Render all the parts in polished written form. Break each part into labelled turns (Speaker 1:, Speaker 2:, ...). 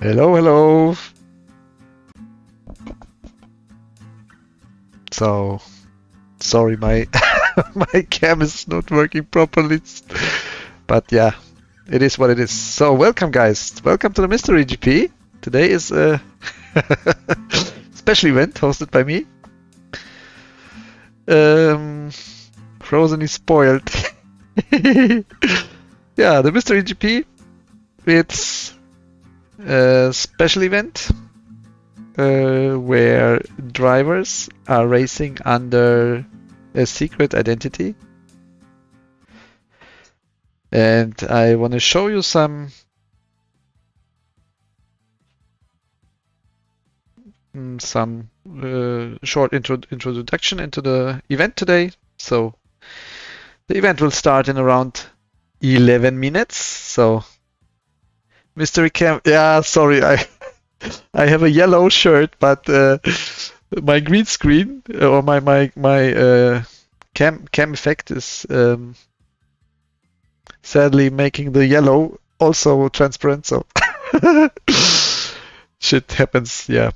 Speaker 1: Hello, hello. So, sorry, my my cam is not working properly, but yeah, it is what it is. So, welcome, guys. Welcome to the Mystery GP. Today is a special event hosted by me. Frozen is spoiled. Yeah, the Mystery GP. It's a special event where drivers are racing under a secret identity. And I want to show you some short introduction into the event today. So the event will start in around 11 minutes. So Mystery Cam, yeah, sorry, I have a yellow shirt, but my green screen or my cam effect is sadly making the yellow also transparent. So shit happens, yeah.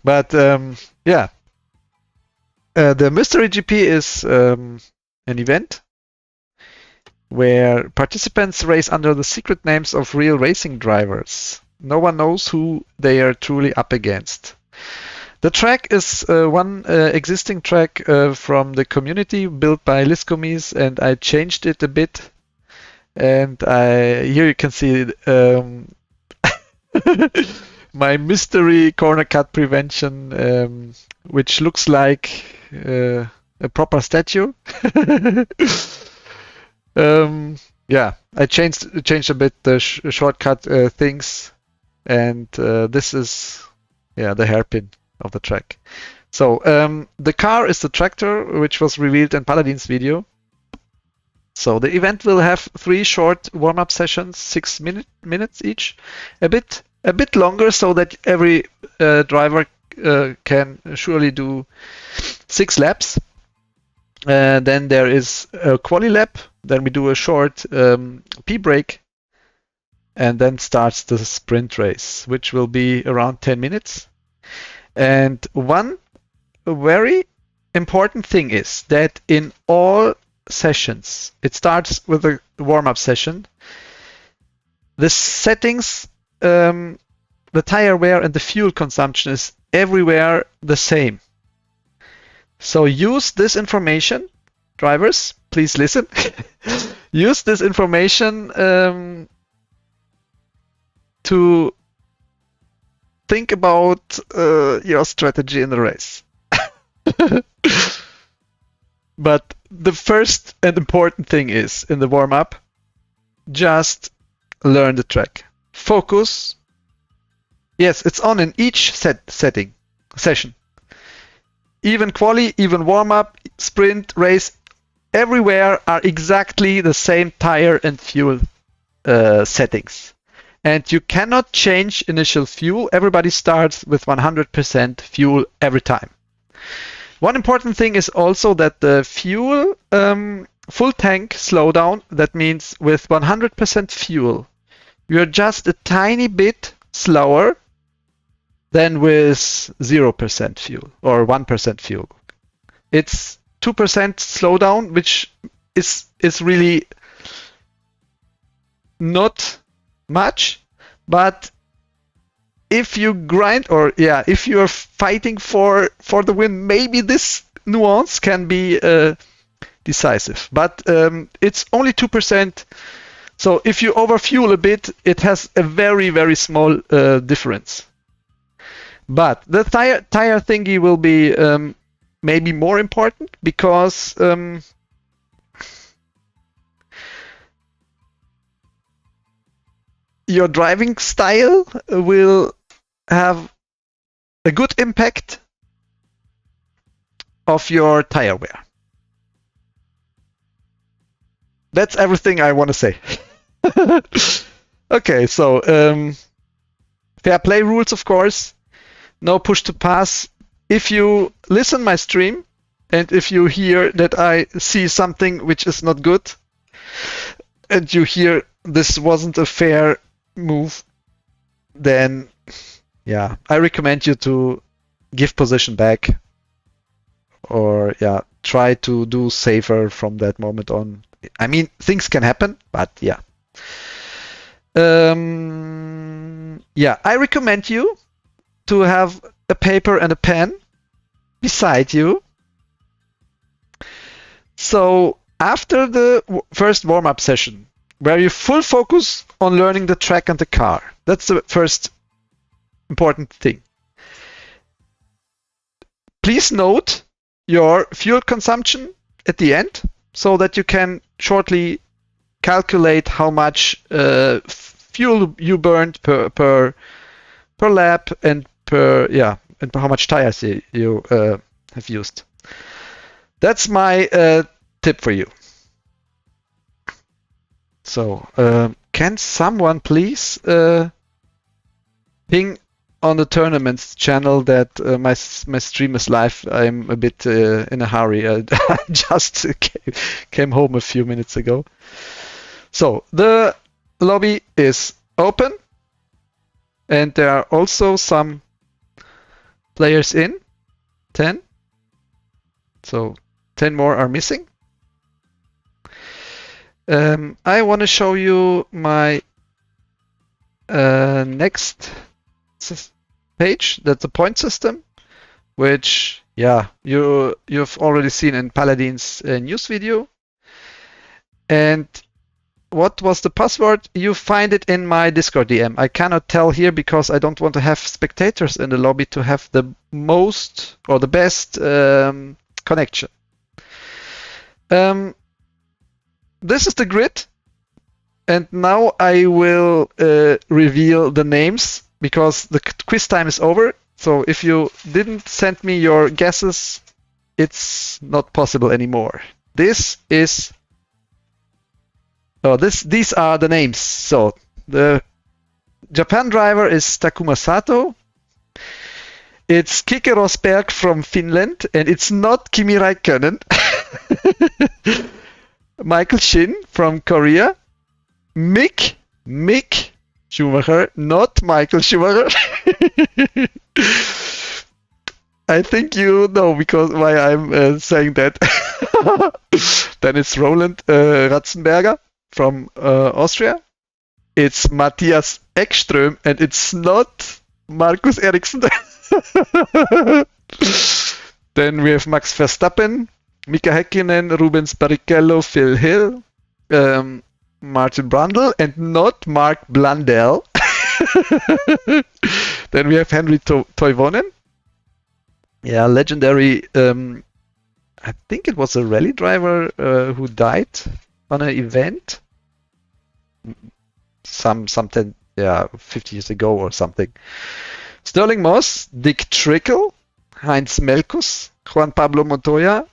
Speaker 1: But yeah, the Mystery GP is an event where participants race under the secret names of real racing drivers. No one knows who they are truly up against. The track is one existing track from the community built by Liskomies, and I changed it a bit. And here you can see my mystery corner cut prevention, which looks like a proper statue. Yeah, I changed a bit the shortcut things, and this is the hairpin of the track. So the car is the tractor, which was revealed in Paladin's video. So the event will have 3 short warm-up sessions, 6 minutes each, a bit longer, so that every driver can surely do 6 laps. Then there is a quali lap. Then we do a short P break, and then starts the sprint race, which will be around 10 minutes. And one very important thing is that in all sessions, it starts with a warm-up session. The settings, the tire wear, and the fuel consumption is everywhere the same. So use this information, drivers, please listen. Use this information to think about your strategy in the race. But the first and important thing is, in the warm-up, just learn the track. Focus. Yes, it's on in each session. Even quali, even warm-up, sprint, race, everywhere are exactly the same tire and fuel settings. And you cannot change initial fuel. Everybody starts with 100% fuel every time. One important thing is also that the fuel full tank slowdown, that means with 100% fuel, you're just a tiny bit slower than with 0% fuel or 1% fuel. It's 2% slowdown, which is really not much, but if you grind, or if you're fighting for the win, maybe this nuance can be decisive. But it's only 2%. So if you overfuel a bit, it has a very, very small difference. But the tire thingy will be maybe more important, because your driving style will have a good impact of your tire wear. That's everything I want to say. Okay, so fair play rules, of course. No push to pass. If you listen my stream, and if you hear that I see something which is not good, and you hear this wasn't a fair move, then yeah, I recommend you to give position back, or yeah, try to do safer from that moment on. I mean, things can happen, but yeah. Yeah, I recommend you to have a paper and a pen beside you. So after the first warm-up session, where you full focus on learning the track and the car, that's the first important thing. Please note your fuel consumption at the end so that you can shortly calculate how much fuel you burned per lap and and how much tires you have used. That's my tip for you. So can someone please ping on the tournaments channel that my stream is live? I'm a bit in a hurry. I just came home a few minutes ago. So the lobby is open, and there are also some players in. 10. So 10 more are missing. I want to show you my next page. That's a point system, which you've already seen in Paladin's news video. And what was the password? You find it in my Discord DM. I cannot tell here because I don't want to have spectators in the lobby to have the most or the best connection. This is the grid, and now I will reveal the names because the quiz time is over. So if you didn't send me your guesses, it's not possible anymore. These are the names. So the Japan driver is Takuma Sato. It's Keke Rosberg from Finland, and it's not Kimi Räikkönen. Michael Shin from Korea. Mick Schumacher, not Michael Schumacher. I think you know because why I'm saying that. Then it's Roland Ratzenberger from Austria. It's Matthias Ekström, and it's not Marcus Ericsson. Then we have Max Verstappen, Mika Häkkinen, Rubens Barrichello, Phil Hill, Martin Brundle, and not Mark Blundell. Then we have Henry Toivonen. Yeah, legendary. I think it was a rally driver who died on an event. Some 50 years ago or something. Sterling Moss, Dick Trickle, Heinz Melkus, Juan Pablo Montoya,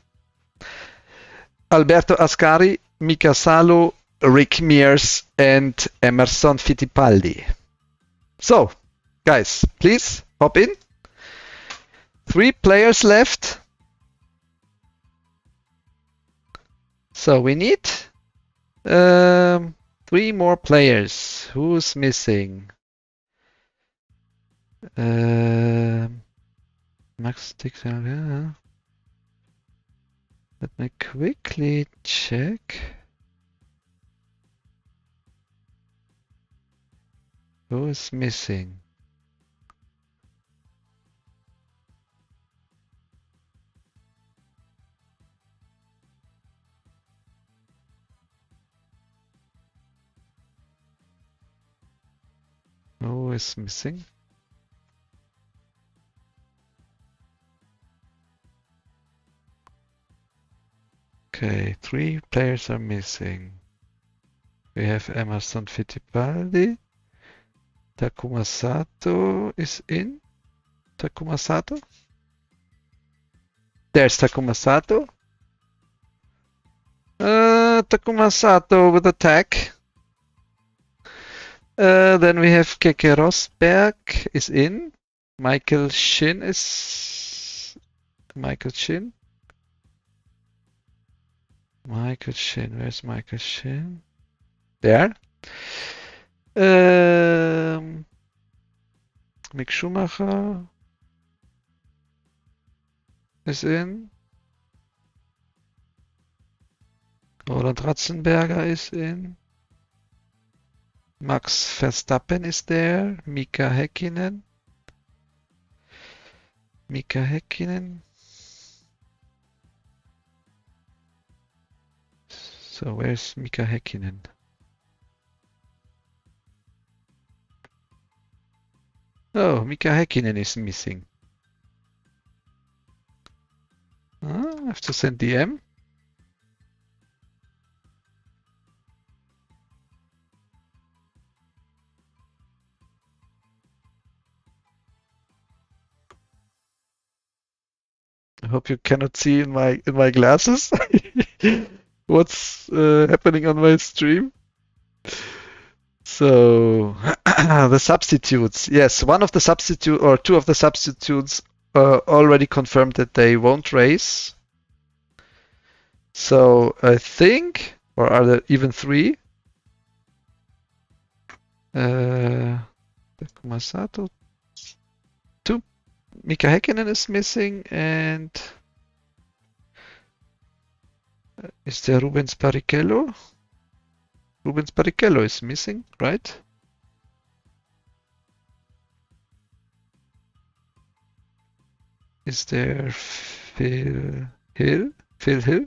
Speaker 1: Alberto Ascari, Mika Salo, Rick Mears, and Emerson Fittipaldi. So, guys, please hop in. 3 players left. So we need 3 more players. Who's missing? Max Dixon. Let me quickly check. Who is missing? Who is missing? Okay, 3 players are missing. We have Emerson Fittipaldi. Takuma Sato is in. Takuma Sato. There's Takuma Sato. Takuma Sato with attack. Then we have Keke Rosberg is in. Michael Shin is... Michael Shin. Michael Shin, where's Michael Shin? There. Mick Schumacher is in. Roland Ratzenberger is in. Max Verstappen is there. Mika Häkkinen. Mika Häkkinen. So where's Mika Häkkinen? Oh, Mika Häkkinen is missing. I have to send DM. I hope you cannot see in my glasses what's happening on my stream. So the substitutes, yes, one of the substitute or two of the substitutes already confirmed that they won't race. So I think, or are there even three? Masato, two. Mika Häkkinen is missing, and is there Rubens Barrichello? Rubens Barrichello is missing, right? Is there Phil Hill? Phil Hill?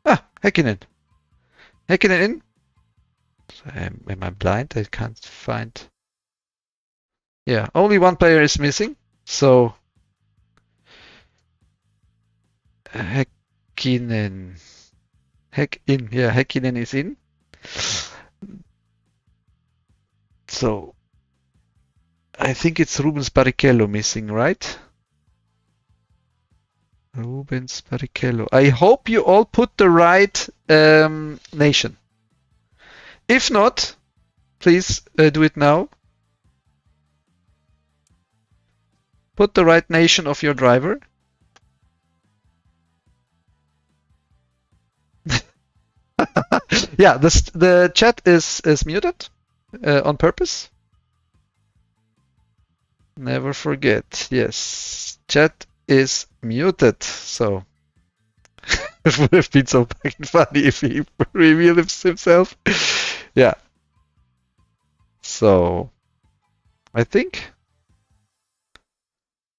Speaker 1: Ah, Häkkinen. Häkkinen in? Am I blind? I can't find. Yeah, only one player is missing. So Häkkinen. Yeah, Häkkinen is in. So I think it's Rubens Barrichello missing, right? Rubens Barrichello. I hope you all put the right nation. If not, please do it now. Put the right nation of your driver. Yeah, the chat is muted on purpose. Never forget. Yes, chat is muted. So it would have been so fucking funny if he revealed himself. Yeah. So I think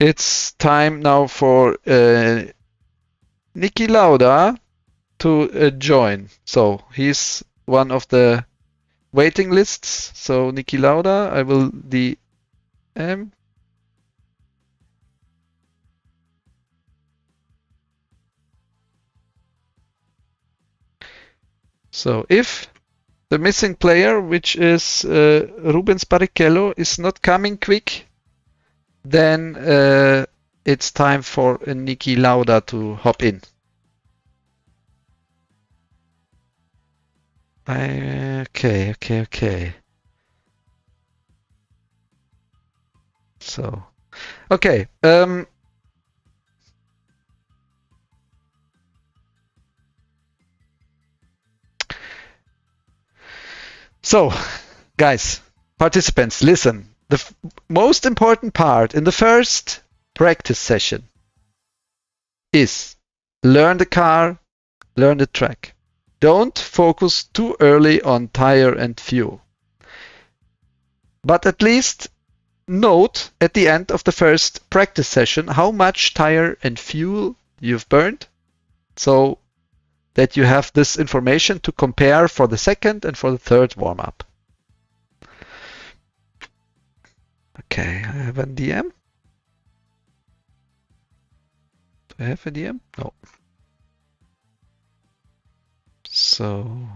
Speaker 1: it's time now for Niki Lauda to join. So he's one of the waiting lists. So Niki Lauda, I will DM. So if the missing player, which is Rubens Barrichello, is not coming quick, then it's time for Niki Lauda to hop in. Okay. So, okay. So, guys, participants, listen. The most important part in the first practice session is learn the car, learn the track. Don't focus too early on tire and fuel. But at least note at the end of the first practice session how much tire and fuel you've burned, so that you have this information to compare for the second and for the third warm-up. Okay, I have a DM. Do I have a DM? No. So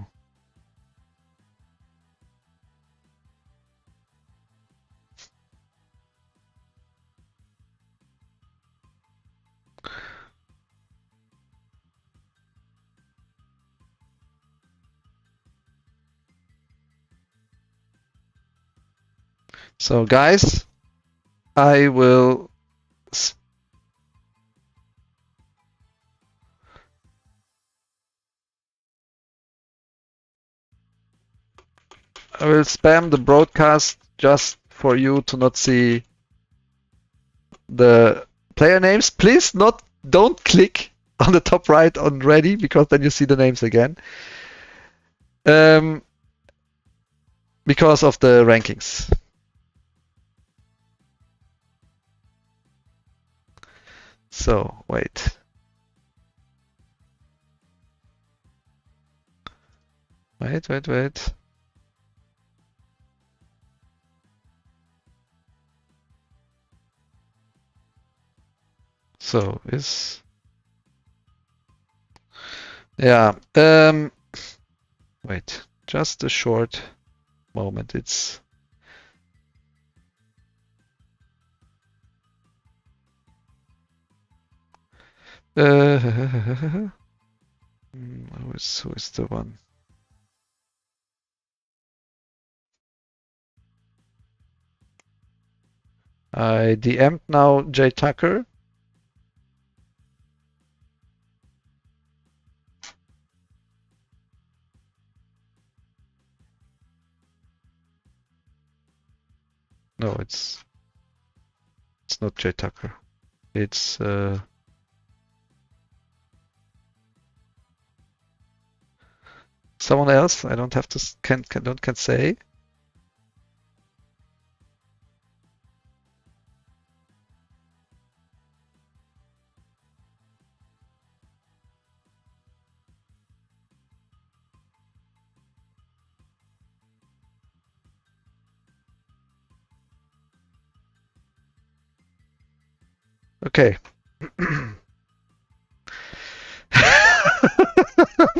Speaker 1: guys, I will I will spam the broadcast just for you to not see the player names. Please don't click on the top right on ready, because then you see the names again. Because of the rankings. So wait. Wait. So yeah. Wait, just a short moment. It's who is the one? I DM'd now Jay Tucker. No, it's not Jay Tucker. It's someone else. I don't have to can say. Okay.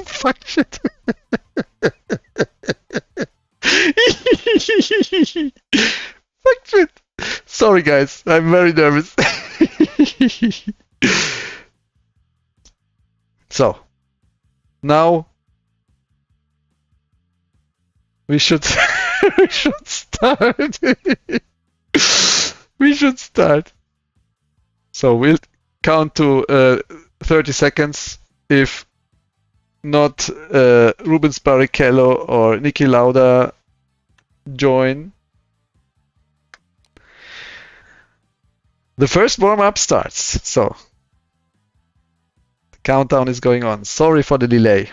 Speaker 1: Fuck shit. Fuck shit. Sorry guys, I'm very nervous. So now we should we should start. We should start. So we'll count to 30 seconds. If not Rubens Barrichello or Niki Lauda join. The first warm-up starts. So the countdown is going on. Sorry for the delay.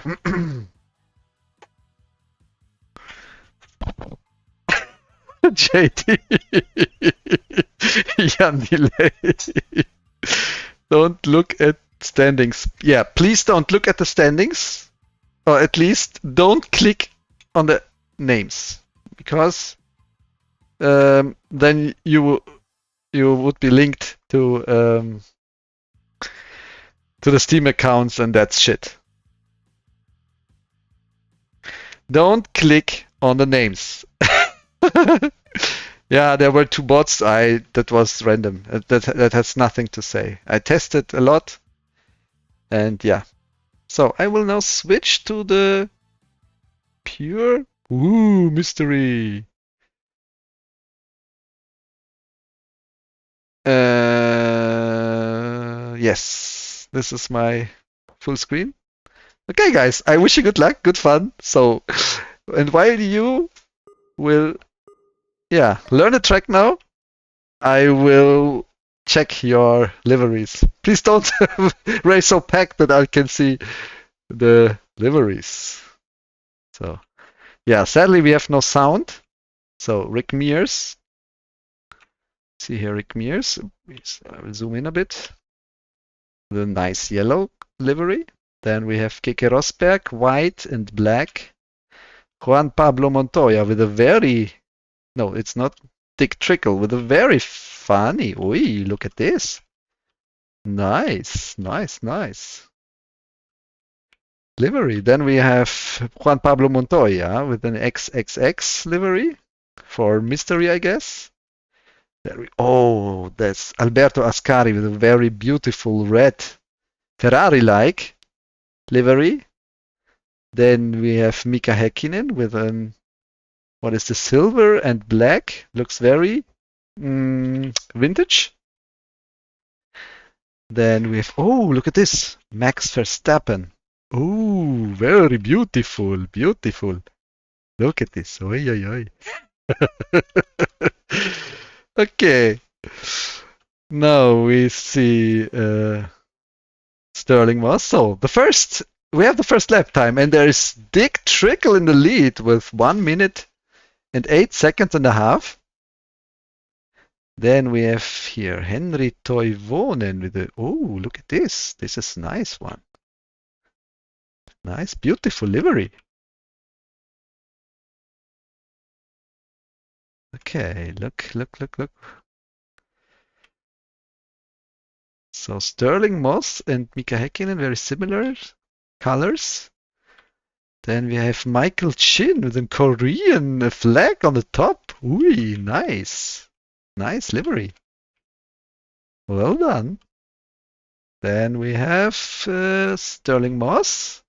Speaker 1: JT. Jan delay. Don't look at standings. Yeah, please don't look at the standings. Or at least don't click on the names. Because then you would be linked to the Steam accounts, and that's shit. Don't click on the names. Yeah, there were 2 bots. That was random. That has nothing to say. I tested a lot, and yeah. So I will now switch to the pure mystery. Yes, this is my full screen. Okay, guys, I wish you good luck, good fun. So, and while you will, learn the track now, I will check your liveries. Please don't raise so packed that I can see the liveries. So, yeah, sadly we have no sound. So, Rick Mears. See here, Rick Mears. I will zoom in a bit. The nice yellow livery. Then we have Keke Rosberg, white and black. Juan Pablo Montoya with a very, no, it's not Dick Trickle, with a very funny, look at this. Nice. Livery. Then we have Juan Pablo Montoya with an XXX livery for mystery, I guess. That's Alberto Ascari with a very beautiful red Ferrari-like livery. Then we have Mika Häkkinen with what is the silver and black? Looks very vintage. Then we have, look at this, Max Verstappen. Very beautiful. Look at this. Oi, oi, oi. Okay. Now we see Stirling Moss. So we have the first lap time, and there is Dick Trickle in the lead with 1 minute and 8 seconds and a half. Then we have here Henry Toivonen with the, oh, look at this. This is a nice one. Nice, beautiful livery. Okay, look. So Stirling Moss and Mika Häkkinen, very similar colors. Then we have Michael Chin with a Korean flag on the top. Ooh, nice. Nice livery. Well done. Then we have Stirling Moss.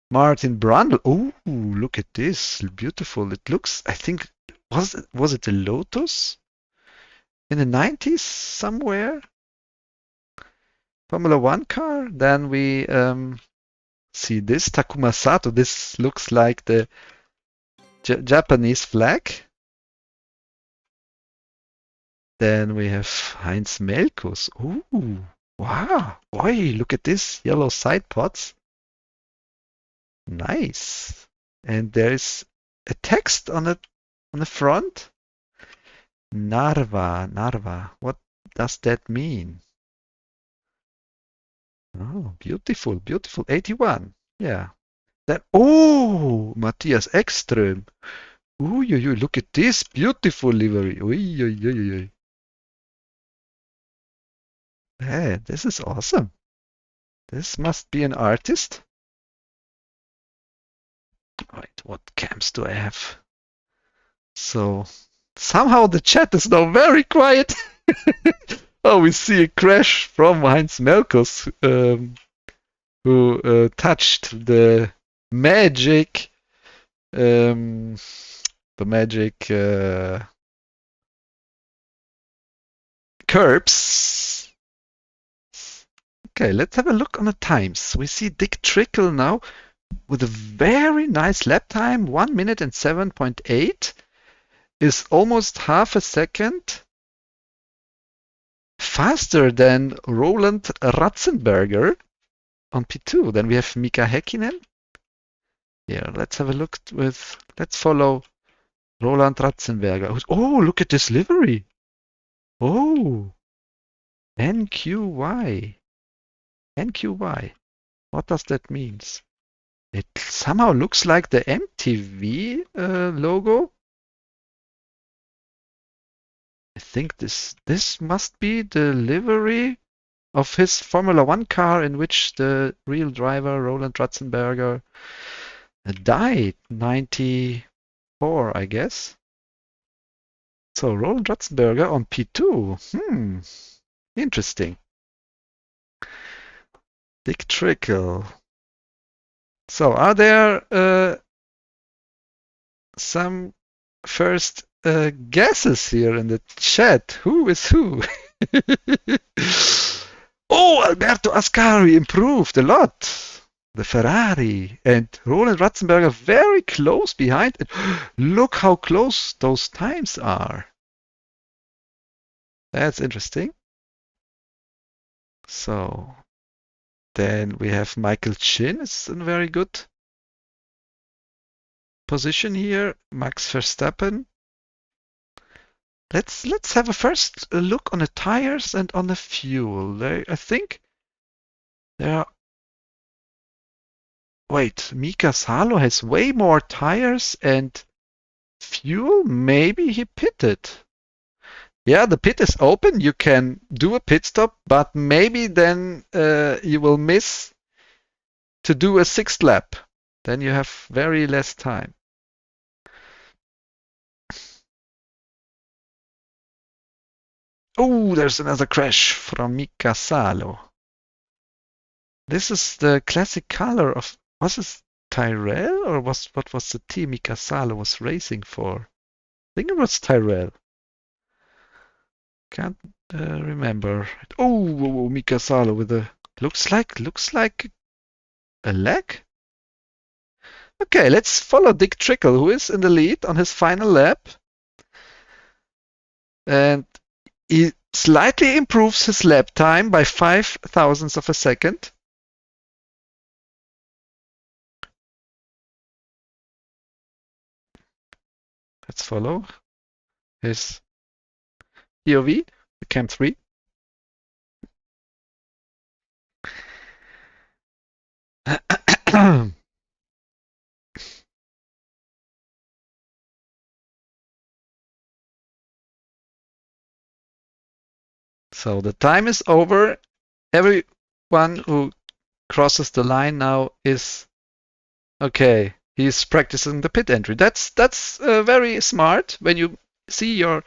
Speaker 1: Martin Brundle. Oh, look at this. Beautiful. It looks, I think, was it a Lotus? In the 90s somewhere? Formula One car. Then we see this Takuma Sato. This looks like the Japanese flag. Then we have Heinz Melkus. Ooh, wow. Oi, look at this yellow side pods. Nice. And there is a text on the front. Narva. What does that mean? Oh, beautiful. 81. Yeah. Then, oh, Matthias Ekström. Ooh, look at this beautiful livery. Ooh. Hey, this is awesome. This must be an artist. Right, what cams do I have? So somehow the chat is now very quiet. Oh, we see a crash from Heinz Melkus, who touched the magic, curbs. Okay, let's have a look on the times. We see Dick Trickle now with a very nice lap time, 1 minute and 7.8, is almost half a second faster than Roland Ratzenberger on P2. Then we have Mika Häkkinen. Here, let's have a look let's follow Roland Ratzenberger. Oh, look at this livery. Oh, NQY. What does that mean? It somehow looks like the MTV logo. I think this must be the livery of his Formula One car in which the real driver, Roland Ratzenberger, died 94, I guess. So Roland Ratzenberger on P2. Interesting. Dick Trickle. So are there some first guesses here in the chat? Who is who? Oh, Alberto Ascari improved a lot. The Ferrari and Roland Ratzenberger very close behind. Look how close those times are. That's interesting. So then we have Michael Chin is in very good position here. Max Verstappen. Let's have a first look on the tires and on the fuel. I think there are. Wait, Mika Salo has way more tires and fuel? Maybe he pitted. Yeah, the pit is open. You can do a pit stop, but maybe then you will miss to do a 6th lap. Then you have very less time. Oh, there's another crash from Mika Salo. This is the classic color of, was this Tyrrell or what was the team Mika Salo was racing for? I think it was Tyrrell. Can't remember. Oh, Mika Salo with a looks like a leg. Okay, let's follow Dick Trickle, who is in the lead on his final lap. And he slightly improves his lap time by 5 thousandths of a second. Let's follow his POV, the Cam 3. So the time is over. Everyone who crosses the line now is okay. He's practicing the pit entry. That's very smart when you see your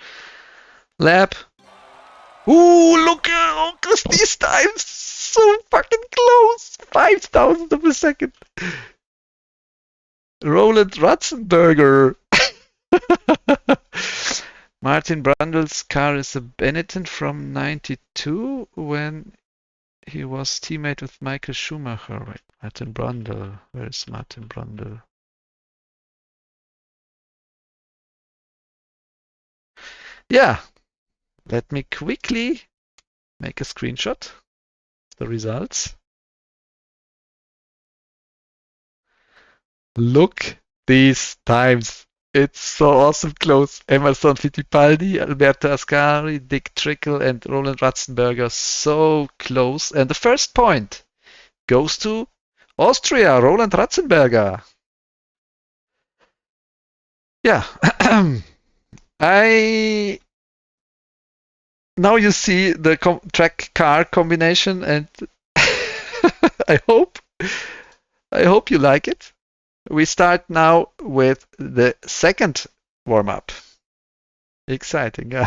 Speaker 1: lap. Ooh, look at these times, so fucking close. 5 thousandths of a second. Roland Ratzenberger. Martin Brundle's car is a Benetton from '92 when he was teammate with Michael Schumacher. Right, Martin Brundle. Where is Martin Brundle? Yeah, let me quickly make a screenshot of the results. Look these times. It's so awesome close. Emerson Fittipaldi, Alberto Ascari, Dick Trickle, and Roland Ratzenberger so close. And the first point goes to Austria, Roland Ratzenberger. Yeah. Now you see the track car combination, and I hope you like it. We start now with the second warm-up. Exciting, yeah.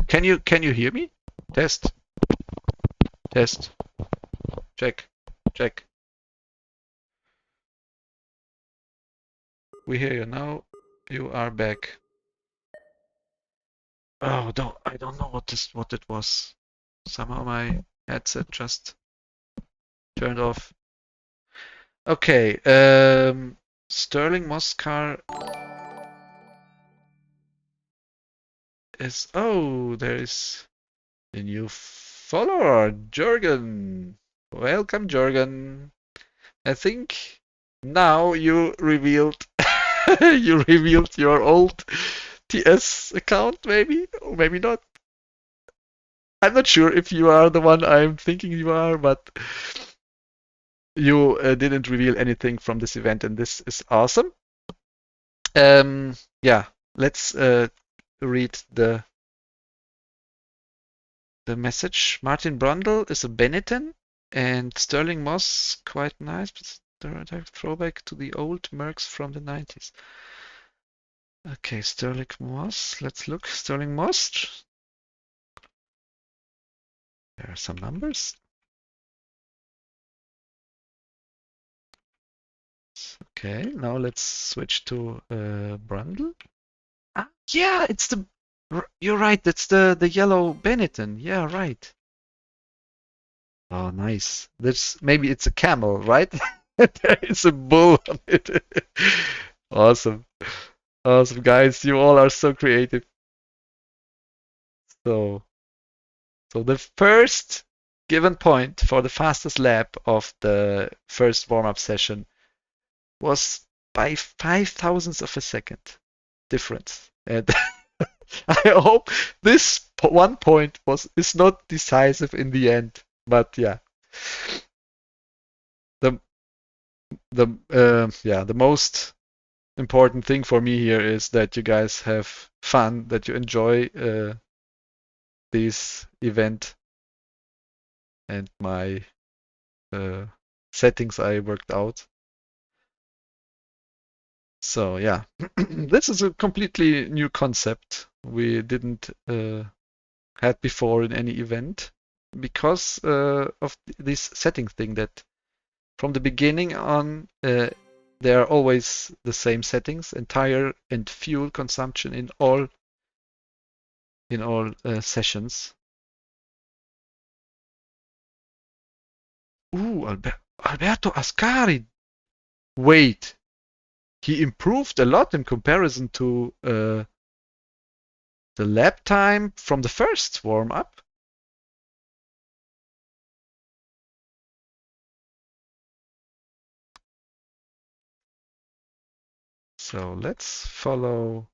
Speaker 1: Can you hear me? Test. Test. Check. Check. We hear you now. You are back. Oh, I don't know what it was. Somehow my headset just turned off. Okay, Sterling Moss car is. Oh, there is a new follower, Jürgen. Welcome, Jürgen. I think now you revealed your old TS account, maybe or maybe not. I'm not sure if you are the one I'm thinking you are, but you didn't reveal anything from this event, and this is awesome. Yeah, let's read the message. Martin Brundle is a Benetton, and Sterling Moss, quite nice, but throwback to the old Mercs from the 90s. Okay, Sterling Moss. Let's look. Sterling Moss. There are some numbers. Okay, now let's switch to Brundle. Ah, yeah, it's the. You're right. That's the yellow Benetton. Yeah, right. Oh, nice. Maybe it's a camel, right? There is a bull on it. Awesome. Awesome, guys. You all are so creative. So the first given point for the fastest lap of the first warm-up session was by 5 thousandths of a second difference. And I hope this one point is not decisive in the end. But yeah, the the most important thing for me here is that you guys have fun, that you enjoy this event and my settings I worked out. So yeah, this is a completely new concept we didn't had before in any event because of this setting thing that from the beginning on, they are always the same settings, entire and fuel consumption in all sessions. Ooh, Alberto Ascari. Wait, he improved a lot in comparison to the lap time from the first warm-up. So let's follow.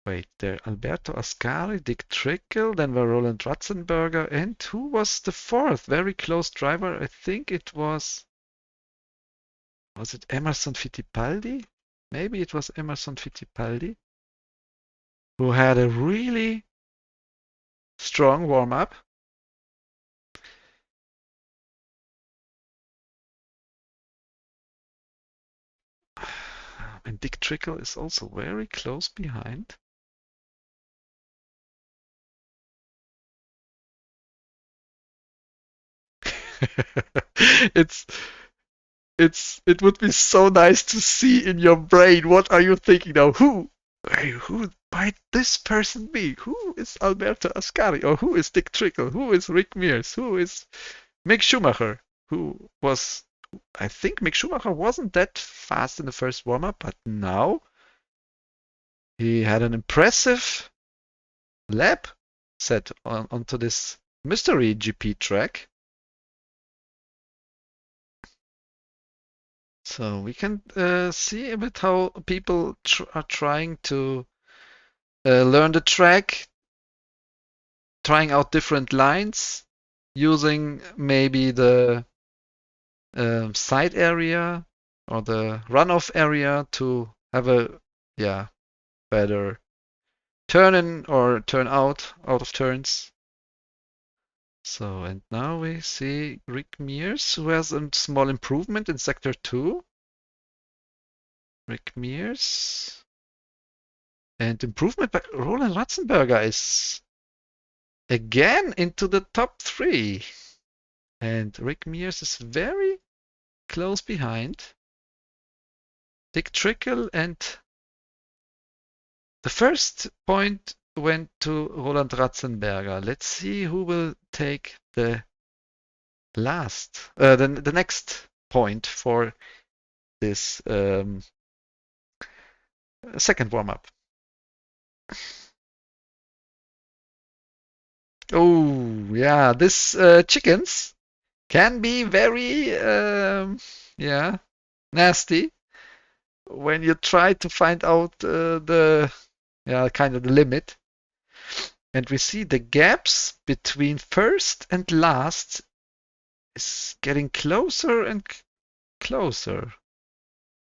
Speaker 1: Wait, there Alberto Ascari, Dick Trickle, then were Roland Ratzenberger, and who was the fourth? Very close driver. I think it was it Emerson Fittipaldi? Maybe it was Emerson Fittipaldi, who had a really strong warm-up. And Dick Trickle is also very close behind. It would be so nice to see in your brain, what are you thinking now? Who might this person be? Who is Alberto Ascari? Or who is Dick Trickle? Who is Rick Mears? Who is Mick Schumacher? I think Mick Schumacher wasn't that fast in the first warm-up, but now he had an impressive lap set onto this mystery GP track. So we can see a bit how people are trying to learn the track, trying out different lines, using maybe the side area or the runoff area to have a better turn in or turn out of turns. So, and now we see Rick Mears, who has a small improvement in Sector 2. Rick Mears. And improvement by Roland Ratzenberger is again into the top 3. And Rick Mears is very close behind. Dick Trickle, and the first point went to Roland Ratzenberger. Let's see who will take the next point for this second warm-up. Oh, yeah, this chickens can be very nasty when you try to find out the limit. And we see the gaps between first and last is getting closer and closer,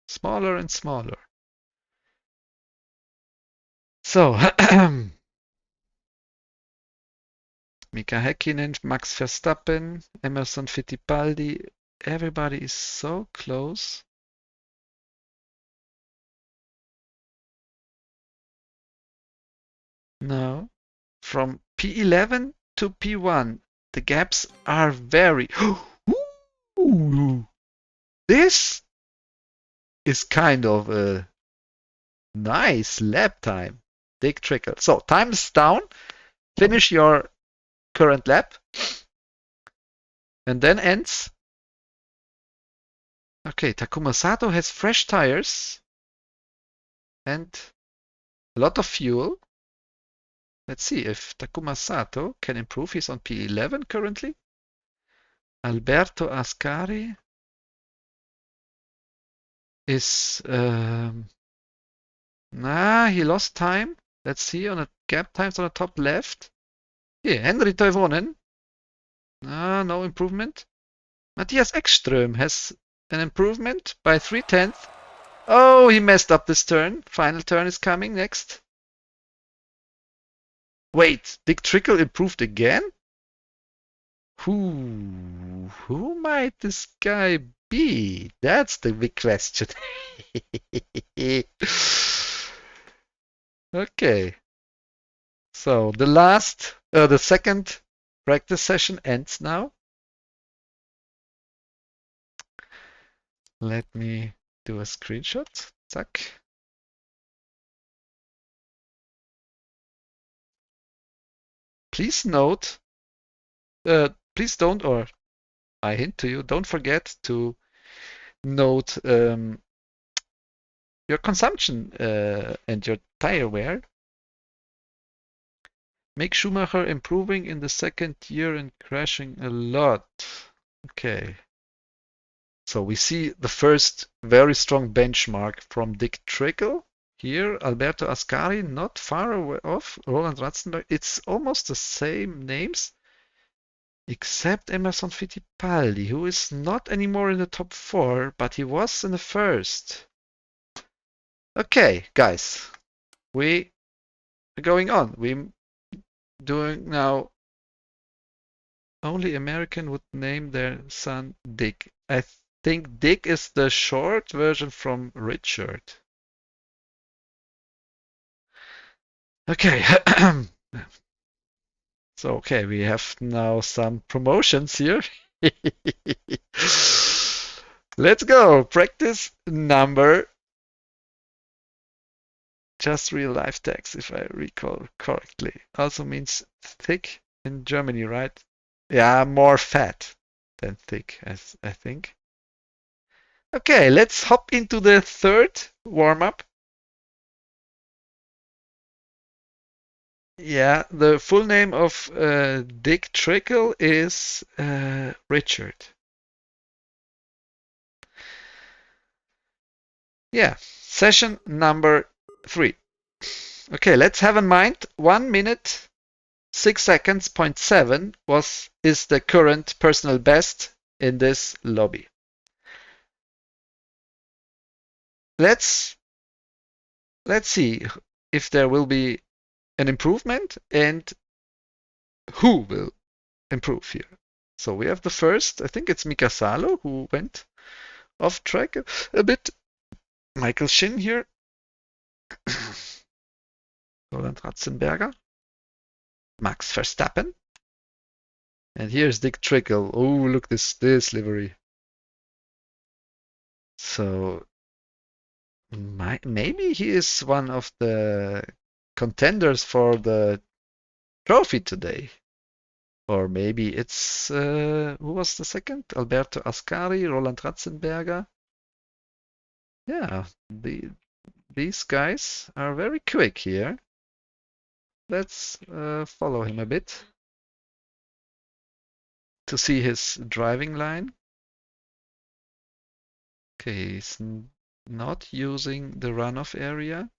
Speaker 1: smaller and smaller. So, Mika Häkkinen, Max Verstappen, Emerson Fittipaldi, everybody is so close. Now, from P11 to P1, the gaps are very... Ooh, this is kind of a nice lap time. Dick Trickle. So, time's down. Finish your current lap. And then ends. Okay, Takuma Sato has fresh tires and a lot of fuel. Let's see if Takuma Sato can improve. He's on P11 currently. Alberto Ascari is... he lost time. Let's see on the gap times on the top left. Here, Henry Toivonen. No improvement. Matthias Ekström has an improvement by 3/10. Oh, he messed up this turn. Final turn is coming next. Wait, Dick Trickle improved again? Who might this guy be? That's the big question. Okay. So the second practice session ends now. Let me do a screenshot. Zack. Please note, please don't, or I hint to you, don't forget to note your consumption and your tire wear. Make Schumacher improving in the second year and crashing a lot. Okay. So we see the first very strong benchmark from Dick Trickle. Here, Alberto Ascari, not far away off. Roland Ratzenberger. It's almost the same names, except Emerson Fittipaldi, who is not anymore in the top 4, but he was in the first. Okay, guys, we are going on. We're doing now. Only American would name their son Dick. I think Dick is the short version from Richard. Okay. So, okay, we have now some promotions here. Let's go. Practice number. Just real life text, if I recall correctly. Also means thick in Germany, right? Yeah, more fat than thick, I think. Okay, let's hop into the third warm-up. Yeah, the full name of Dick Trickle is Richard. Yeah, session number 3. Okay, let's have in mind 1 minute 6 seconds, 0.7 is the current personal best in this lobby. Let's see if there will be an improvement and who will improve here. So we have the first, I think it's Mika Salo who went off track a bit. Michael Shin here. Roland Ratzenberger. Max Verstappen. And here's Dick Trickle. Oh, look this livery. So maybe he is one of the contenders for the trophy today. Or maybe it's who was the second? Alberto Ascari, Roland Ratzenberger. Yeah, these guys are very quick here. Let's follow him a bit to see his driving line. Okay, he's not using the runoff area.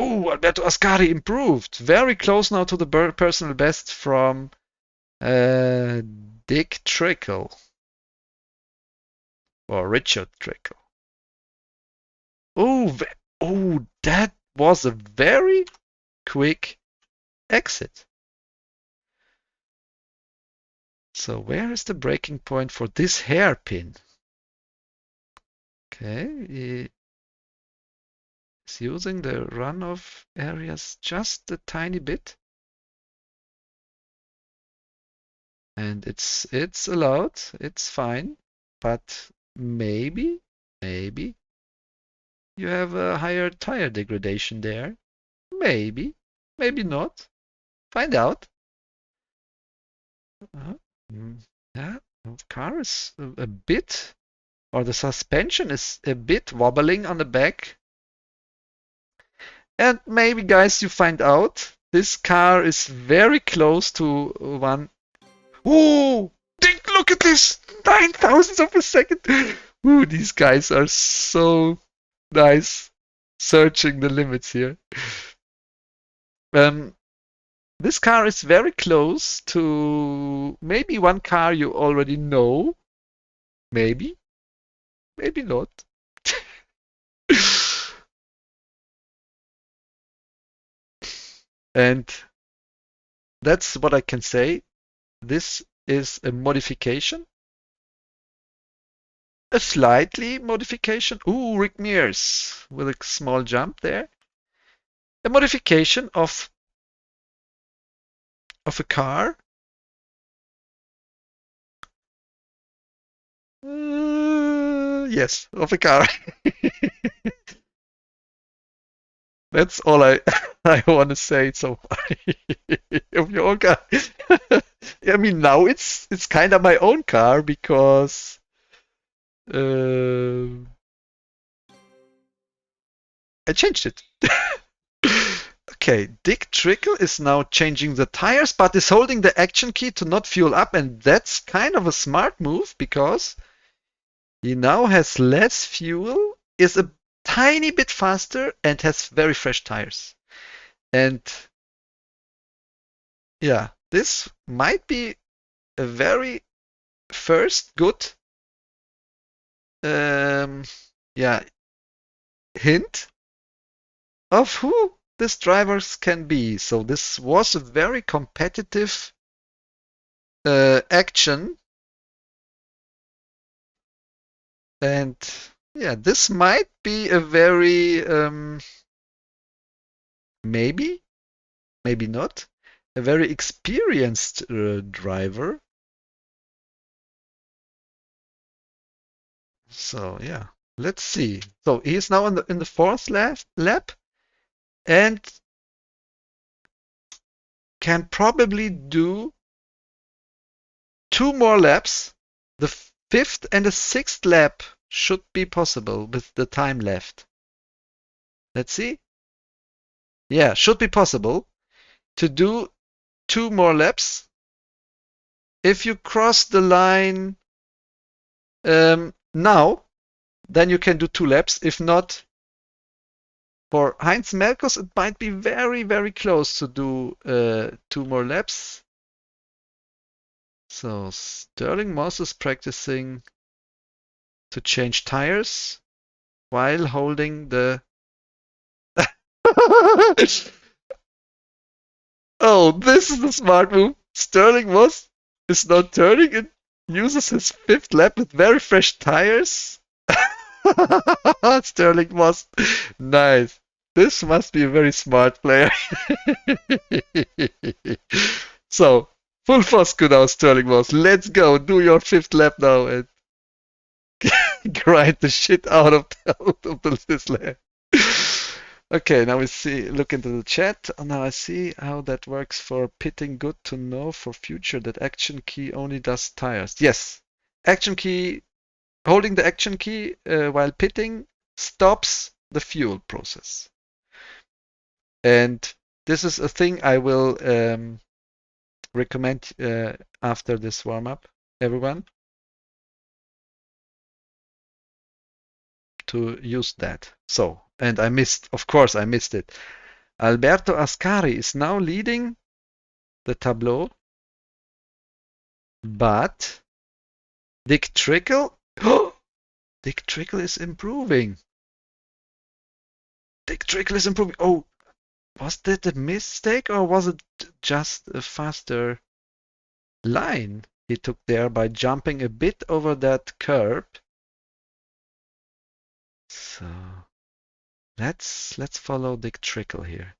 Speaker 1: Oh, Alberto Ascari improved. Very close now to the personal best from Dick Trickle. Or Richard Trickle. Oh, that was a very quick exit. So where is the breaking point for this hairpin? Okay, he's using the runoff areas just a tiny bit. And it's allowed, it's fine, but maybe you have a higher tire degradation there. Maybe not. Find out. Yeah, the car is a bit, or the suspension is a bit wobbling on the back. And maybe, guys, you find out this car is very close to one. Oh, look at this! 9 thousandths of a second. Ooh, these guys are so nice, searching the limits here. This car is very close to maybe one car you already know. Maybe not. And that's what I can say. This is a modification. A slightly modification. Ooh, Rick Mears with a small jump there. A modification of a car Yes, of a car. That's all I I want to say so far of your own car. I mean, now it's kind of my own car because uh, I changed it. Okay, Dick Trickle is now changing the tires, but is holding the action key to not fuel up, and that's kind of a smart move because he now has less fuel, is a tiny bit faster, and has very fresh tires. And yeah, this might be a very first good um, yeah hint of who these drivers can be. So this was a very competitive action, and yeah, this might be a very maybe, maybe not, a very experienced driver. So yeah, let's see. So he's now in the fourth lap and can probably do two more laps. The fifth and the sixth lap should be possible with the time left. Let's see. Yeah, should be possible to do two more laps. If you cross the line now, then you can do two laps. If not, for Heinz Merkos, it might be very, very close to do two more laps. So Stirling Moss is practicing to change tires while holding the. Oh, this is a smart move. Stirling Moss is now turning and uses his fifth lap with very fresh tires. Stirling Moss. Nice. This must be a very smart player. So, full Fosco now, Stirling Moss. Let's go. Do your fifth lap now and grind the shit out of this lap. Okay, now we see, look into the chat. Now I see how that works for pitting. Good to know for future that action key only does tires. Yes, action key, holding the action key while pitting stops the fuel process. And this is a thing I will recommend after this warm up, everyone, to use that. So, and I missed, of course, I missed it. Alberto Ascari is now leading the tableau, but Dick Trickle, Dick Trickle is improving. Dick Trickle is improving. Oh, was that a mistake or was it just a faster line he took there by jumping a bit over that curb? So let's follow Dick Trickle here.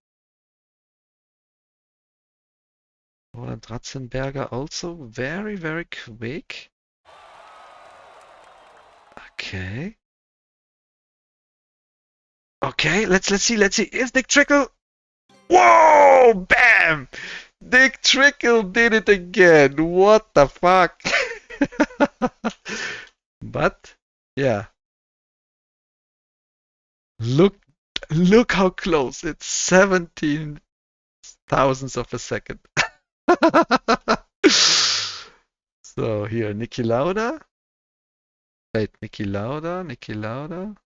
Speaker 1: Roland Ratzenberger also very, very quick. Okay. Okay, let's see. Is Dick Trickle? Whoa! Bam! Dick Trickle did it again. What the fuck? But yeah. Look how close. It's 17 thousandths of a second. So here, Niki Lauda. Wait, Niki Lauda.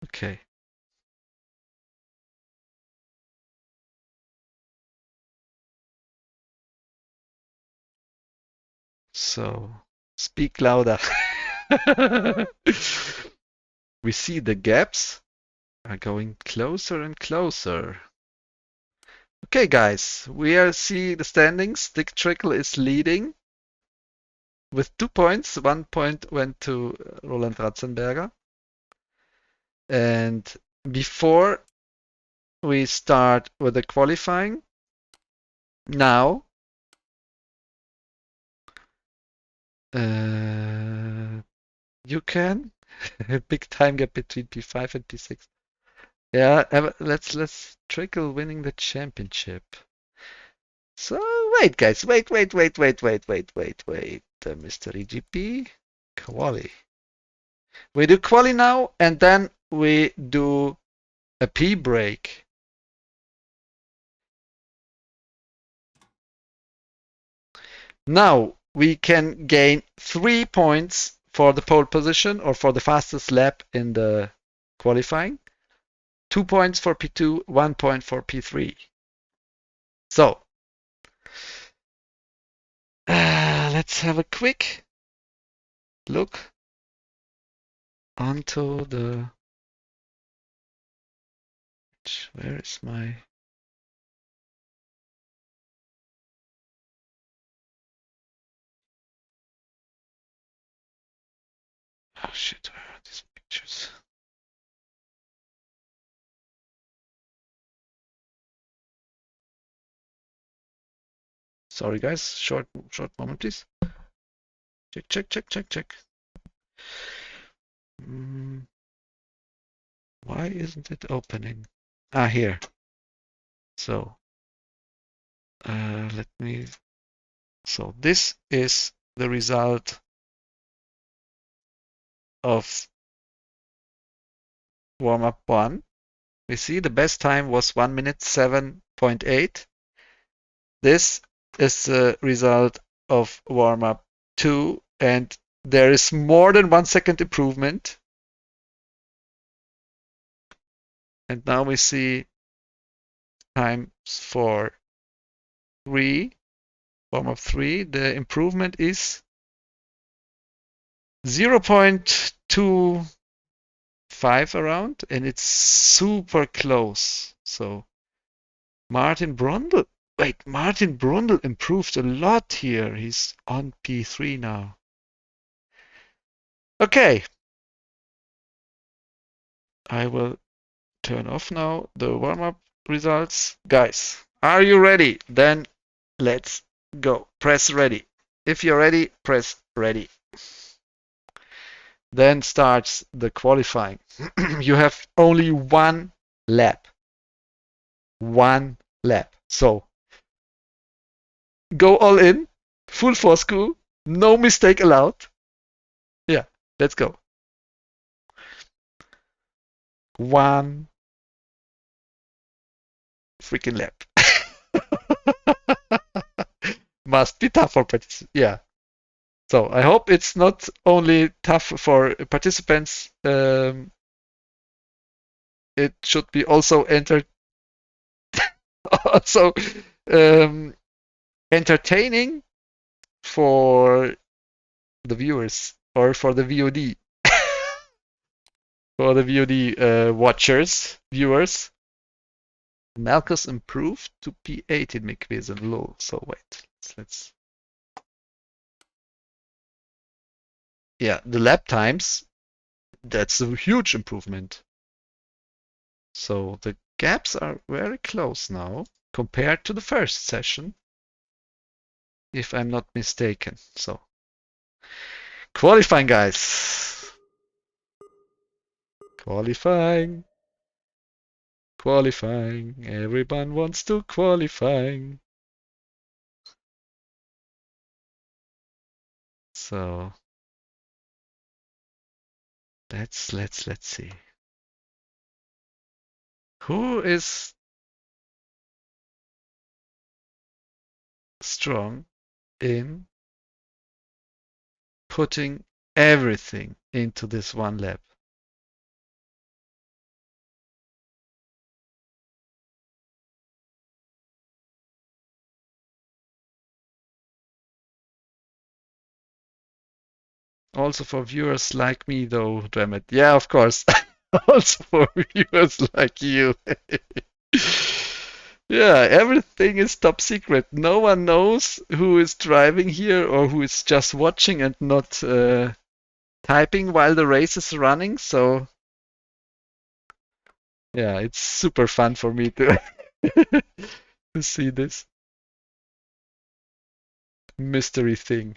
Speaker 1: Okay. So speak louder. We see the gaps are going closer and closer. Okay, guys, we are see the standings. Dick Trickle is leading with 2 points. 1 point went to Roland Ratzenberger. And before we start with the qualifying, Now, you can big time gap between P5 and P6. Yeah, let's trickle winning the championship. So wait, guys, wait, Mr. EGP, quali. We do quali now, and then we do a P break. Now we can gain 3 points for the pole position or for the fastest lap in the qualifying. 2 points for P2, 1 point for P3. So, let's have a quick look onto the. Where is my. Oh shit, where are these pictures? Sorry, guys. Short moment, please. Check. Why isn't it opening? Ah, here. So, let me. So this is the result of warm-up 1. We see the best time was 1 minute 7.8. This is the result of warm-up 2, and there is more than 1 second improvement. And now we see times for 3, warm-up 3. The improvement is 0.25 around, and it's super close. So Martin Brundle improved a lot here. He's on P3 now. Okay. I will turn off now the warm-up results. Guys, are you ready? Then let's go. Press ready. If you're ready, press ready. Then starts the qualifying. You have only 1 lap. 1 lap. So go all in, full force school, no mistake allowed. Yeah, let's go. 1 freaking lap. Must be tough for participants. Yeah. So I hope it's not only tough for participants. It should be also entertaining for the viewers or for the VOD. For the VOD viewers. Malkus improved to P8 in McQuiz and Lowell. So wait, let's. Yeah, the lap times, that's a huge improvement. So the gaps are very close now compared to the first session, if I'm not mistaken. So qualifying, guys. Qualifying. Everyone wants to qualifying. So let's see. Who is strong in putting everything into this one lap? Also for viewers like me, though, damn it. Yeah, of course. Also for viewers like you. Yeah, everything is top secret. No one knows who is driving here or who is just watching and not typing while the race is running. So, yeah, it's super fun for me to to see this. mystery thing.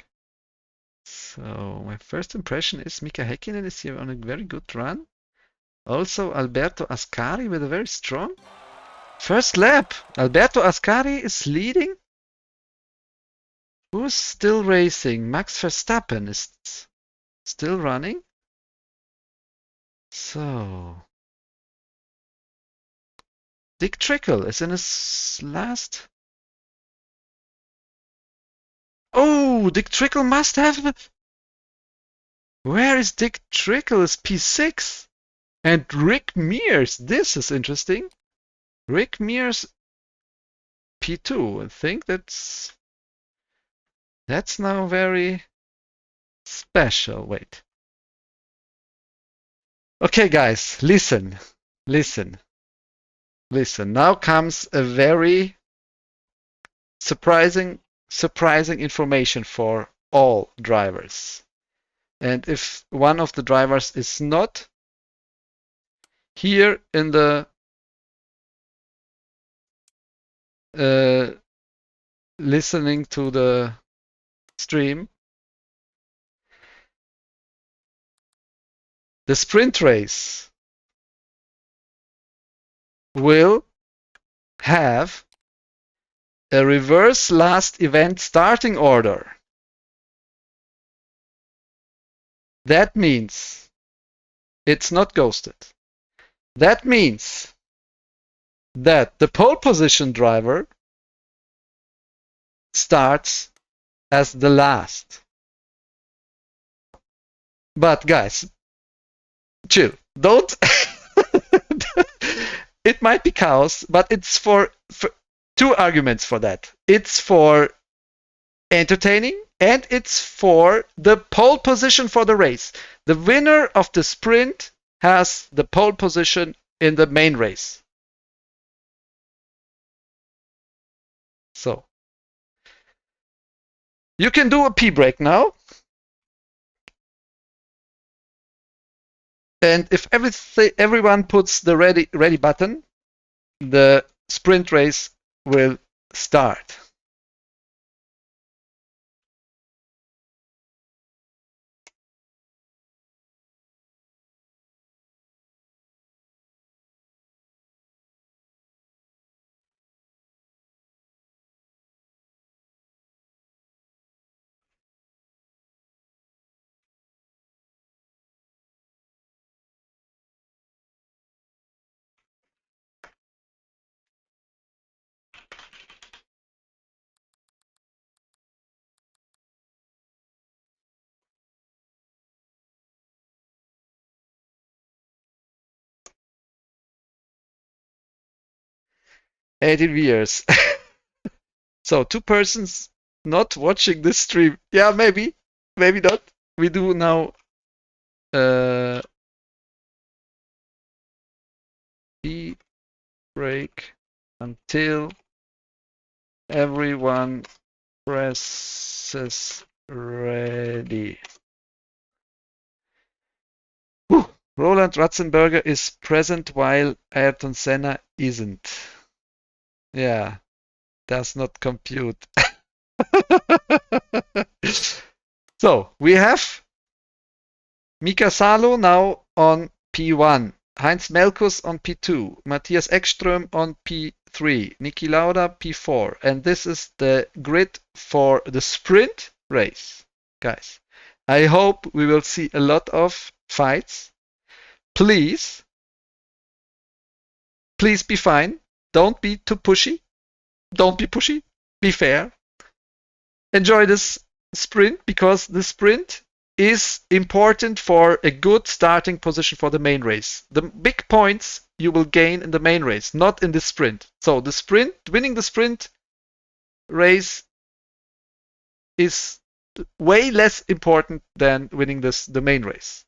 Speaker 1: So my first impression is Mika Häkkinen is here on a very good run. Also Alberto Ascari with a very strong first lap. Alberto Ascari is leading. Who's still racing? Max Verstappen is still running. So Dick Trickle is in his last. Oh, Dick Trickle must have. Where is Dick Trickle? Is P6. And Rick Mears. This is interesting. Rick Mears P2. I think that's now very special. Wait. Okay, guys, listen. Now comes a very surprising information for all drivers. And if one of the drivers is not here in the listening to the stream, the sprint race will have a reverse last event starting order. That means it's not ghosted. That means that the pole position driver starts as the last. But guys, chill. Don't. It might be chaos, but it's for two arguments for that. It's for entertaining and it's for the pole position for the race. The winner of the sprint has the pole position in the main race. So you can do a P-break now. And if everyone puts the ready button, the sprint race will start. years. So 2 persons not watching this stream. Yeah, maybe not. We do now break until everyone presses ready. Roland Ratzenberger is present while Ayrton Senna isn't. Yeah, does not compute. So we have Mika Salo now on P1, Heinz Melkus on P2, Matthias Ekström on P3, Niki Lauda P4, and this is the grid for the sprint race. Guys, I hope we will see a lot of fights. Please be fine. Don't be too pushy. Don't be pushy. Be fair. Enjoy this sprint because the sprint is important for a good starting position for the main race. The big points you will gain in the main race, not in the sprint. So the sprint, winning the sprint race is way less important than winning the main race.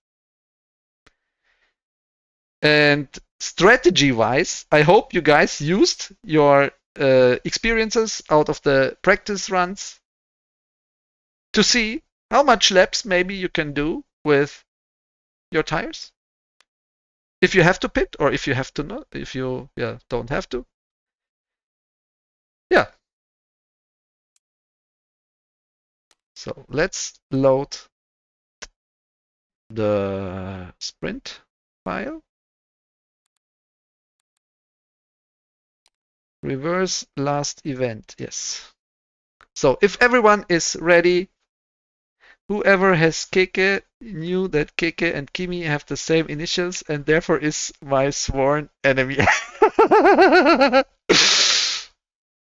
Speaker 1: And strategy-wise, I hope you guys used your experiences out of the practice runs to see how much laps maybe you can do with your tires. If you have to pit or if you have to not, if you don't have to. Yeah. So let's load the sprint file. Reverse last event, yes. So if everyone is ready, whoever has Keke knew that Keke and Kimi have the same initials and therefore is my sworn enemy.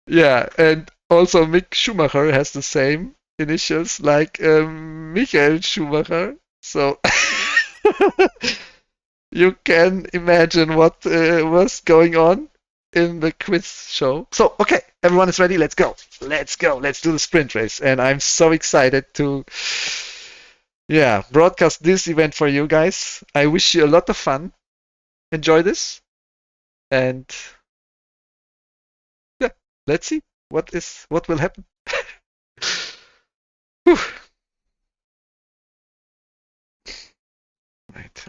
Speaker 1: Yeah, and also Mick Schumacher has the same initials like Michael Schumacher. So you can imagine what was going on in the quiz show. So, okay, everyone is ready. Let's go. Let's go. Let's do the sprint race. And I'm so excited to, yeah, broadcast this event for you guys. I wish you a lot of fun. Enjoy this. And yeah, let's see what will happen. Whew. Wait.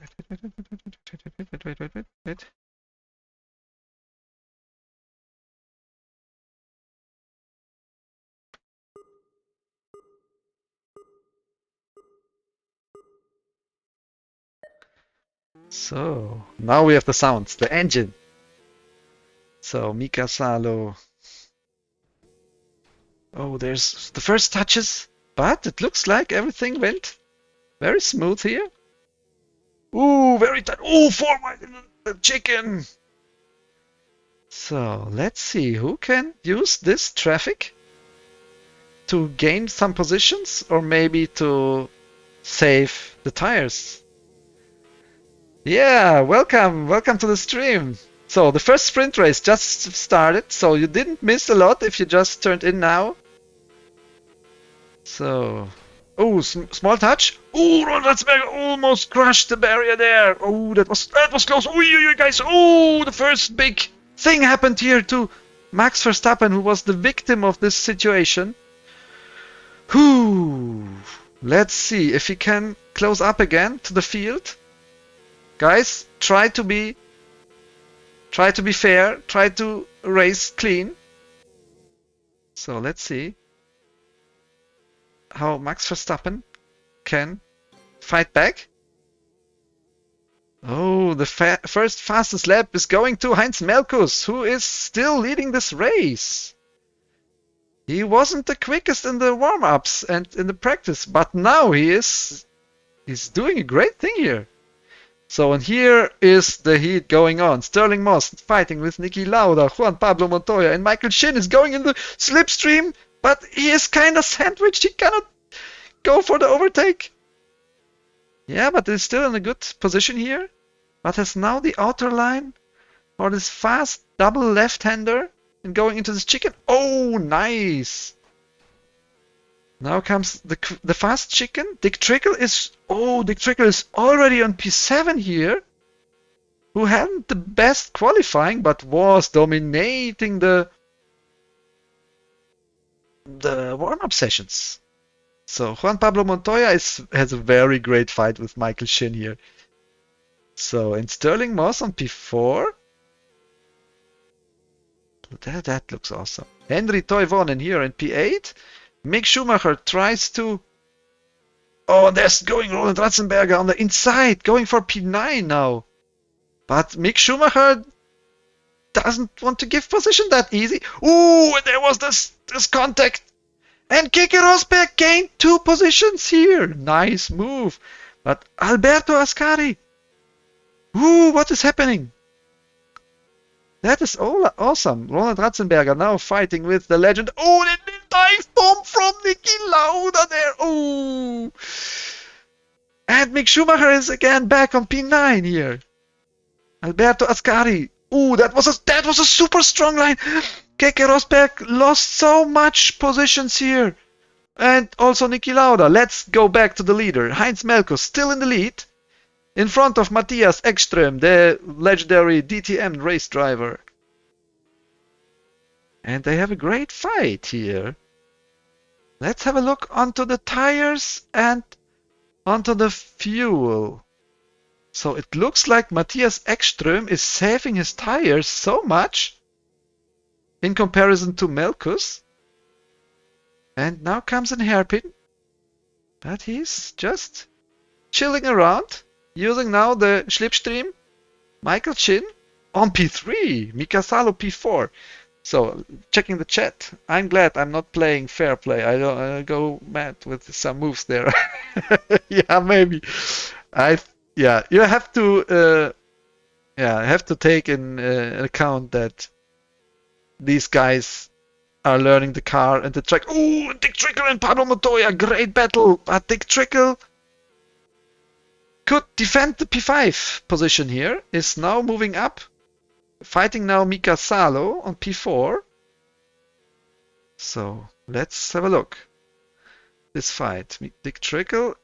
Speaker 1: So now we have the sounds, the engine. So Mika Salo. Oh, there's the first touches, but it looks like everything went very smooth here. Ooh, very tight. Ooh, forward in the chicken. So let's see who can use this traffic to gain some positions or maybe to save the tires. Yeah, welcome to the stream. So the first sprint race just started, so you didn't miss a lot if you just turned in now. So, oh, small touch. Oh, Ron Ratzberger almost crushed the barrier there. Oh, that was close. Oh, you guys. Oh, the first big thing happened here to Max Verstappen, who was the victim of this situation. Whew. Let's see if he can close up again to the field. Guys, try to be fair. Try to race clean. So let's see how Max Verstappen can fight back. Oh, the first fastest lap is going to Heinz Melkus, who is still leading this race. He wasn't the quickest in the warm-ups and in the practice, but now he's doing a great thing here. So, and here is the heat going on. Sterling Moss fighting with Niki Lauda, Juan Pablo Montoya, and Michael Shin is going in the slipstream, but he is kind of sandwiched. He cannot go for the overtake. Yeah, but he's still in a good position here. But has now the outer line for this fast double left-hander and going into this chicken. Oh, nice. Now comes the fast chicken. Dick Trickle is already on P7 here. Who hadn't the best qualifying, but was dominating the warm-up sessions. So Juan Pablo Montoya has a very great fight with Michael Shin here. So, and Sterling Moss on P4. That looks awesome. Henry Toivonen here in P8. Mick Schumacher tries to... Oh, there's going Roland Ratzenberger on the inside, going for P9 now. But Mick Schumacher doesn't want to give position that easy. Ooh, and there was this contact. And Keke Rosberg gained 2 positions here. Nice move. But Alberto Ascari. Ooh, what is happening? That is awesome. Roland Ratzenberger now fighting with the legend. Oh, the dive bomb from Niki Lauda there. Oh. And Mick Schumacher is again back on P9 here. Alberto Ascari. Ooh, that was a super strong line. Keke Rosberg lost so much positions here. And also Niki Lauda. Let's go back to the leader. Heinz Melkus still in the lead. In front of Matthias Ekström, the legendary DTM race driver. And they have a great fight here. Let's have a look onto the tires and onto the fuel. So it looks like Matthias Ekström is saving his tires so much in comparison to Melkus. And now comes an hairpin. But he's just chilling around, using now the Slipstream Michael Shin on P3, Mika Salo P4. So, checking the chat. I'm glad I'm not playing fair play. I don't go mad with some moves there. Yeah, maybe. Yeah, you have to take in account that these guys are learning the car and the track. Oh, Dick Trickle and Pablo Montoya, great battle. But Dick Trickle could defend the P5 position here, is now moving up, fighting now Mika Salo on P4. So let's have a look. This fight. Dick Trickle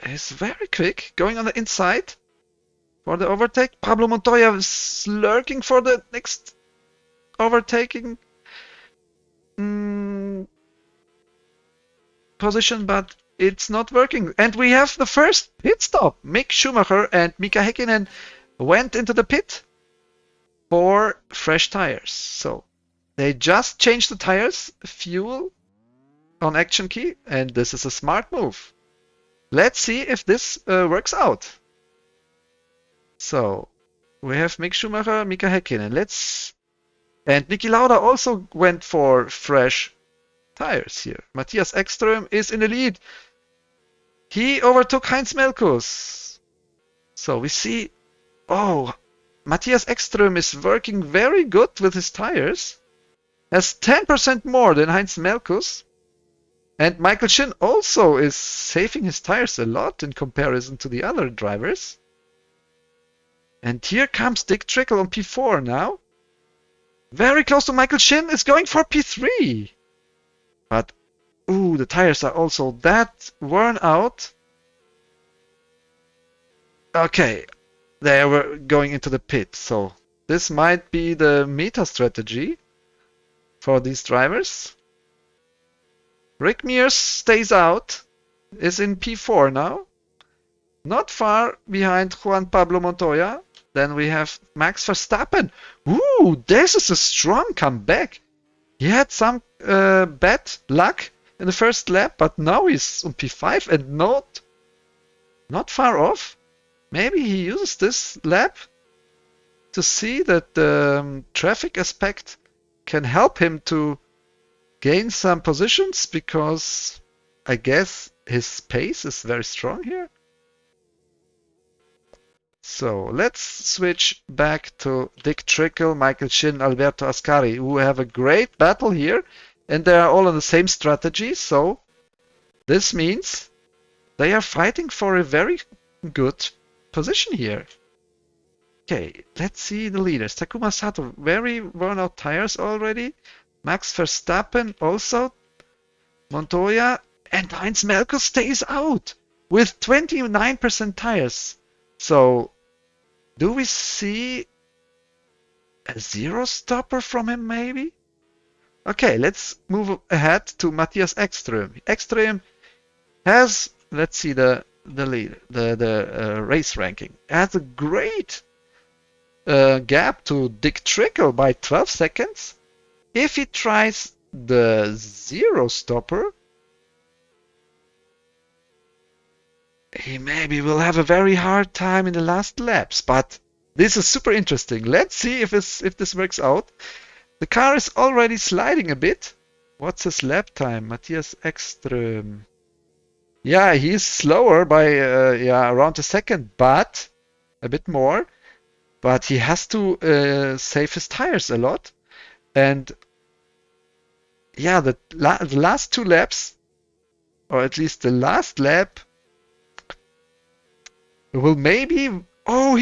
Speaker 1: is very quick, going on the inside for the overtake. Pablo Montoya is lurking for the next overtaking position, but it's not working. And we have the first pit stop. Mick Schumacher and Mika Häkkinen went into the pit for fresh tires. So they just changed the tires, fuel on Action Key, and this is a smart move. Let's see if this works out. So we have Mick Schumacher, Mika Häkkinen. And Niki Lauda also went for fresh tires here. Matthias Ekström is in the lead. He overtook Heinz Melkus. So we see, Matthias Ekström is working very good with his tires. Has 10% more than Heinz Melkus. And Michael Shin also is saving his tires a lot in comparison to the other drivers. And here comes Dick Trickle on P4 now. Very close to Michael Shin, is going for P3. But, the tires are also that worn out. Okay, they were going into the pit. So this might be the meta strategy for these drivers. Rick Mears stays out, is in P4 now. Not far behind Juan Pablo Montoya. Then we have Max Verstappen. Ooh, this is a strong comeback. He had some bad luck in the first lap, but now he's on P5 and not far off. Maybe he uses this lap to see that the traffic aspect can help him to gain some positions, because I guess his pace is very strong here. So let's switch back to Dick Trickle, Michael Shin, Alberto Ascari, who have a great battle here, and they are all on the same strategy. So this means they are fighting for a very good position here. Okay, let's see the leaders. Takuma Sato, very worn out tires already. Max Verstappen also. Montoya and Heinz Melkus stays out with 29% tires. So, do we see a zero stopper from him maybe? Okay, let's move ahead to Matthias Ekström. Ekström has, let's see the lead, the race ranking. Has a great gap to Dick Trickle by 12 seconds. If he tries the zero stopper, he maybe will have a very hard time in the last laps, but this is super interesting. Let's see if this works out. The car is already sliding a bit. What's his lap time? Matthias Ekström. Yeah, he's slower by around a second, but a bit more. But he has to save his tires a lot. And yeah, the last two laps, or at least the last lap, will maybe. Oh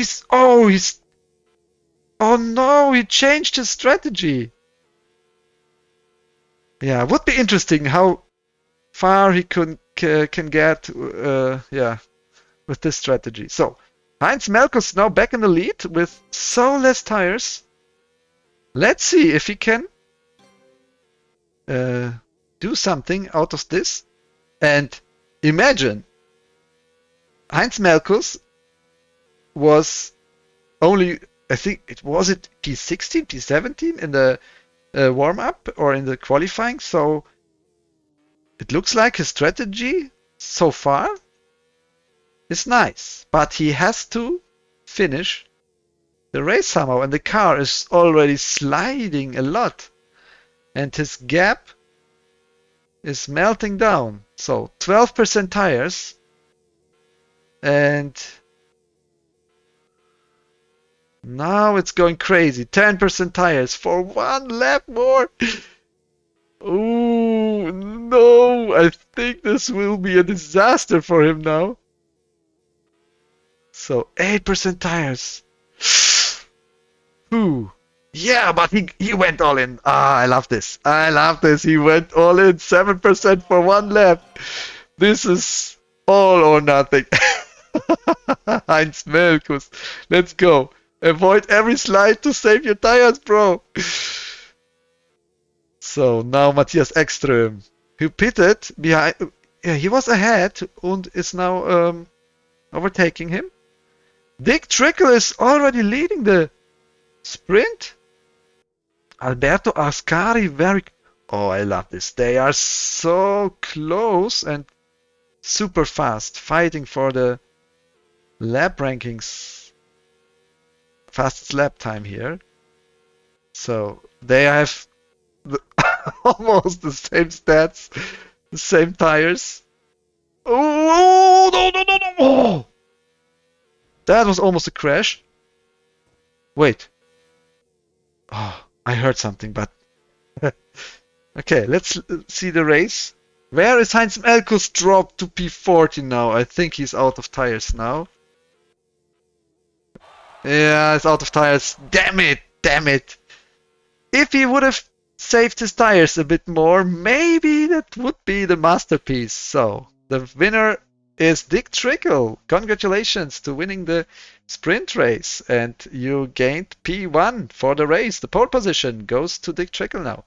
Speaker 1: no, he changed his strategy. Yeah, would be interesting how far he can get. With this strategy. So Heinz Melkus now back in the lead with so less tires. Let's see if he can do something out of this. And imagine Heinz Melkus was only, I think it was P16, P17 in the warm-up or in the qualifying. So it looks like his strategy so far is nice, but he has to finish the race somehow, and the car is already sliding a lot, and his gap is melting down. So 12% tires, and now it's going crazy. 10% tires for one lap more. Oh no, I think this will be a disaster for him now. So 8% tires. Ooh. Yeah, but he went all in. Ah, I love this. I love this. He went all in. 7% for one lap. This is all or nothing. Heinz Melkus. Let's go. Avoid every slide to save your tires, bro. So now Matthias Ekström, who pitted behind. Yeah, he was ahead and is now overtaking him. Dick Trickle is already leading the sprint. Alberto Ascari very. Oh, I love this. They are so close and super fast, fighting for the lap rankings, fastest lap time here. So they have almost the same stats, the same tires. Oh, no, no, no, no. Oh, that was almost a crash. Wait. Oh, I heard something, but okay, let's see the race. Where is Heinz Melkus dropped to P40 now? I think he's out of tires now. Yeah, he's out of tires. Damn it! Damn it! If he would have saved his tires a bit more, maybe that would be the masterpiece. So, the winner is Dick Trickle. Congratulations to winning the sprint race. And you gained P1 for the race. The pole position goes to Dick Trickle now.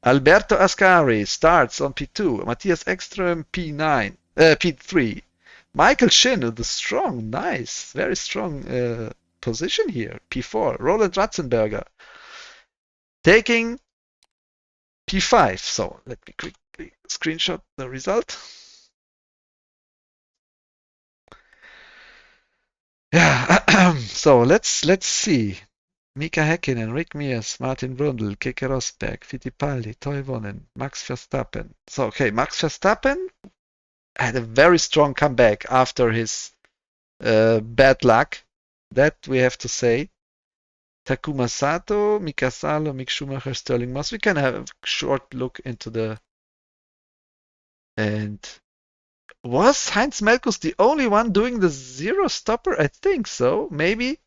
Speaker 1: Alberto Ascari starts on P2. Matthias Ekström P9, P3. Michael Shin, the strong, nice, very strong position here. P4. Roland Ratzenberger taking P5. So let me quickly screenshot the result. Yeah. So let's see. Mika Häkkinen, Rick Mears, Martin Brundle, Keke Rosberg, Fittipaldi, Toivonen, Max Verstappen. So, okay, Max Verstappen had a very strong comeback after his bad luck. That we have to say. Takuma Sato, Mika Salo, Mick Schumacher, Sterling Moss. We can have a short look into the. And was Heinz Melkus the only one doing the zero stopper? I think so. Maybe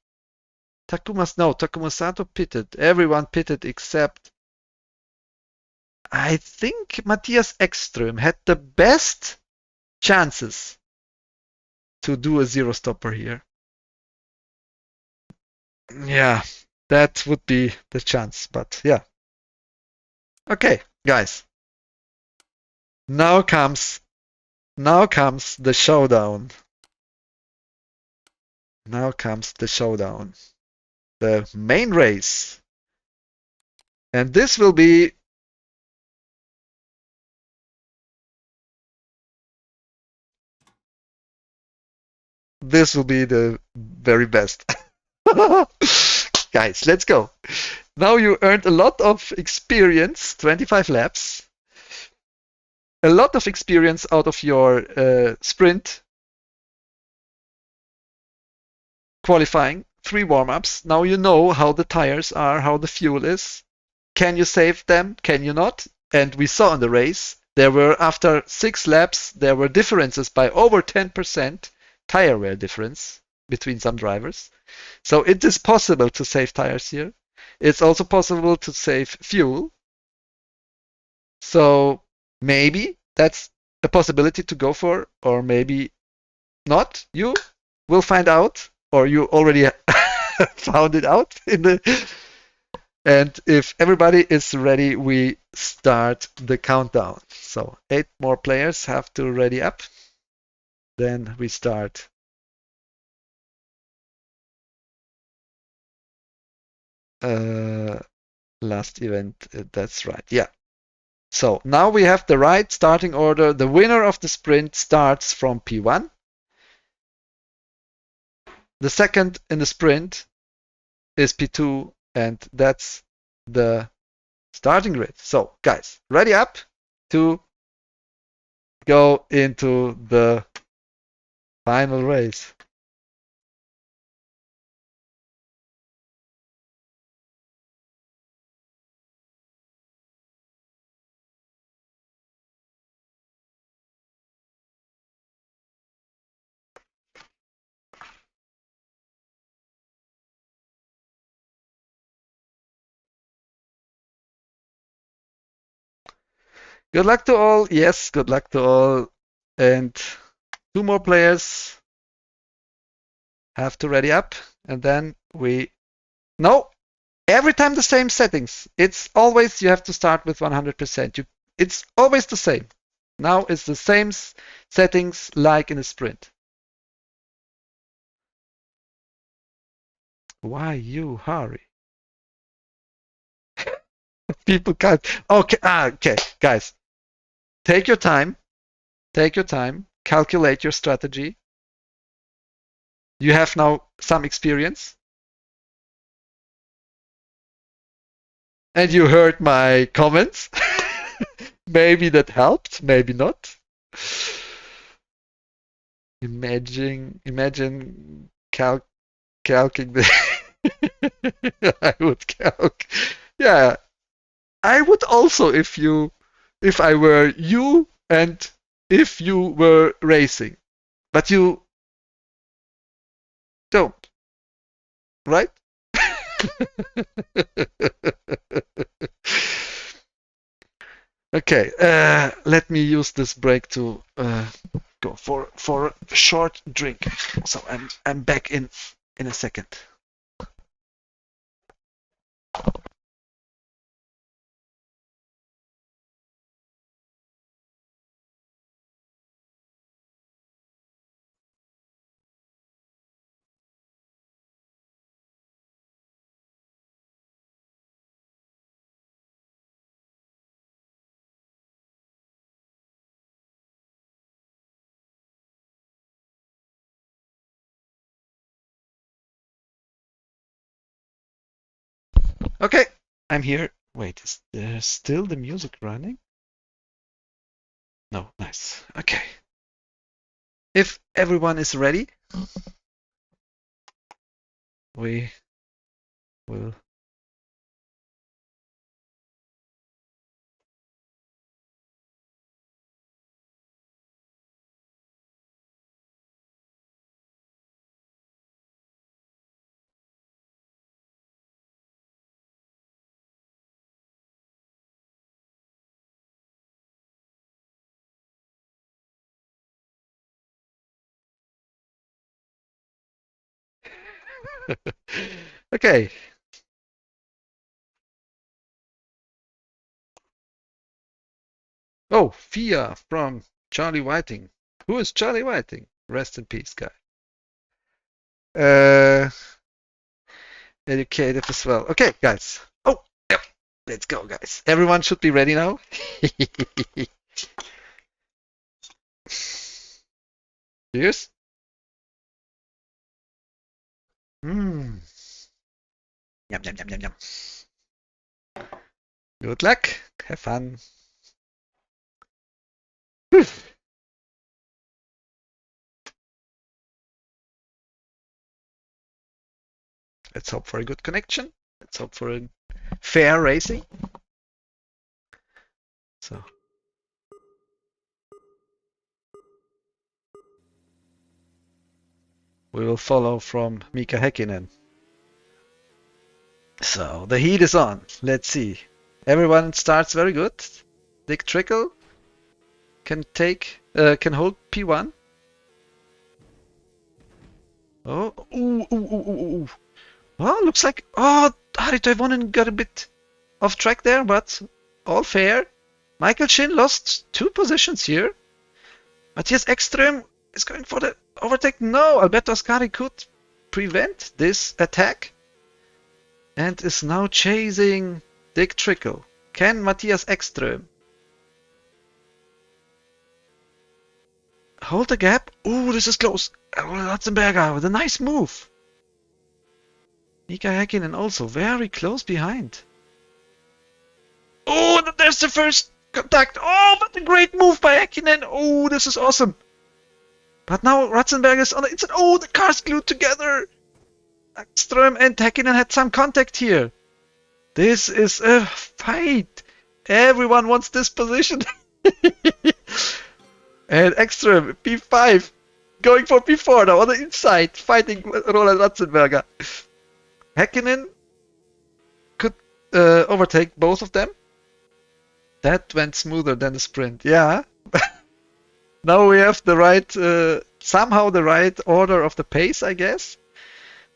Speaker 1: Takuma Sato pitted. Everyone pitted except I think Matthias Ekström had the best chances to do a zero stopper here. Yeah, that would be the chance, but yeah. Okay, guys. Now comes the showdown. Now comes the showdown. The main race. And this will be the very best. Guys, let's go. Now you earned a lot of experience, 25 laps. A lot of experience out of your sprint qualifying, 3 warm-ups. Now you know how the tires are, how the fuel is. Can you save them? Can you not? And we saw in the race, there were, after 6 laps, there were differences by over 10% tire wear difference between some drivers. So it is possible to save tires here. It's also possible to save fuel. So maybe that's a possibility to go for, or maybe not. You will find out, or you already found it out in the. And if everybody is ready, we start the countdown. So 8 more players have to ready up. Then we start. Last event, that's right. Yeah. So now we have the right starting order. The winner of the sprint starts from P1. The second in the sprint is P2, and that's the starting grid. So guys, ready up to go into the final race. Good luck to all. Yes, good luck to all. And 2 more players have to ready up. And then no, every time the same settings. It's always, you have to start with 100%. It's always the same. Now it's the same settings like in a sprint. Why you hurry? People can't. Okay, okay, guys, take your time. Take your time. Calculate your strategy. You have now some experience. And you heard my comments. Maybe that helped, maybe not. Imagine calcing the. I would calc. Yeah, I would also if I were you and if you were racing, but you don't, right? Okay, let me use this break to go for a short drink. So I'm back in a second. Okay, I'm here. Wait, is there still the music running? No, nice. Okay. If everyone is ready, we will. Okay. Oh, Fia from Charlie Whiting. Who is Charlie Whiting? Rest in peace, guy. Uh, Educative as well. Okay, guys. Oh, yep. Let's go, guys. Everyone should be ready now. Cheers. Mmm. Yum, yum, yum, yum, yum. Good luck. Have fun. Let's hope for a good connection. Let's hope for a fair racing. So. We will follow from Mika Häkkinen. So the heat is on. Let's see. Everyone starts very good. Dick Trickle can hold P1. Oh, ooh. Oh, looks like Harri Toivonen got a bit off track there, but all fair. Michael Shin lost 2 positions here. Matthias Ekström is going for the overtake. No, Alberto Ascari could prevent this attack and is now chasing Dick Trickle. Can Matthias Ekström Hold the gap. Ooh, this is close. Ratzenberger with a nice move. Mika Häkkinen also very close behind. Oh, there's the first contact. Oh, but a great move by Häkkinen. Oh, this is awesome. But now Ratzenberger is on the inside. Oh, the cars glued together. Ekström and Häkkinen had some contact here. This is a fight. Everyone wants this position. And Ekström, P5, going for P4 now on the inside, fighting Roland Ratzenberger. Häkkinen could overtake both of them. That went smoother than the sprint. Yeah. Now we have the right, somehow the right order of the pace, I guess.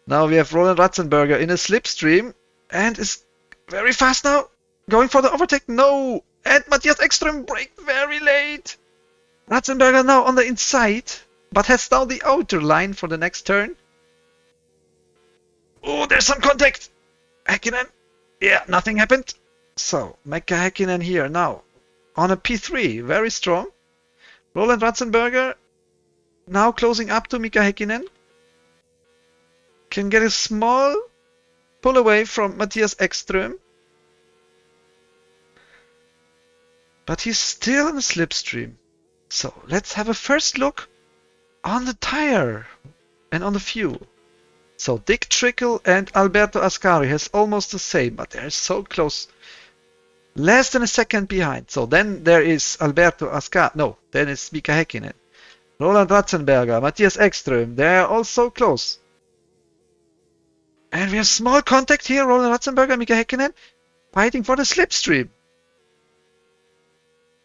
Speaker 1: Now we have Roland Ratzenberger in a slipstream and is very fast now. Going for the overtake. No. And Matthias Ekström braked very late. Ratzenberger now on the inside, but has now the outer line for the next turn. Oh, there's some contact. Häkkinen. Yeah, nothing happened. So, Mika Häkkinen here now on a P3, very strong. Roland Ratzenberger now closing up to Mika Häkkinen. Can get a small pull away from Matthias Ekström. But he's still in the slipstream. So let's have a first look on the tire and on the fuel. So Dick Trickle and Alberto Ascari has almost the same, but they're so close. Less than a second behind. So then there is Alberto Ascari. No, then it's Mika Häkkinen. Roland Ratzenberger, Matthias Ekström. They're all so close. And we have small contact here. Roland Ratzenberger, Mika Häkkinen fighting for the slipstream.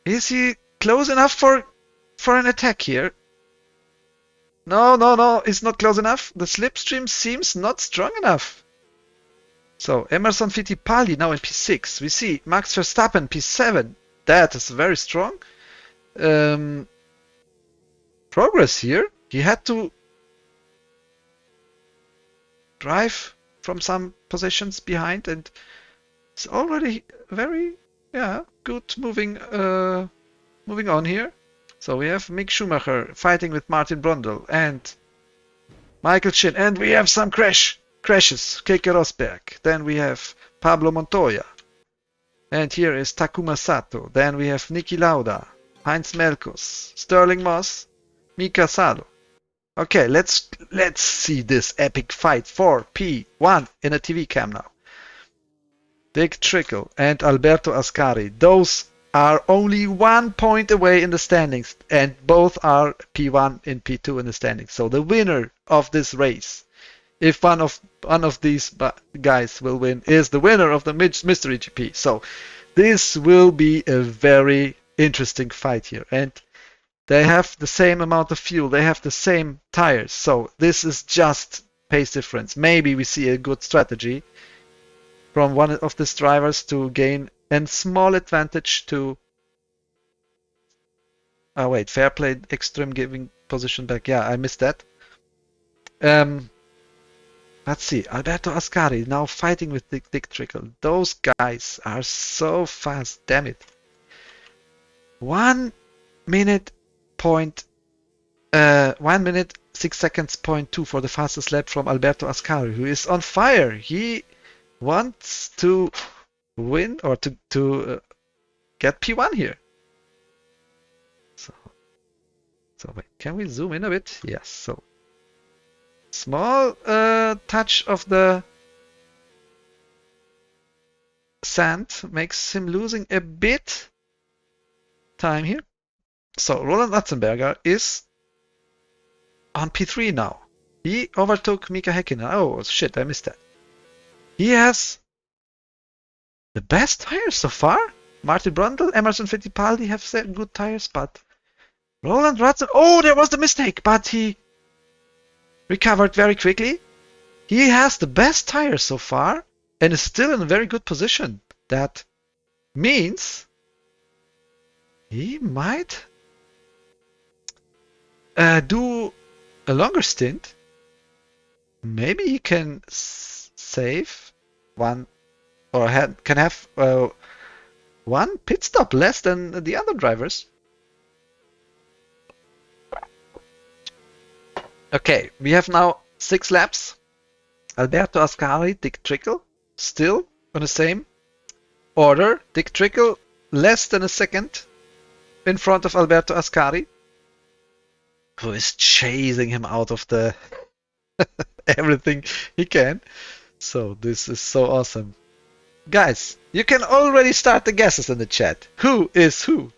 Speaker 1: Is he close enough for an attack here? No, it's not close enough. The slipstream seems not strong enough. So Emerson Fittipaldi now in P6. We see Max Verstappen P7. That is very strong. Progress here. He had to drive from some positions behind and it's already very good moving on here. So we have Mick Schumacher fighting with Martin Brundle and Michael Shin, and we have some crashes. Keke Rosberg. Then we have Pablo Montoya, and here is Takuma Sato. Then we have Niki Lauda, Heinz Melkus, Sterling Moss, Mika Salo. Okay, let's see this epic fight for P1 in a TV cam now. Dick Trickle and Alberto Ascari. Those are only 1 point away in the standings, and both are P1 and P2 in the standings. So the winner of this race, if one of these guys will win, is the winner of the Mystery GP. So this will be a very interesting fight here, and they have the same amount of fuel, they have the same tires. So this is just pace difference. Maybe we see a good strategy from one of these drivers to gain a small advantage to... Oh wait, fair play, Ekström giving position back. Yeah, I missed that. Let's see, Alberto Ascari now fighting with Dick Trickle. Those guys are so fast, damn it. 1 minute 6 seconds point 2 for the fastest lap from Alberto Ascari, who is on fire. He wants to win or to get P1 here. So wait, can we zoom in a bit? Yes. So small touch of the sand makes him losing a bit time here. So Roland Ratzenberger is on P3 now. He overtook Mika Häkkinen. Oh shit, I missed that. He has the best tires so far. Martin Brundle, Emerson Fittipaldi have set good tires, but Roland Ratzenberger... Oh, there was the mistake, but he recovered very quickly. He has the best tires so far and is still in a very good position. That means he might do a longer stint. Maybe he can save one or can have one pit stop less than the other drivers. Okay, we have now 6 laps. Alberto Ascari, Dick Trickle, still on the same order. Dick Trickle less than a second in front of Alberto Ascari, who is chasing him out of the everything he can. So this is so awesome. Guys, you can already start the guesses in the chat. Who is who?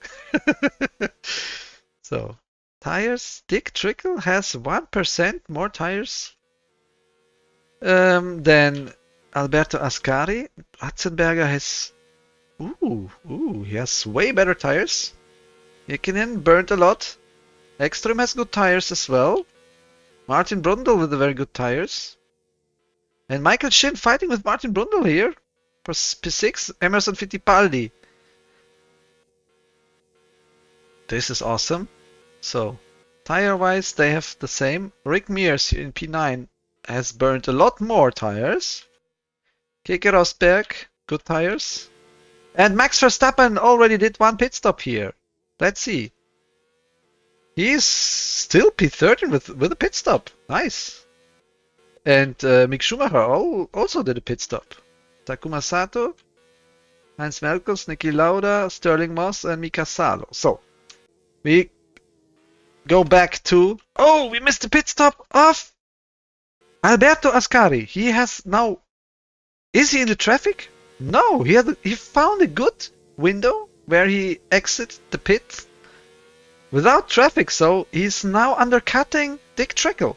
Speaker 1: So, tires. Dick Trickle has 1% more tires than Alberto Ascari. Ratzenberger has... he has way better tires. Heikkinen burned a lot. Ekström has good tires as well. Martin Brundle with the very good tires. And Michael Shin fighting with Martin Brundle here. For P6, Emerson Fittipaldi. This is awesome. So, tire-wise, they have the same. Rick Mears in P9 has burned a lot more tires. Keke Rosberg, good tires. And Max Verstappen already did 1 pit stop here. Let's see. He's still P13 with a pit stop. Nice. And Mick Schumacher also did a pit stop. Takuma Sato, Heinz Merkels, Niki Lauda, Sterling Moss, and Mika Salo. So, we go back to... Oh, we missed the pit stop of Alberto Ascari. He has now... Is he in the traffic? No, he found a good window where he exits the pit without traffic, so he's now undercutting Dick Trickle.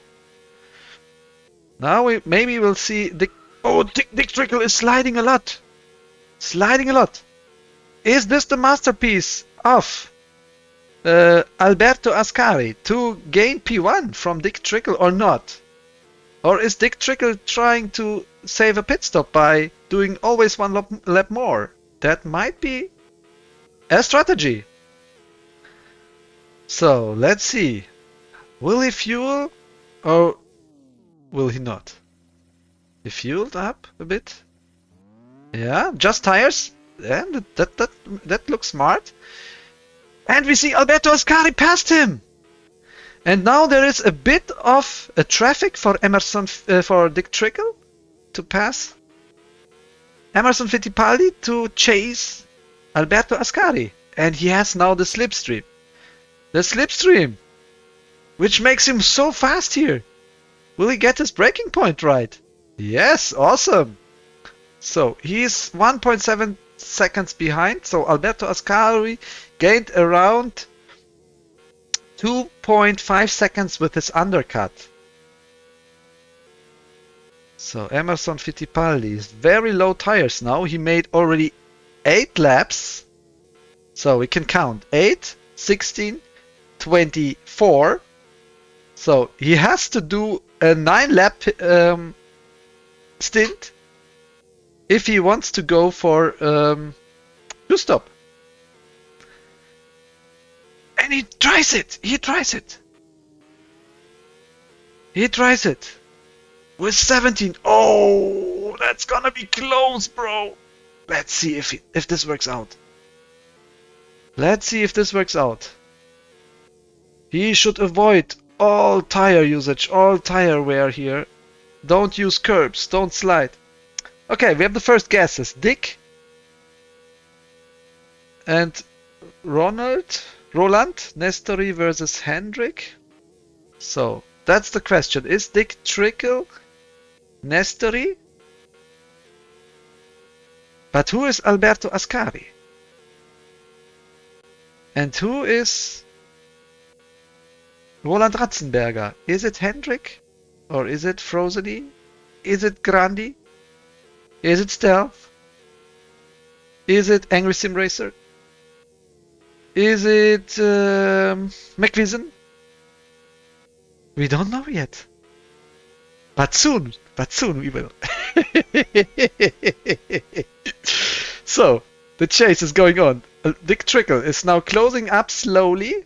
Speaker 1: Now maybe we'll see Dick... Oh, Dick Trickle is sliding a lot. Sliding a lot. Is this the masterpiece of Alberto Ascari to gain P1 from Dick Trickle or not? Or is Dick Trickle trying to save a pit stop by doing always 1 lap more? That might be a strategy. So let's see. Will he fuel or will he not? He fueled up a bit. Yeah, just tires. Yeah, that looks smart. And we see Alberto Ascari passed him. And now there is a bit of a traffic for for Dick Trickle to pass. Emerson Fittipaldi to chase Alberto Ascari. And he has now the slipstream. The slipstream, which makes him so fast here. Will he get his braking point right? Yes, awesome. So he's 1.7 seconds behind. So Alberto Ascari gained around 2.5 seconds with his undercut. So Emerson Fittipaldi is very low tires now. He made already 8 laps. So we can count 8, 16, 24. So he has to do a 9 lap stint if he wants to go for 2 stop. And he tries it. He tries it. He tries it. With 17. Oh, that's gonna be close, bro. Let's see if this works out. Let's see if this works out. He should avoid all tire usage, all tire wear here. Don't use curbs, don't slide. Okay, we have the first guesses. Dick and Roland Nestori versus Hendrick. So that's the question. Is Dick Trickle Nestori? But who is Alberto Ascari? And who is Roland Ratzenberger? Is it Hendrick? Or is it Frozeny? Is it Grandi? Is it Stealth? Is it Angry Sim Racer? Is it McVision? We don't know yet. But soon we will. So, the chase is going on. Dick Trickle is now closing up slowly.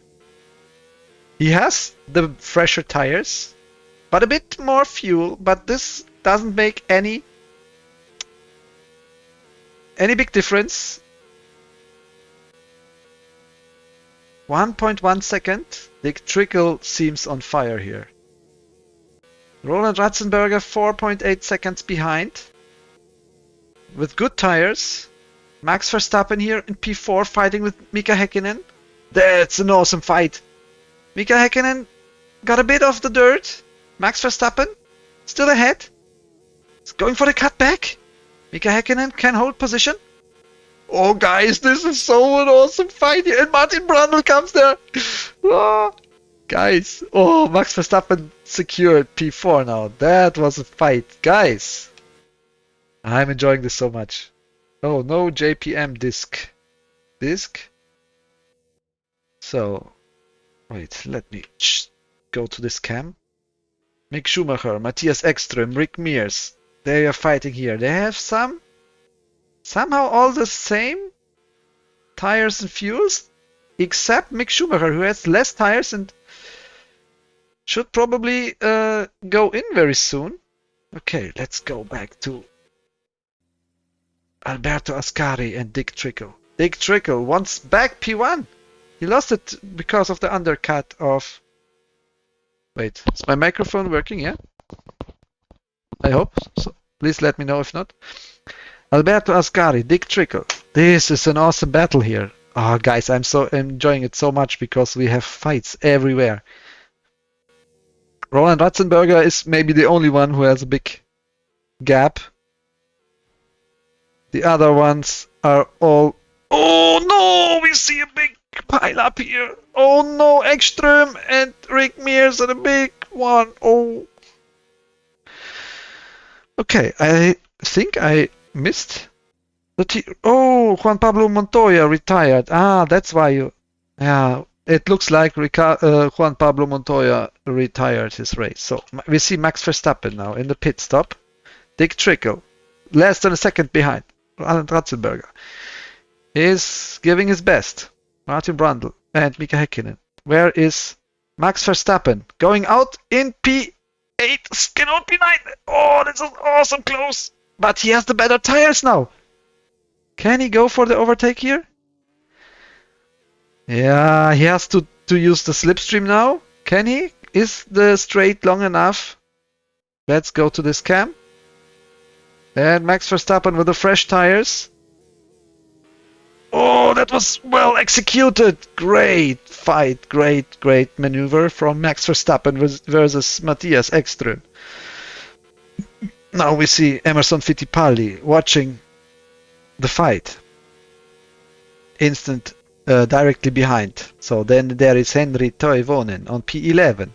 Speaker 1: He has the fresher tires, but a bit more fuel, but this doesn't make any big difference. 1.1 second. Dick Trickle seems on fire here. Roland Ratzenberger 4.8 seconds behind. With good tires. Max Verstappen here in P4 fighting with Mika Häkkinen. That's an awesome fight. Mika Häkkinen got a bit of the dirt. Max Verstappen still ahead. He's going for the cutback. Mika Häkkinen can hold position. Oh guys, this is so an awesome fight here. And Martin Brundle comes there. Oh, guys. Oh, Max Verstappen secured P4 now. That was a fight. Guys, I'm enjoying this so much. Oh, no JPM disc. So, wait, let me go to this cam. Mick Schumacher, Matthias Ekström, Rick Mears. They are fighting here. They have somehow all the same tires and fuels, except Mick Schumacher, who has less tires and should probably go in very soon. Okay, let's go back to Alberto Ascari and Dick Trickle. Dick Trickle wants back P1. He lost it because of the undercut of... Wait, is my microphone working? Yeah? I hope so. Please let me know if not. Alberto Ascari, Dick Trickle. This is an awesome battle here. Oh, guys, I'm so enjoying it so much because we have fights everywhere. Roland Ratzenberger is maybe the only one who has a big gap. The other ones are all... Oh no, we see a big pile up here. Oh no, Ekström and Rick Mears are the big one. Oh. Okay, I think I missed the Oh, Juan Pablo Montoya retired. Ah, that's why you... Yeah, it looks like Juan Pablo Montoya retired his race. So we see Max Verstappen now in the pit stop. Dick Trickle, less than a second behind. Alan Ratzenberger is giving his best. Martin Brundle and Mika Häkkinen. Where is Max Verstappen? Going out in P8. Cannot be 9. Oh, this is awesome close. But he has the better tires now. Can he go for the overtake here? Yeah, he has to use the slipstream now. Can he? Is the straight long enough? Let's go to this cam. And Max Verstappen with the fresh tires. Oh, that was well executed. Great fight. Great maneuver from Max Verstappen versus Matthias Ekström. Now we see Emerson Fittipaldi watching the fight. Instant directly behind. So then there is Henri Toivonen on P11.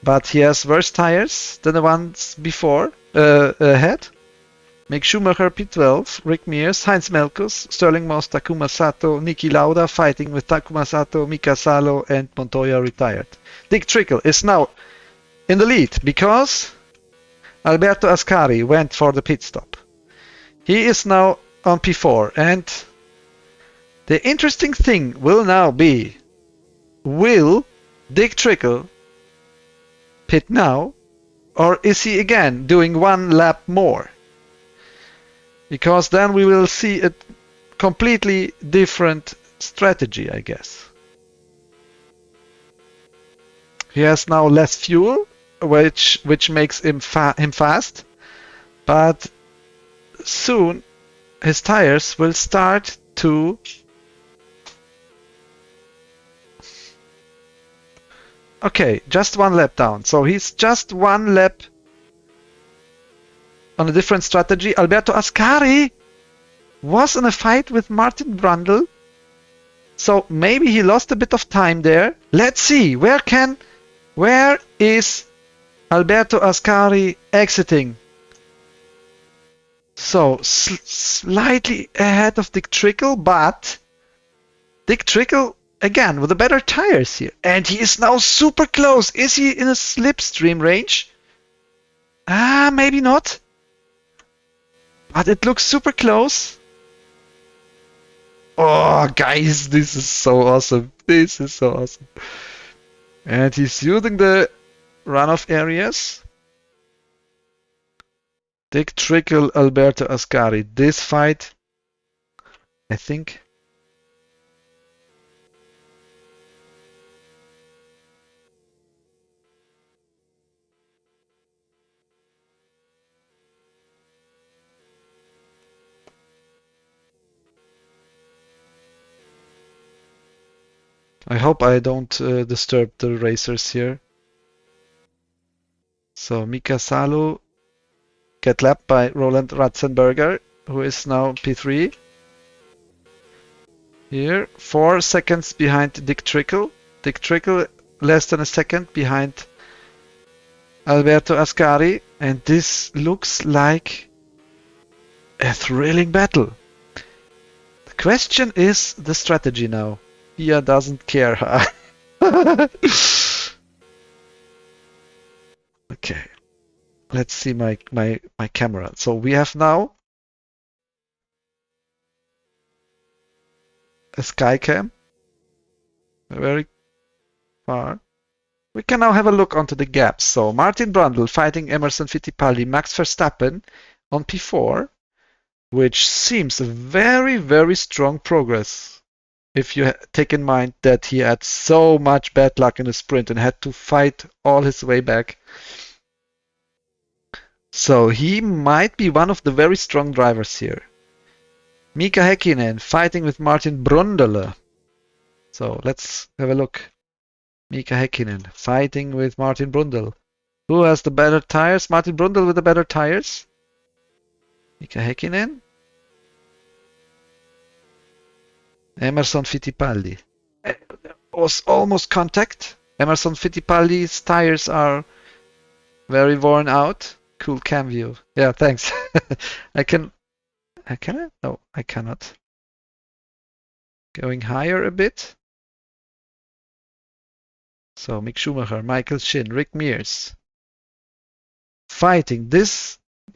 Speaker 1: But he has worse tires than the ones before ahead. Mick Schumacher P12, Rick Mears, Heinz Melkus, Sterling Moss, Takuma Sato, Niki Lauda fighting with Takuma Sato, Mika Salo and Montoya retired. Dick Trickle is now in the lead because Alberto Ascari went for the pit stop. He is now on P4 and the interesting thing will now be, will Dick Trickle pit now or is he again doing one lap more? Because then we will see a completely different strategy, I guess. He has now less fuel, which makes him fast, but soon his tires will start to okay, just one lap down. So he's just one lap on a different strategy. Alberto Ascari was in a fight with Martin Brundle. So maybe he lost a bit of time there. Let's see, where is Alberto Ascari exiting? So slightly ahead of Dick Trickle, but Dick Trickle again with the better tires here. And he is now super close. Is he in a slipstream range? Ah, maybe not. But it looks super close. Oh, guys, this is so awesome. This is so awesome. And he's using the runoff areas. Dick Trickle, Alberto Ascari. This fight, I think. I hope I don't disturb the racers here. So Mika Salo get lapped by Roland Ratzenberger, who is now P3. Here, 4 seconds behind Dick Trickle. Dick Trickle less than a second behind Alberto Ascari, and this looks like a thrilling battle. The question is the strategy now. Pia doesn't care. Okay, let's see my camera. So we have now a Skycam, very far. We can now have a look onto the gaps. So Martin Brundle fighting Emerson Fittipaldi, Max Verstappen on P4, which seems a very, very strong progress if you take in mind that he had so much bad luck in the sprint and had to fight all his way back. So he might be one of the very strong drivers here. Mika Häkkinen fighting with Martin Brundle. So let's have a look. Mika Häkkinen fighting with Martin Brundle. Who has the better tires? Martin Brundle with the better tires. Mika Häkkinen. Emerson Fittipaldi. Was almost contact. Emerson Fittipaldi's tires are very worn out. Cool cam view. Yeah, thanks. Can I? No, I cannot. Going higher a bit. So Mick Schumacher, Michael Shin, Rick Mears. Fighting.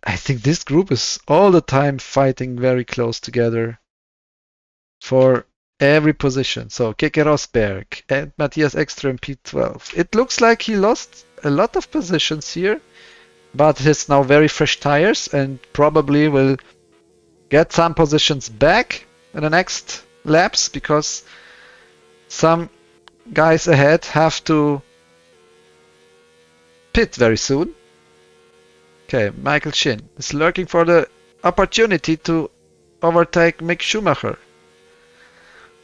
Speaker 1: I think this group is all the time fighting very close together for every position. So Keke Rosberg and Matthias Ekström P12. It looks like he lost a lot of positions here, but has now very fresh tires and probably will get some positions back in the next laps because some guys ahead have to pit very soon. Okay, Michael Shin is lurking for the opportunity to overtake Mick Schumacher.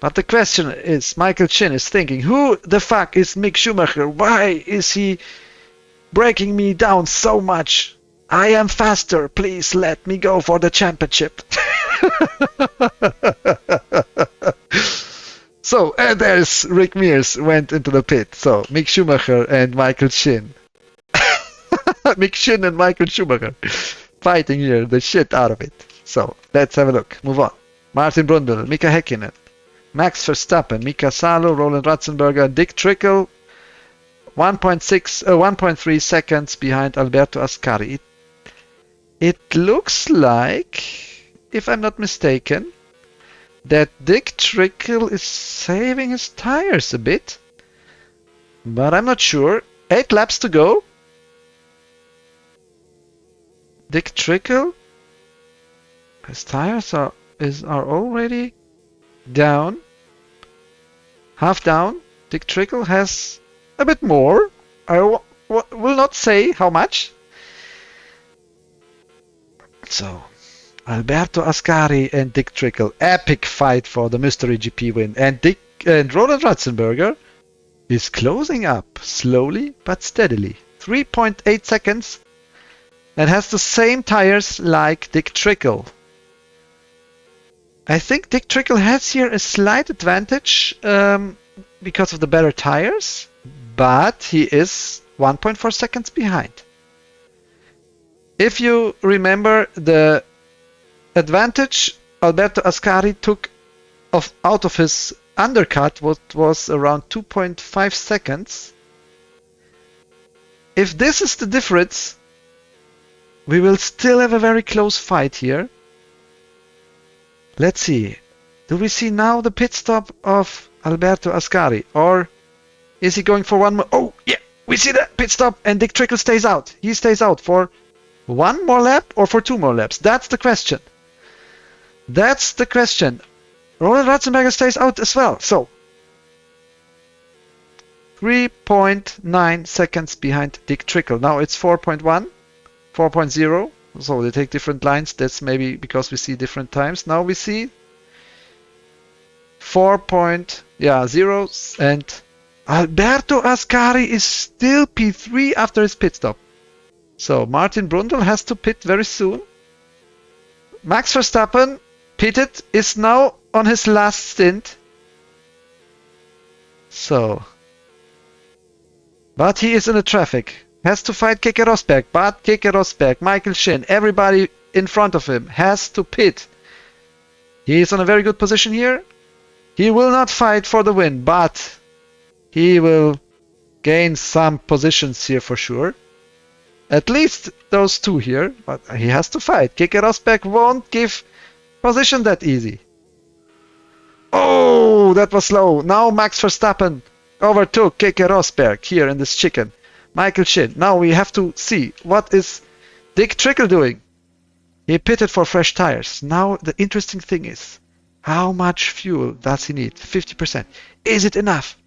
Speaker 1: But the question is, Michael Shin is thinking, who the fuck is Mick Schumacher? Why is he breaking me down so much? I am faster, please let me go for the championship. So, and there's Rick Mears went into the pit. So, Mick Schumacher and Michael Shin. Mick Shin and Michael Schumacher fighting here the shit out of it. So, let's have a look. Move on. Martin Brundle, Mika Häkkinen, Max Verstappen, Mika Salo, Roland Ratzenberger, Dick Trickle, 1.3 seconds behind Alberto Ascari. It looks like, if I'm not mistaken, that Dick Trickle is saving his tires a bit, but I'm not sure. 8 laps to go. Dick Trickle, his tires are already down, half down. Dick Trickle has a bit more. I will not say how much. So, Alberto Ascari and Dick Trickle, epic fight for the Mystery GP win. And Roland Ratzenberger is closing up slowly but steadily. 3.8 seconds and has the same tires like Dick Trickle. I think Dick Trickle has here a slight advantage because of the better tires, but he is 1.4 seconds behind. If you remember, the advantage Alberto Ascari took out of his undercut was around 2.5 seconds. If this is the difference, we will still have a very close fight here. Let's see. Do we see now the pit stop of Alberto Ascari? Or is he going for one more? Oh, yeah, we see the pit stop and Dick Trickle stays out. He stays out for one more lap or for 2 more laps? That's the question. That's the question. Roland Ratzenberger stays out as well. So, 3.9 seconds behind Dick Trickle. Now it's 4.1, 4.0. So they take different lines. That's maybe because we see different times. Now we see 4.0, and Alberto Ascari is still P3 after his pit stop. So Martin Brundle has to pit very soon. Max Verstappen pitted, is now on his last stint. So, but he is in the traffic. Has to fight Keke Rosberg, but Keke Rosberg, Michael Shin, everybody in front of him has to pit. He is in a very good position here. He will not fight for the win, but he will gain some positions here for sure. At least those two here, but he has to fight. Keke Rosberg won't give position that easy. Oh, that was slow. Now Max Verstappen overtook Keke Rosberg here in this chicken. Michael Shin. Now we have to see what is Dick Trickle doing. He pitted for fresh tires. Now the interesting thing is, how much fuel does he need? 50%. Is it enough?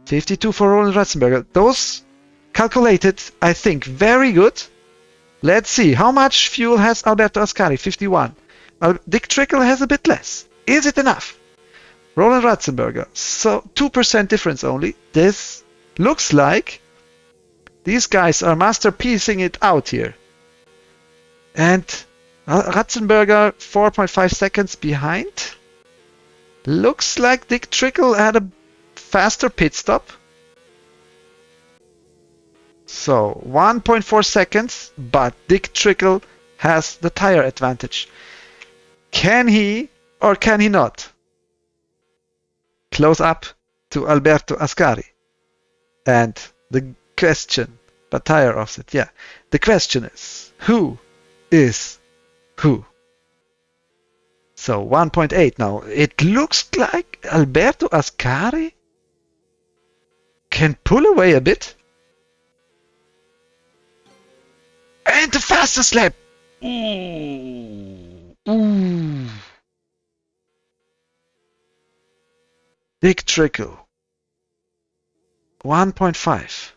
Speaker 1: 52 for Roland Ratzenberger. Those calculated, I think, very good. Let's see. How much fuel has Alberto Ascari? 51. Dick Trickle has a bit less. Is it enough? Roland Ratzenberger. So 2% difference only. This looks like these guys are masterpiecing it out here. And Ratzenberger 4.5 seconds behind. Looks like Dick Trickle had a faster pit stop. So 1.4 seconds, but Dick Trickle has the tire advantage. Can he or can he not close up to Alberto Ascari? And the question, but tire offset, yeah. The question is, who is who? So 1.8 now. It looks like Alberto Ascari can pull away a bit. And the fastest lap. Ooh. Dick Trickle. 1.5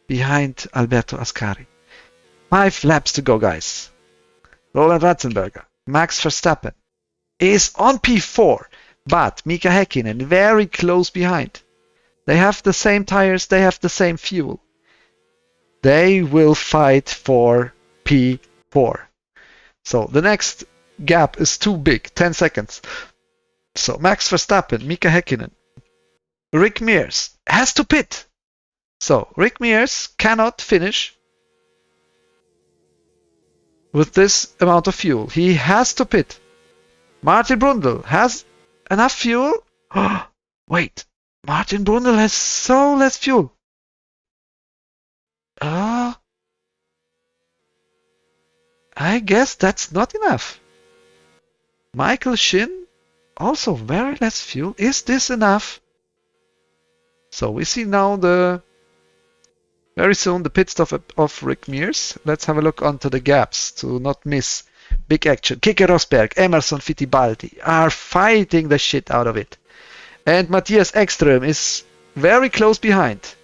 Speaker 1: behind Alberto Ascari. 5 laps to go, guys. Roland Ratzenberger, Max Verstappen is on P4, but Mika Häkkinen very close behind. They have the same tires, they have the same fuel. They will fight for P4. So the next gap is too big, 10 seconds. So Max Verstappen, Mika Häkkinen, Rick Mears has to pit. So Rick Mears cannot finish with this amount of fuel. He has to pit. Martin Brundle has enough fuel. Wait, Martin Brundle has so less fuel. I guess that's not enough. Michael Shin, also very less fuel. Is this enough? So we see now very soon the pit stop of Rick Mears. Let's have a look onto the gaps to not miss big action. Keke Rosberg, Emerson Fittipaldi are fighting the shit out of it. And Matthias Ekström is very close behind.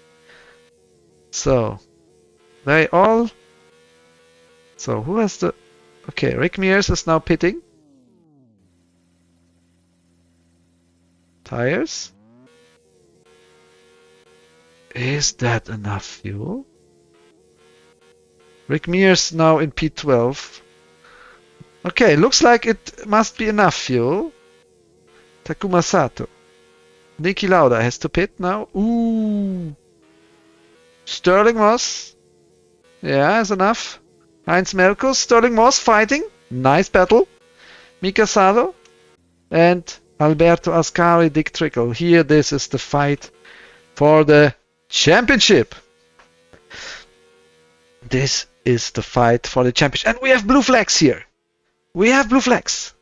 Speaker 1: So they all... So who has the... Okay, Rick Mears is now pitting. Tires. Is that enough fuel? Rick Mears now in P12. Okay, looks like it must be enough fuel. Takuma Sato. Niki Lauda has to pit now. Ooh. Sterling Moss. Yeah, is enough. Heinz Merkos, Sterling Moss fighting. Nice battle. Mika Salo. And Alberto Ascari, Dick Trickle. Here, this is the fight for the championship. This is the fight for the championship. And we have blue flags here. We have blue flags.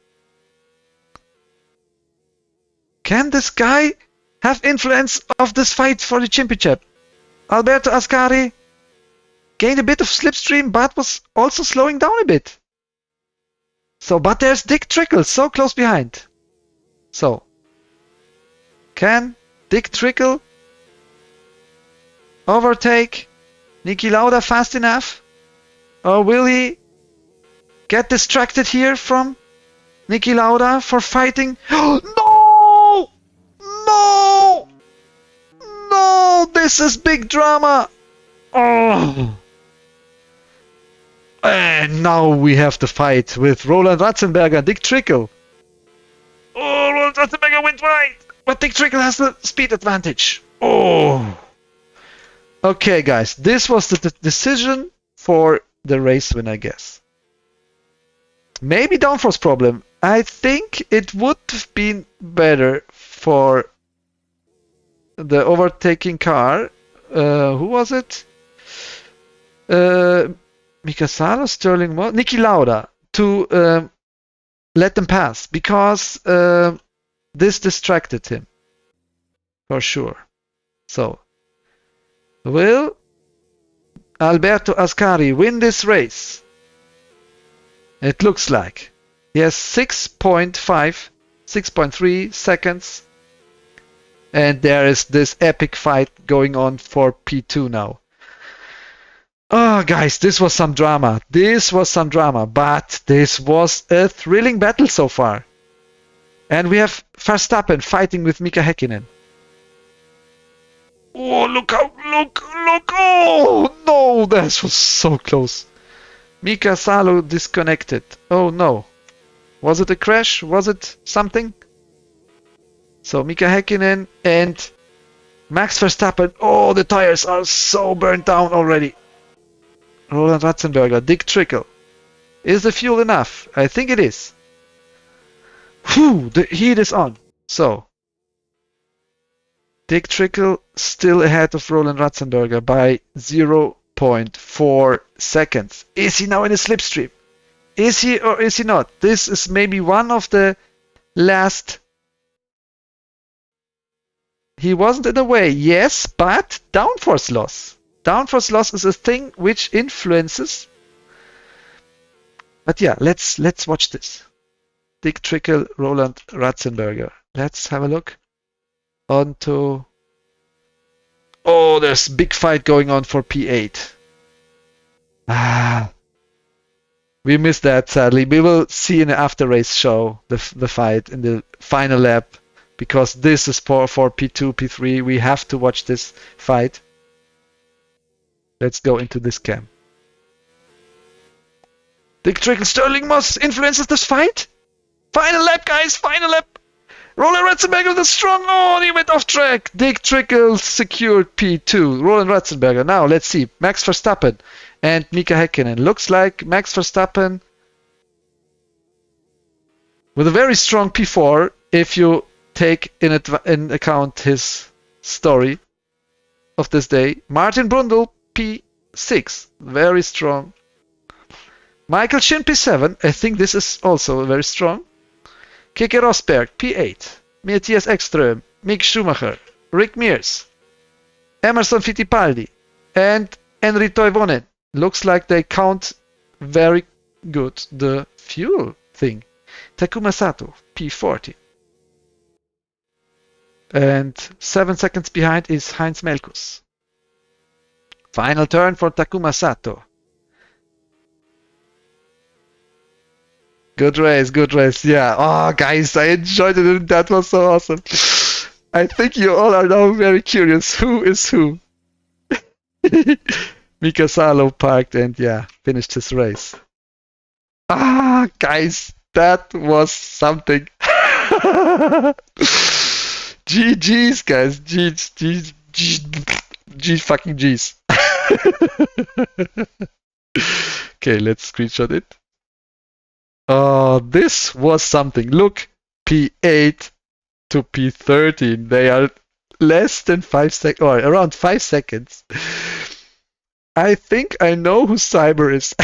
Speaker 1: Can this guy have influence of this fight for the championship? Alberto Ascari gained a bit of slipstream, but was also slowing down a bit. So, but there's Dick Trickle so close behind. So, can Dick Trickle overtake Niki Lauda fast enough? Or will he get distracted here from Niki Lauda for fighting? No! Oh, this is big drama. Oh. And now we have the fight with Roland Ratzenberger, Dick Trickle. Oh, Roland Ratzenberger went wide, but Dick Trickle has the speed advantage. Oh. Okay, guys, this was the decision for the race win, I guess. Maybe downforce problem. I think it would have been better for the overtaking car. Who was it? Mika Salo, Sterling Moss, Niki Lauda, to let them pass, because this distracted him for sure. So, will Alberto Ascari win this race? It looks like he has 6.3 seconds, and there is this epic fight going on for P2 now. Oh, guys, this was some drama. This was some drama, but this was a thrilling battle so far. And we have Verstappen fighting with Mika Häkkinen. Oh, look out, look, oh, no, that was so close. Mika Salo disconnected. Oh, no. Was it a crash? Was it something? So, Mika Häkkinen and Max Verstappen. Oh, the tires are so burnt down already. Roland Ratzenberger, Dick Trickle. Is the fuel enough? I think it is. Whew, the heat is on. So, Dick Trickle still ahead of Roland Ratzenberger by 0.4 seconds. Is he now in a slipstream? Is he or is he not? This is maybe one of the last. He wasn't in the way, yes, but downforce loss. Downforce loss is a thing which influences. But yeah, let's watch this. Dick Trickle, Roland Ratzenberger. Let's have a look. On to. Oh, there's a big fight going on for P8. We missed that, sadly. We will see in the after race show the fight in the final lap, because this is for P2, P3. We have to watch this fight. Let's go into this cam. Dick Trickle, Sterling Moss influences this fight. Final lap, guys, final lap. Roland Ratzenberger is strong. Oh, he went off track. Dick Trickle secured P2. Roland Ratzenberger. Now, let's see. Max Verstappen and Mika Häkkinen. Looks like Max Verstappen with a very strong P4 if you take in account his story of this day. Martin Brundle, P6. Very strong. Michael Shin, P7. I think this is also very strong. Keke Rosberg, P8. Matthias Ekström, Mick Schumacher, Rick Mears, Emerson Fittipaldi, and Henri Toivonen. Looks like they count very good the fuel thing. Takuma Sato, P40. And 7 seconds behind is Heinz Melkus. Final turn for Takuma Sato. Good race, yeah. Oh, guys, I enjoyed it. That was so awesome. I think you all are now very curious. Who is who? Mika Salo parked and, yeah, finished his race. Guys, that was something. GG's, guys. G fucking G's. Okay, let's screenshot it. Oh, this was something. Look, P8 to P13. They are less than 5 seconds, or around 5 seconds. I think I know who Cyber is.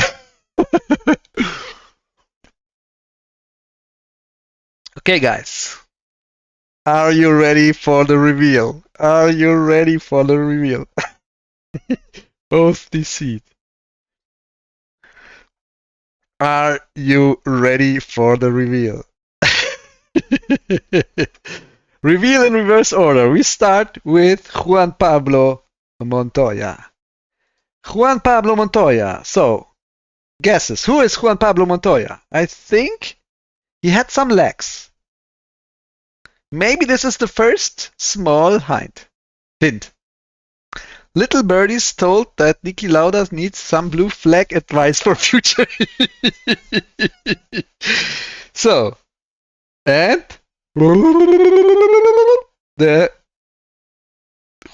Speaker 1: Okay, guys. Are you ready for the reveal? Are you ready for the reveal? Both deceit. Are you ready for the reveal? Reveal in reverse order. We start with Juan Pablo Montoya. Juan Pablo Montoya. So, guesses. Who is Juan Pablo Montoya? I think he had some legs. Maybe this is the first small hint. Little birdies told that Niki Lauda needs some blue flag advice for future. So, and the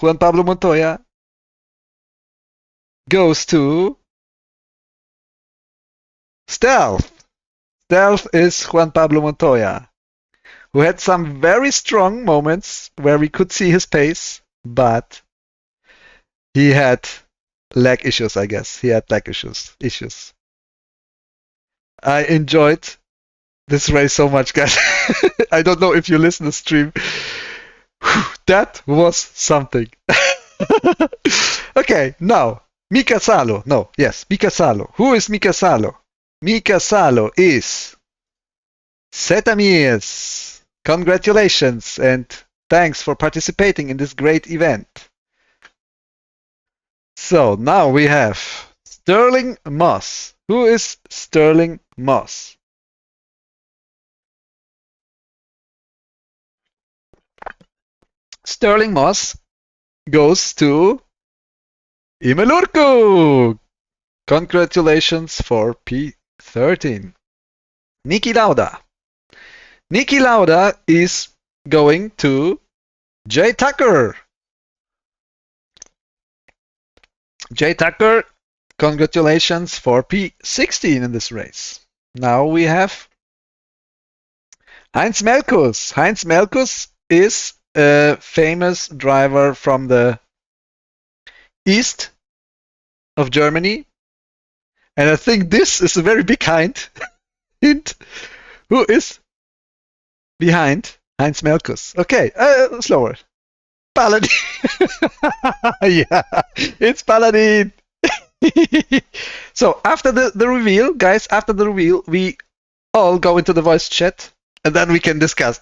Speaker 1: Juan Pablo Montoya goes to Stealth. Stealth is Juan Pablo Montoya, who had some very strong moments where we could see his pace, but he had lag issues, I guess. He had lag issues. I enjoyed this race so much, guys. I don't know if you listen to the stream. That was something. Okay, now, Mika Salo. No, yes, Mika Salo. Who is Mika Salo? Mika Salo is Zeta Mears. Congratulations and thanks for participating in this great event. So now we have Sterling Moss. Who is Sterling Moss? Sterling Moss goes to Imelurku. Congratulations for P13. Niki Lauda. Niki Lauda is going to Jay Tucker. Jay Tucker, congratulations for P16 in this race. Now we have Heinz Melkus. Heinz Melkus is a famous driver from the east of Germany. And I think this is a very big hint. Who is behind Heinz Melkus? Okay, slower. Paladin. Yeah, it's Paladin. So after the reveal, guys, after the reveal, we all go into the voice chat and then we can discuss.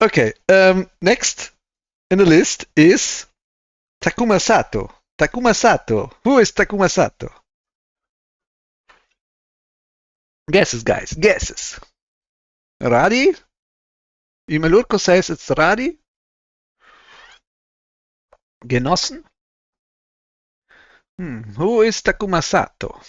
Speaker 1: Okay, next in the list is Takuma Sato. Takuma Sato. Who is Takuma Sato? Guesses, guys, guesses. Radi? Imelurko says it's Radi. Genossen? Who is Takuma Sato?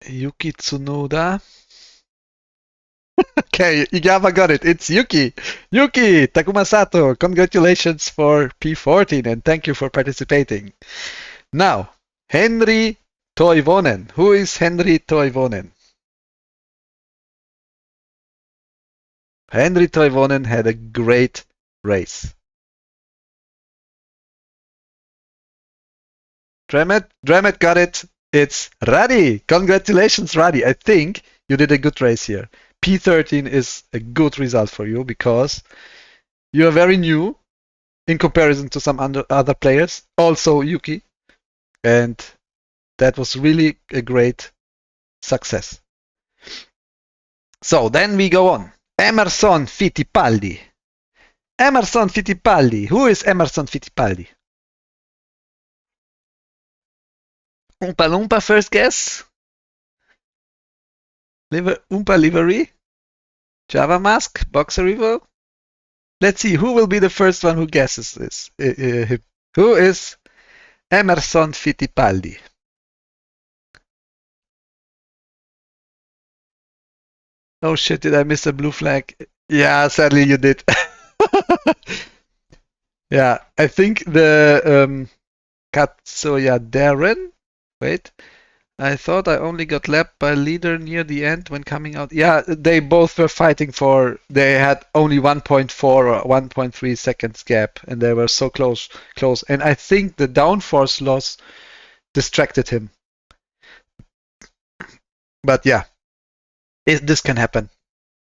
Speaker 1: Yuki Tsunoda. Okay, Igava got it. It's Yuki. Yuki Takuma Sato. Congratulations for P14 and thank you for participating. Now, Henry Toivonen. Who is Henry Toivonen? Henry Toivonen had a great race. Dramet got it. It's Radi. Congratulations, Radi. I think you did a good race here. P13 is a good result for you because you are very new in comparison to some other players. Also Yuki. And that was really a great success. So then we go on. Emerson Fittipaldi. Emerson Fittipaldi. Who is Emerson Fittipaldi? Oompa Loompa first guess? Oompa Livery? Java Mask? Boxer Evo? Let's see who will be the first one who guesses this. Who is Emerson Fittipaldi? Oh shit, did I miss a blue flag? Yeah, sadly you did. Yeah, I think the Katsuya Darren. Wait. I thought I only got lapped by leader near the end when coming out. Yeah, they both were fighting for. They had only 1.4 or 1.3 seconds gap, and they were so close. And I think the downforce loss distracted him. But yeah, this can happen.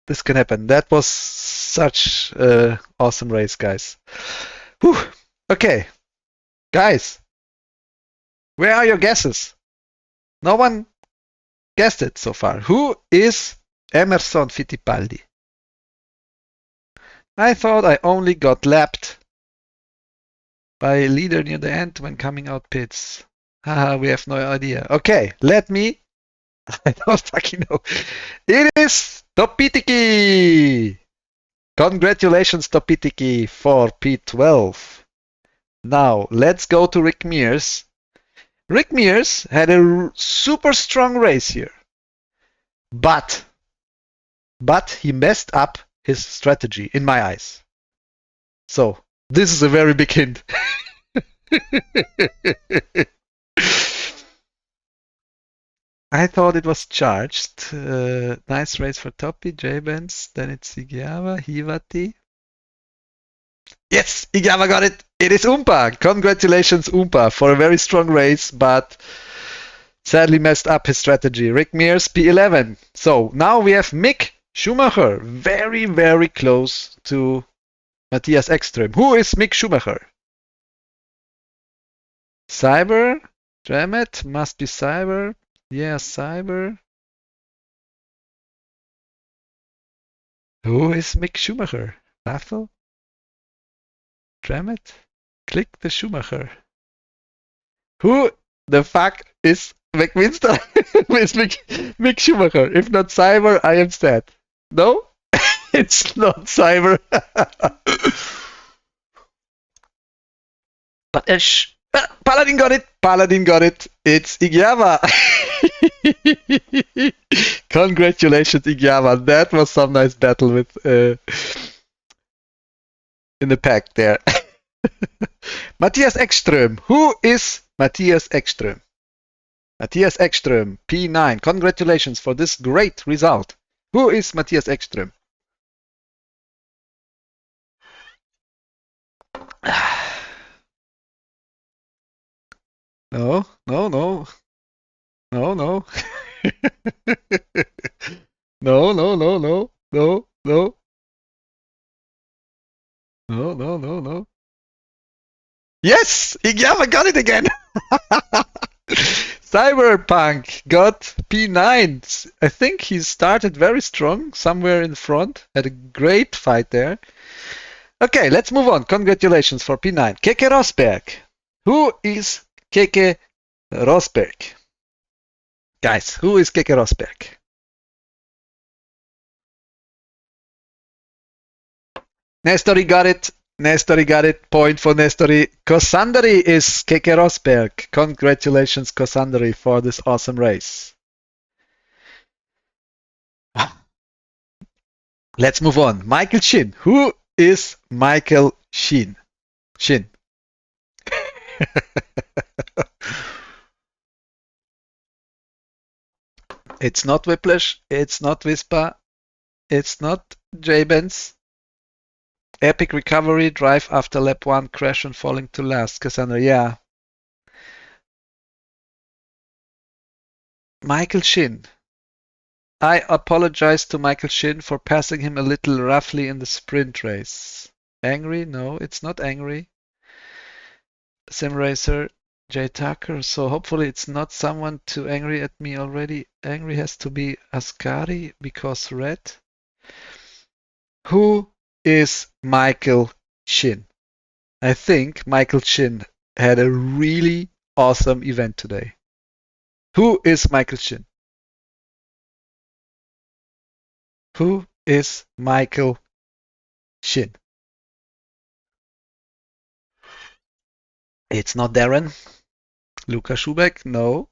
Speaker 1: This can happen. That was such an awesome race, guys. Whew. Okay, guys, where are your guesses? No one guessed it so far. Who is Emerson Fittipaldi? I thought I only got lapped by a leader near the end when coming out pits. Haha, we have no idea. Okay, let me I don't fucking know. It is Topitiki. Congratulations, Topitiki, for P12. Now, let's go to Rick Mears. Rick Mears had a super strong race here. But he messed up his strategy, in my eyes. So, this is a very big hint. I thought it was charged. Nice race for Topi, J-Benz, then it's Igiava, Hivati. Yes, Igiava got it. It is Umpa. Congratulations, Umpa, for a very strong race, but sadly messed up his strategy. Rick Mears, P11. So now we have Mick Schumacher, very, very close to Matthias Ekström. Who is Mick Schumacher? Cyber? Dramet? Must be Cyber. Yeah, Cyber. Who is Mick Schumacher? Raffle? Dramet? Click the Schumacher. Who the fuck is McWinster? Who is Mick Schumacher? If not Cyber, I am sad. No? It's not Cyber. But Paladin got it. Paladin got it. It's Igiava. Congratulations, Igiava. That was some nice battle with in the pack there. Matthias Ekström. Who is Matthias Ekström? Matthias Ekström, P9. Congratulations for this great result. Who is Matthias Ekström? No, no, no. No, no. No, no, no, no, no, no. No, no, no, no. Yes! Igiava got it again! Cyberpunk got P9. I think he started very strong, somewhere in front. Had a great fight there. Okay, let's move on. Congratulations for P9. Keke Rosberg. Who is Keke Rosberg? Guys, who is Keke Rosberg? Nestori got it. Nestori got it. Point for Nestori. Kosandari is Keke Rosberg. Congratulations, Kosandari, for this awesome race. Let's move on. Michael Shin. Who is Michael Shin? Shin. It's not Whiplash. It's not Whisper. It's not J-Benz. Epic recovery, drive after lap 1, crash and falling to last. Cassandra, yeah. Michael Shin. I apologize to Michael Shin for passing him a little roughly in the sprint race. Angry? No, it's not angry. Sim Racer, Jay Tucker. So hopefully it's not someone too angry at me already. Angry has to be Ascari because red. Who is Michael Shin? I think Michael Shin had a really awesome event today. Who is Michael Shin? Who is Michael Shin? It's not Darren. Luca Schubeck? No.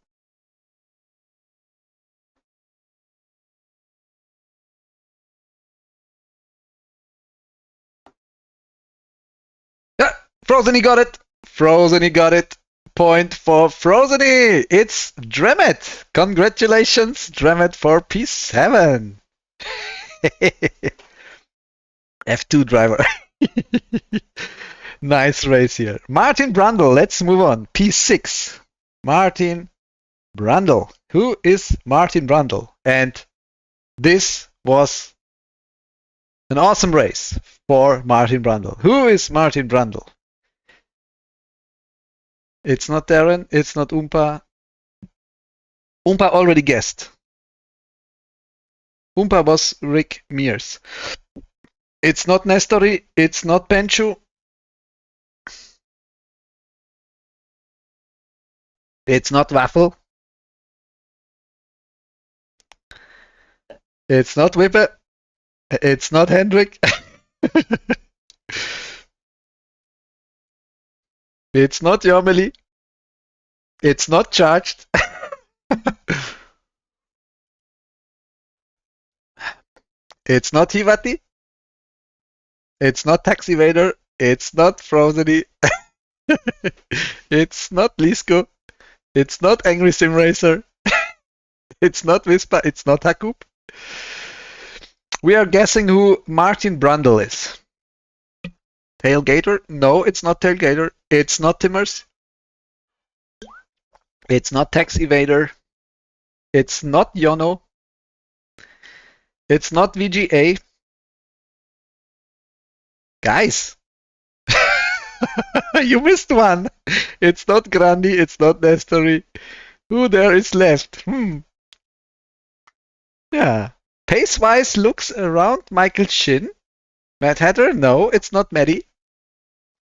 Speaker 1: Yeah, Frozeny got it. Frozeny got it. Point for Frozeny. It's Dremet. Congratulations, Dremet, for P7. F2 driver. Nice race here. Martin Brundle. Let's move on. P6. Martin Brundle. Who is Martin Brundle? And this was an awesome race for Martin Brundle. Who is Martin Brundle? It's not Darren. It's not Umpa. Umpa already guessed. Umpa was Rick Mears. It's not Nestori. It's not Penchu. It's not Waffle. It's not Wippe. It's not Hendrik. It's not Jomeli. It's not Charged. It's not Hivati. It's not Tax Evader. It's not Frozeny. It's not Lisko. It's not Angry Sim Racer. It's not Whisper. It's not Hakoop. We are guessing who Martin Brundle is. Tailgater? No, it's not Tailgater. It's not Timmers. It's not Tax Evader. It's not Yono. It's not VGA. Guys, you missed one. It's not Grandi. It's not Nestory. Who there is left? Yeah. Pace-wise looks around Michael Shin. Mad Hatter? No, it's not Maddie.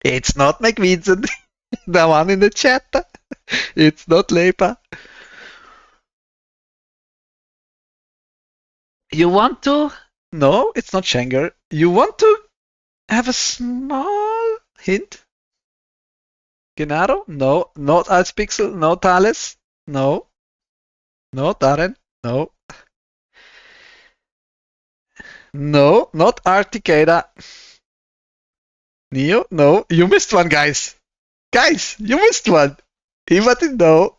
Speaker 1: It's not McVincent. The one in the chat. It's not Lepa. You want to? No, it's not Schenger. You want to have a small hint? Gennaro? No. Not Alspixel? No. Thales? No. No. Darren? No. No. Not Articada. Neo? No. You missed one, guys. Guys, you missed one. Hivati? No.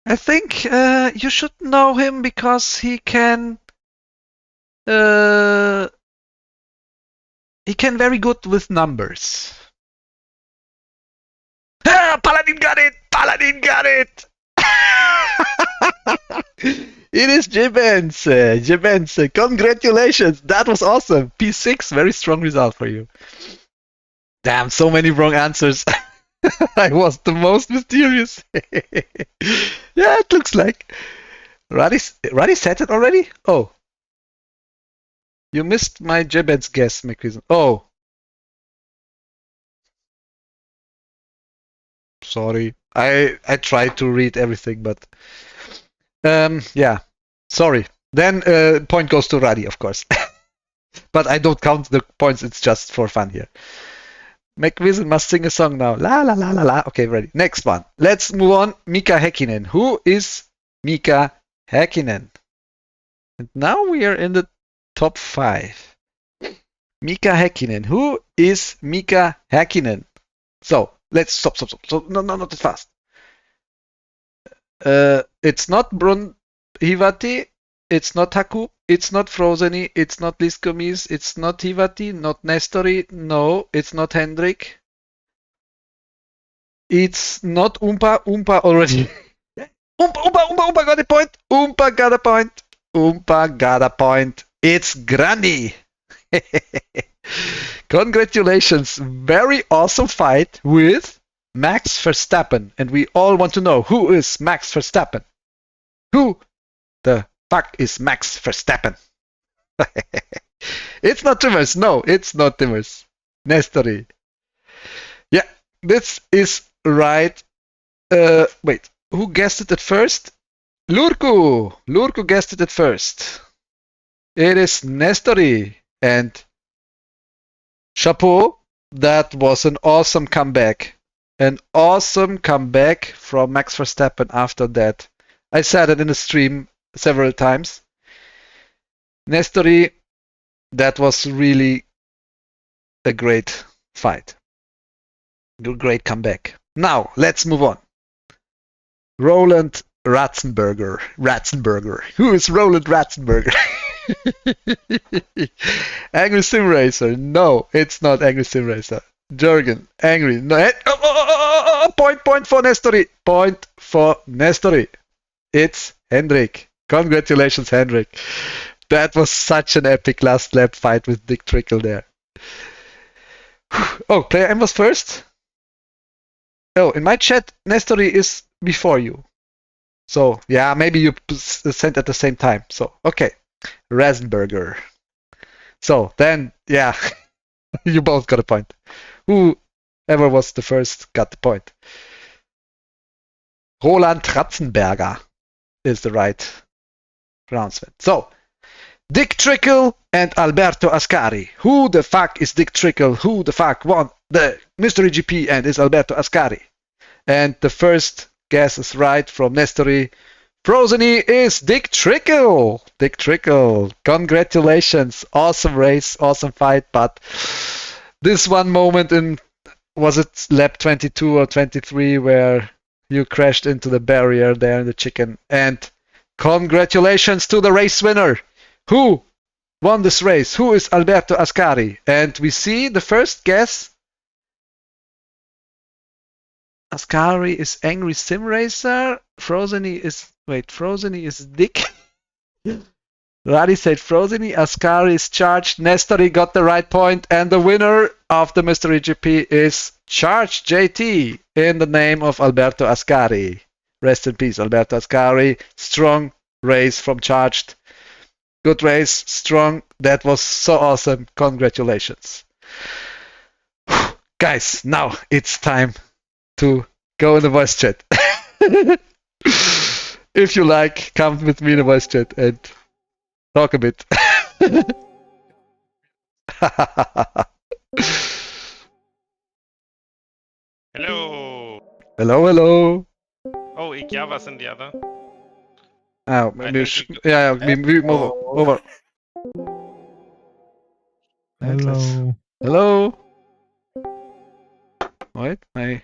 Speaker 1: I think you should know him because he can very good with numbers. Ah, Paladin got it! Paladin got it! It is Jibenz. Jibenz, congratulations! That was awesome. P6, very strong result for you. Damn, so many wrong answers. I was the most mysterious. Yeah, it looks like. Ruddy said it already? Oh. You missed my Jebed's guess, McQuizzen. Oh. Sorry. I tried to read everything, but yeah. Sorry. Then point goes to Ruddy, of course. But I don't count the points, it's just for fun here. McWizzle must sing a song now. La la la la la. Okay, ready. Next one. Let's move on. Mika Häkkinen. Who is Mika Häkkinen? And now we are in the top 5. Mika Häkkinen. Who is Mika Häkkinen? So let's stop. So no, not that fast. It's not Brun Hivati. It's not Haku. It's not Frozeny. It's not Liskomis. It's not Hivati. Not Nestory. No, it's not Hendrik. It's not Oompa. Oompa already. Oompa got a point. Oompa got a point. Oompa got a point. It's Grandi. Congratulations. Very awesome fight with Max Verstappen. And we all want to know, who is Max Verstappen? Who the fuck is Max Verstappen? It's not Timmers. No, it's not Timmers. Nestory. Yeah, this is right. Wait, who guessed it at first? Lurku. Lurku guessed it at first. It is Nestory. And chapeau, that was an awesome comeback. An awesome comeback from Max Verstappen after that. I said it in the stream several times. Nestory, that was really a great fight. Great comeback. Now, let's move on. Roland Ratzenberger. Who is Roland Ratzenberger? Angry Sim Racer. No, it's not Angry Sim Racer. Jürgen, angry. No, point for Nestory. Point for Nestory. It's Hendrik. Congratulations, Hendrik. That was such an epic last lap fight with Dick Trickle there. Oh, player M was first? Oh, in my chat, Nestory is before you. So, yeah, maybe you sent at the same time. So, okay. Rasenberger. So, then, yeah, you both got a point. Whoever was the first got the point. Roland Ratzenberger. is the right pronouncement. So, Dick Trickle and Alberto Ascari. Who the fuck is Dick Trickle? Who the fuck won the Mystery GP and is Alberto Ascari? And the first guess is right from Nestori. Frozeny is Dick Trickle. Dick Trickle. Congratulations. Awesome race, awesome fight. But this one moment in, was it lap 22 or 23, where you crashed into the barrier there in the chicken. And congratulations to the race winner. Who won this race? Who is Alberto Ascari? And we see the first guess. Ascari is Angry Sim Racer. Frozeny is Dick. Radi said Frozeny. Ascari is Charged. Nestori got the right point, and the winner of the Mystery GP is Charged JT in the name of Alberto Ascari. Rest in peace, Alberto Ascari. Strong race from Charged. Good race, strong. That was so awesome. Congratulations. Guys, now it's time to go in the voice chat. If you like, come with me in the voice chat and talk a bit.
Speaker 2: Hello.
Speaker 1: Hello.
Speaker 2: Oh, Igiava's in the other.
Speaker 1: Oh, maybe we move over.
Speaker 3: Hello.
Speaker 1: Hello. Wait, my.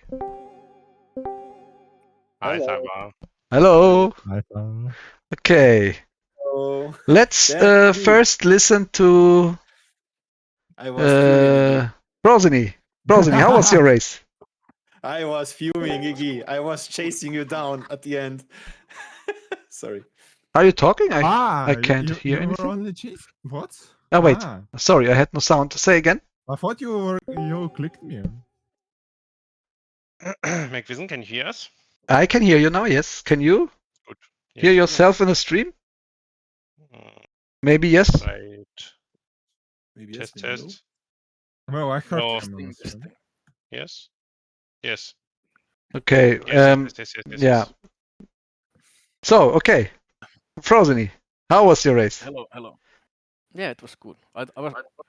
Speaker 2: Hi, Saba.
Speaker 1: Hello.
Speaker 3: Hi, Tom.
Speaker 1: Okay.
Speaker 4: Oh,
Speaker 1: Let's
Speaker 4: That's me.
Speaker 1: first listen to
Speaker 4: I was fuming.
Speaker 1: Frozeny. Frozeny, how was your race?
Speaker 4: I was fuming, Iggy. I was chasing you down at the end. Sorry.
Speaker 1: Are you talking? I
Speaker 3: you-
Speaker 1: can't
Speaker 3: you,
Speaker 1: hear
Speaker 3: you
Speaker 1: anything.
Speaker 3: were only chasing. What?
Speaker 1: Oh wait,
Speaker 3: Ah,
Speaker 1: sorry, I had no sound. Say again.
Speaker 3: I thought you clicked me.
Speaker 2: McVision, can you hear us?
Speaker 1: I can hear you now. Yes. Can you
Speaker 2: Good.
Speaker 1: hear
Speaker 2: Yes.
Speaker 1: yourself in the stream?
Speaker 2: Mm,
Speaker 1: Maybe yes.
Speaker 2: Right.
Speaker 4: Maybe
Speaker 2: Test,
Speaker 4: yes, maybe no.
Speaker 2: test.
Speaker 3: Well, I heard
Speaker 2: No.
Speaker 3: you. on the stream.
Speaker 2: Yes. Yes.
Speaker 1: Okay.
Speaker 2: Yes.
Speaker 1: yeah. So okay, Frozeny, how was your race?
Speaker 5: Hello. Yeah, it was good. I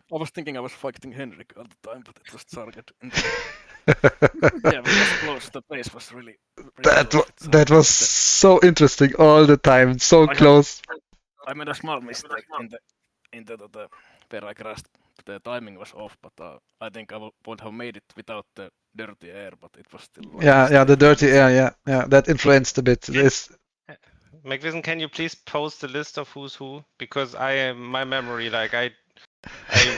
Speaker 5: was thinking I was fighting Henrik all the time, but it was target. Yeah, it was close. The pace was really
Speaker 1: That
Speaker 5: close. It's
Speaker 1: that was
Speaker 5: the-
Speaker 1: so interesting all the time, so
Speaker 5: I had-
Speaker 1: close.
Speaker 5: I made a small mistake in the where I crashed. The timing was off, but I think I would have made it without the dirty air, but it was still. a
Speaker 1: Yeah, the
Speaker 5: mistake.
Speaker 1: dirty air, yeah, that influenced a bit. This,
Speaker 2: McVision, can you please post the list of who's who? Because my memory, like I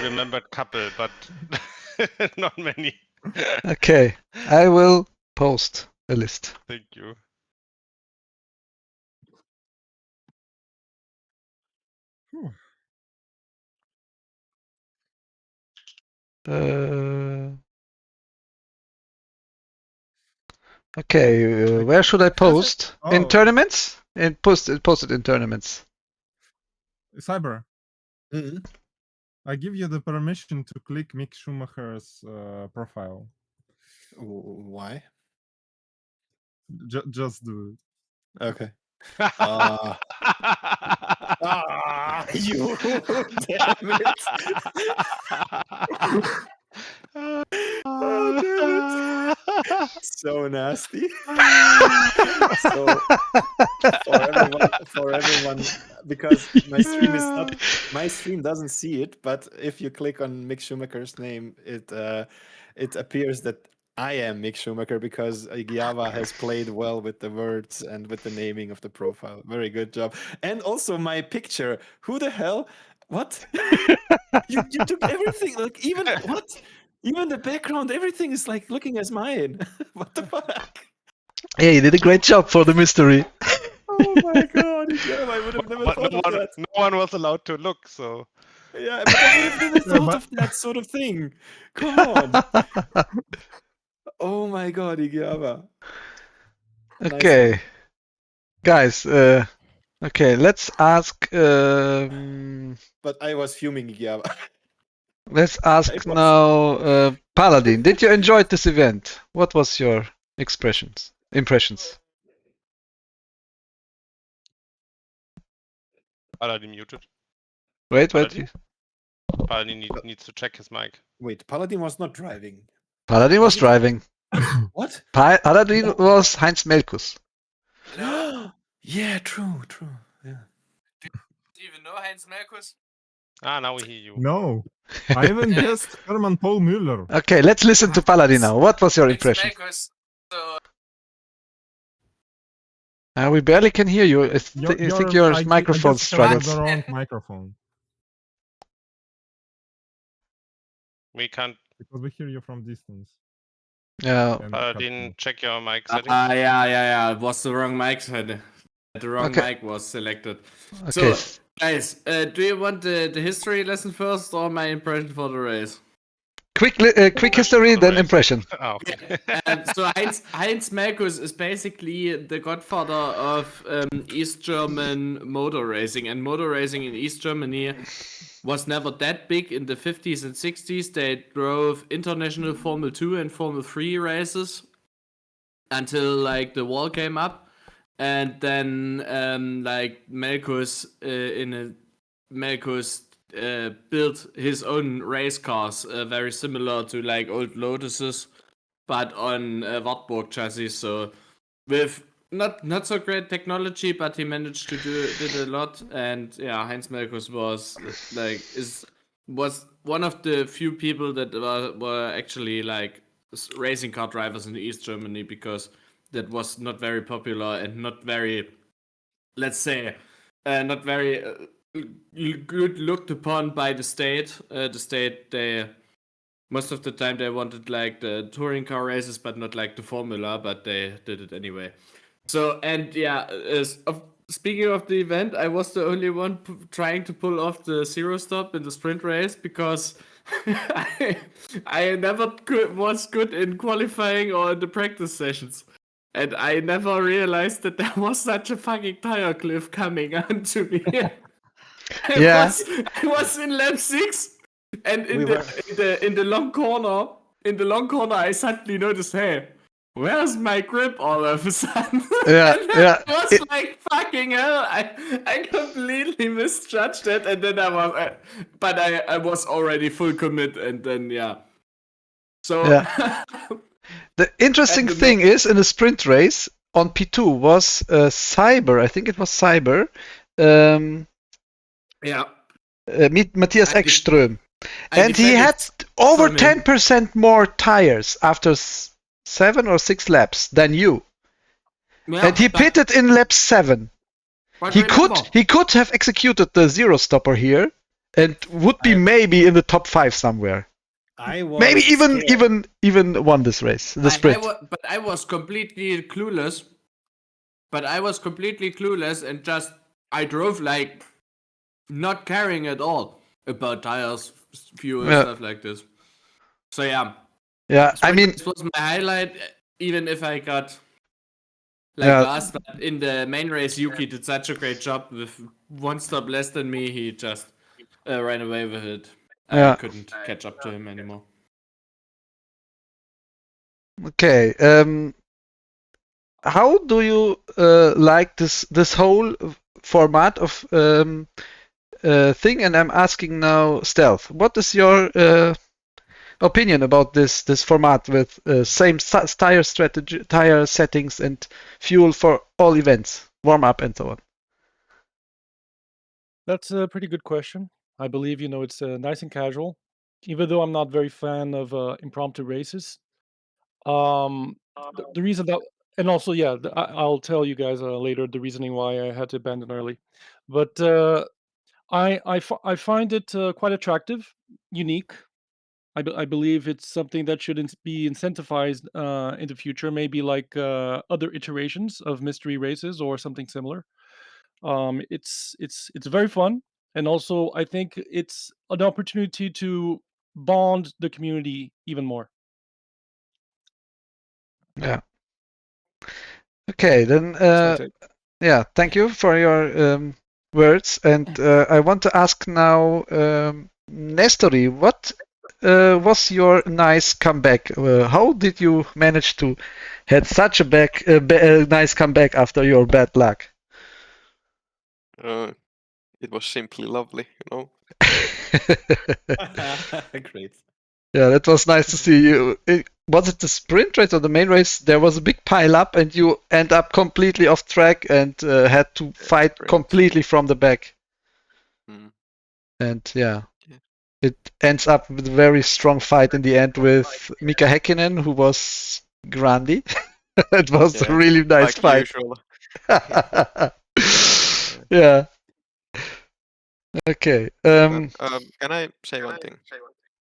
Speaker 2: remembered couple, but not many.
Speaker 1: okay, I will post a list.
Speaker 2: Thank you.
Speaker 3: Whew.
Speaker 1: Okay, where should I post? In
Speaker 3: Oh.
Speaker 1: tournaments? Post it in tournaments.
Speaker 3: Cyber,
Speaker 4: Mhm.
Speaker 3: I give you the permission to click Mick Schumacher's profile.
Speaker 4: Why?
Speaker 3: Just do it.
Speaker 4: Okay. Ah, you damn it. Oh, So nasty. So for everyone, because my stream doesn't see it, but if you click on Mick Schumacher's name, it appears that I am Mick Schumacher because Igiava has played well with the words and with the naming of the profile. Very good job. And also my picture. Who the hell? What? you took everything, like even what? Even the background, everything is like looking as mine. What the fuck?
Speaker 1: Yeah, you did a great job for the mystery.
Speaker 4: Oh my god, Igiava, I would have never
Speaker 2: But
Speaker 4: thought of that.
Speaker 2: no one was allowed to look, so
Speaker 4: Yeah, but I would have never
Speaker 3: Yeah,
Speaker 4: thought
Speaker 3: but-
Speaker 4: of that sort of thing. Come on. Oh my god, Igiava. Nice
Speaker 1: Okay,
Speaker 4: one.
Speaker 1: guys. Okay, let's ask.
Speaker 4: But I was fuming, Igiava.
Speaker 1: Let's ask
Speaker 4: I was-
Speaker 1: now, Paladin. Did you enjoy this event? What was your impressions?
Speaker 2: Paladin muted.
Speaker 1: Wait.
Speaker 2: Paladin needs to check his mic.
Speaker 4: Wait, Paladin was not driving.
Speaker 1: Paladin was driving.
Speaker 4: What?
Speaker 1: Paladin was Heinz Melkus.
Speaker 4: Yeah, true. Yeah.
Speaker 5: Do you even know Heinz Melkus?
Speaker 2: Now we hear you.
Speaker 3: No, I even guessed Herman Paul Müller.
Speaker 1: Okay, let's listen to Paladin now. What was your impression?
Speaker 5: Melkus, so
Speaker 1: We barely can hear you. I think your microphone
Speaker 3: I guess you
Speaker 1: struggles.
Speaker 3: have the wrong microphone
Speaker 2: We can't.
Speaker 3: because we hear you from distance.
Speaker 1: Yeah.
Speaker 3: And
Speaker 2: Paladin, check your mic settings.
Speaker 6: Yeah. It was the wrong mic set. The wrong
Speaker 1: Okay.
Speaker 6: mic was selected.
Speaker 1: Okay.
Speaker 6: So, guys, do you want the history lesson first or my impression for the race?
Speaker 1: Quick history, then impression.
Speaker 2: Oh, okay.
Speaker 6: So Heinz Melkus is basically the godfather of East German motor racing, and motor racing in East Germany was never that big in the 50s and 60s. They drove international Formula 2 and Formula 3 races until like the war came up, and then like Melkus built his own race cars, very similar to like old Lotuses, but on Wartburg chassis. So with not so great technology, but he managed to did a lot. And yeah, Heinz Melkus was one of the few people that were actually like racing car drivers in East Germany, because that was not very popular and not very, let's say, not very good looked upon by the state. The state, they most of the time they wanted like the touring car races, but not like the Formula, but they did it anyway. So, and yeah, speaking of the event, I was the only one trying to pull off the zero stop in the sprint race, because I never was good in qualifying or in the practice sessions. And I never realized that there was such a fucking tire cliff coming onto me. I was in lap 6, and in the long corner, I suddenly noticed, hey, where's my grip all of a sudden? It was like fucking hell. I completely misjudged it, and then I was already full commit, and then So
Speaker 1: the interesting thing is, in the sprint race on P2 was Cyber. I think it was Cyber. Matthias Ekström. And he had over 10% more tires after 7 or 6 laps than you.
Speaker 6: Yeah,
Speaker 1: and he pitted in lap 7. He could have executed the zero stopper here and would be maybe in the top 5 somewhere. Maybe even won this race, the sprint.
Speaker 6: But I was completely clueless. And just I drove like not caring at all about tires, fuel, and stuff like this. So yeah,
Speaker 1: I mean,
Speaker 6: this was my highlight. Even if I got last, but in the main race, Yuki did such a great job with 1 stop less than me. He just ran away with it. I couldn't catch up to him anymore.
Speaker 1: Okay. How do you like this whole format of thing? And I'm asking now, Stealth. What is your opinion about this format with same tire strategy, tire settings, and fuel for all events, warm up, and so on?
Speaker 7: That's a pretty good question. I believe it's nice and casual, even though I'm not very fan of impromptu races. The reason that, and also I'll tell you guys later the reasoning why I had to abandon early, but I find it quite attractive, unique. I believe it's something that should be incentivized in the future, maybe like other iterations of mystery races or something similar. It's very fun, and also I think it's an opportunity to bond the community even more.
Speaker 1: Yeah. Okay, then. Thank you for your words, and I want to ask now, Nestori, what was your nice comeback? How did you manage to have such a nice comeback after your bad luck?
Speaker 8: It was simply lovely, you know.
Speaker 4: Great.
Speaker 1: Yeah, that was nice to see you. Was it the sprint race or the main race? There was a big pile up, and you end up completely off track and had to fight
Speaker 8: sprint.
Speaker 1: completely from the back.
Speaker 8: Mm.
Speaker 1: And yeah,
Speaker 8: Yeah.
Speaker 1: it ends up with a very strong fight in the end with Mika Häkkinen, who was Grandi. It was a
Speaker 8: Yeah,
Speaker 1: really nice
Speaker 8: like
Speaker 1: fight.
Speaker 8: usual.
Speaker 1: Yeah. Okay.
Speaker 8: Can I say one thing?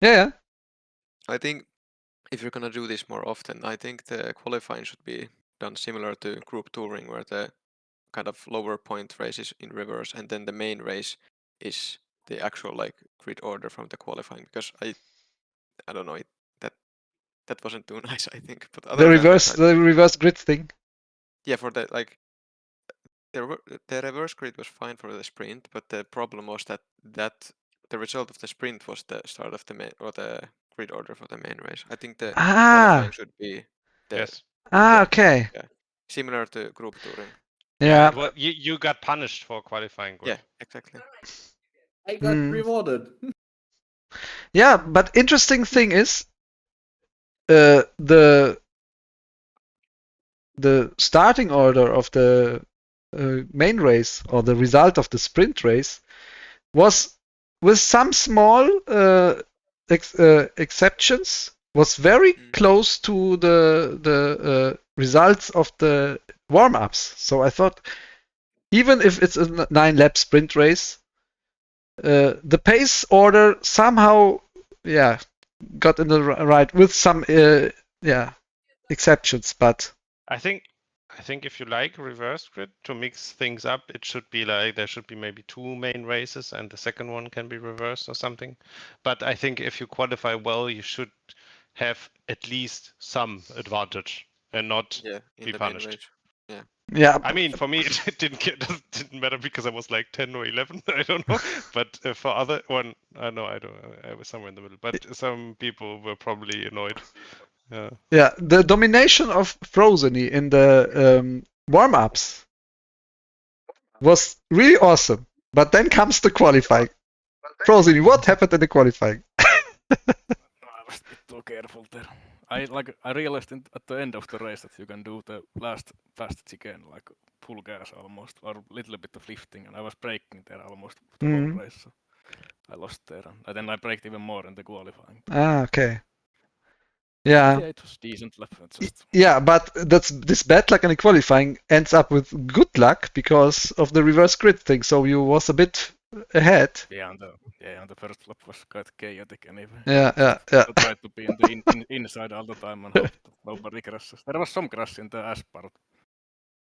Speaker 1: Yeah.
Speaker 8: I think if you're gonna do this more often, I think the qualifying should be done similar to group touring, where the kind of lower point race is in reverse, and then the main race is the actual like grid order from the qualifying. Because I don't know, that wasn't too nice, I think. But other
Speaker 1: The
Speaker 8: than
Speaker 1: reverse,
Speaker 8: that,
Speaker 1: the reverse grid thing.
Speaker 8: yeah, for the like the reverse grid was fine for the sprint, but the problem was that the result of the sprint was the start of the main or the grid order for the main race. I think the qualifying should be the
Speaker 2: Yes.
Speaker 8: yeah.
Speaker 1: Okay.
Speaker 8: Similar to group touring.
Speaker 1: Yeah.
Speaker 2: Well, you got punished for qualifying good.
Speaker 8: Yeah, exactly.
Speaker 6: I got
Speaker 1: Mm.
Speaker 6: rewarded.
Speaker 1: Yeah, but interesting thing is, the starting order of the main race or the result of the sprint race was, with some small exceptions, was very close to the results of the warm-ups. So I thought, even if it's a 9-lap sprint race, the pace order somehow, yeah, got in the right with some, exceptions. But
Speaker 2: I think if you like reverse grid to mix things up, it should be like there should be maybe 2 main races and the second one can be reversed or something. But I think if you qualify well, you should have at least some advantage and not
Speaker 8: in
Speaker 2: be
Speaker 8: the main
Speaker 2: punished.
Speaker 8: race. Yeah.
Speaker 1: Yeah.
Speaker 2: I mean, for me, it didn't matter because I was like 10 or 11. I don't know. But for other one, I know I was somewhere in the middle. But some people were probably annoyed. Yeah.
Speaker 1: Yeah, the domination of Frozeny in the warm-ups was really awesome. But then comes the qualifying. Frozeny, what happened in the qualifying?
Speaker 5: I was a bit too careful there. I realized at the end of the race that you can do the last fast chicane like full gas almost, or a little bit of lifting, and I was braking there almost the whole race. So I lost there, and then I braked even more in the qualifying.
Speaker 1: Okay. Yeah.
Speaker 5: Yeah, it was decent lap.
Speaker 1: Yeah, but this bad luck in the qualifying ends up with good luck because of the reverse grid thing. So you was a bit ahead.
Speaker 5: Yeah, and the first lap was quite chaotic anyway.
Speaker 1: Yeah.
Speaker 5: I tried to be in the inside all the time and hope that nobody crashes. There was some crash in the S part,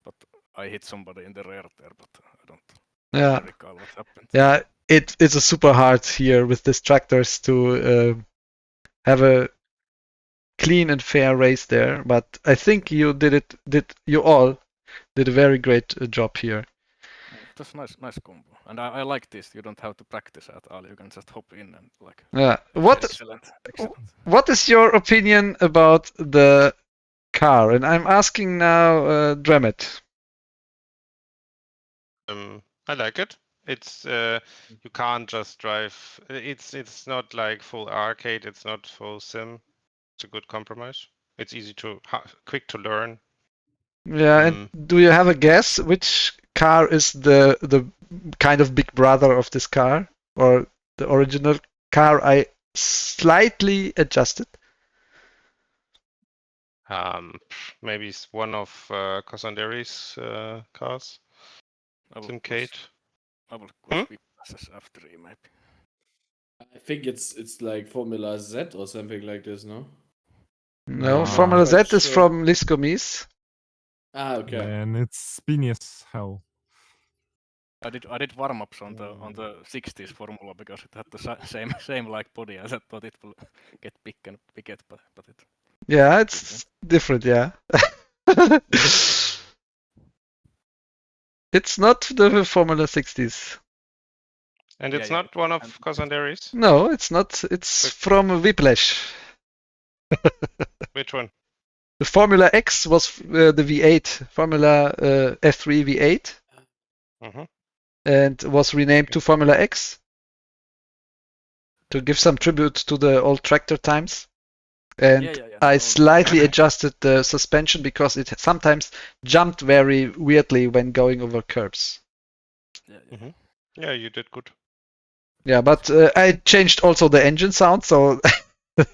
Speaker 5: but I hit somebody in the rear there, but I don't recall what happened.
Speaker 1: Yeah, it's a super hard here with these tractors to have a clean and fair race there, but I think you you all did a very great job here.
Speaker 5: It was nice combo, and I like this. You don't have to practice at all. You can just hop in and like.
Speaker 1: Yeah.
Speaker 5: Excellent.
Speaker 1: What is your opinion about the car? And I'm asking now, Dremet.
Speaker 2: I like it. It's you can't just drive. It's not like full arcade. It's not full sim. It's a good compromise. It's easy to quick to learn.
Speaker 1: Yeah, and do you have a guess which car is the kind of big brother of this car, or the original car I slightly adjusted?
Speaker 2: Maybe it's one of Cosanderi's cars. Simcade.
Speaker 5: I will go SF3 maybe.
Speaker 6: I think it's like Formula Z or something like this, no?
Speaker 1: No, Formula Z is from Liskomis.
Speaker 6: Ah, okay.
Speaker 3: And it's spinny as hell.
Speaker 5: I did warm ups on the 60s Formula because it had the same like body. I thought it will get bigger, but it.
Speaker 1: Yeah, it's different. Yeah. It's not the Formula 60s.
Speaker 2: And it's not one of Cosanderi's?
Speaker 1: No, it's not. It's from Whiplash.
Speaker 2: Which one?
Speaker 1: The Formula X was the V8, Formula F3 V8. and was renamed to Formula X to give some tribute to the old tractor times. And
Speaker 5: Yeah.
Speaker 1: I
Speaker 5: All-
Speaker 1: slightly adjusted the suspension because it sometimes jumped very weirdly when going over curbs.
Speaker 5: Yeah.
Speaker 2: Yeah, you did good.
Speaker 1: Yeah, but I changed also the engine sound so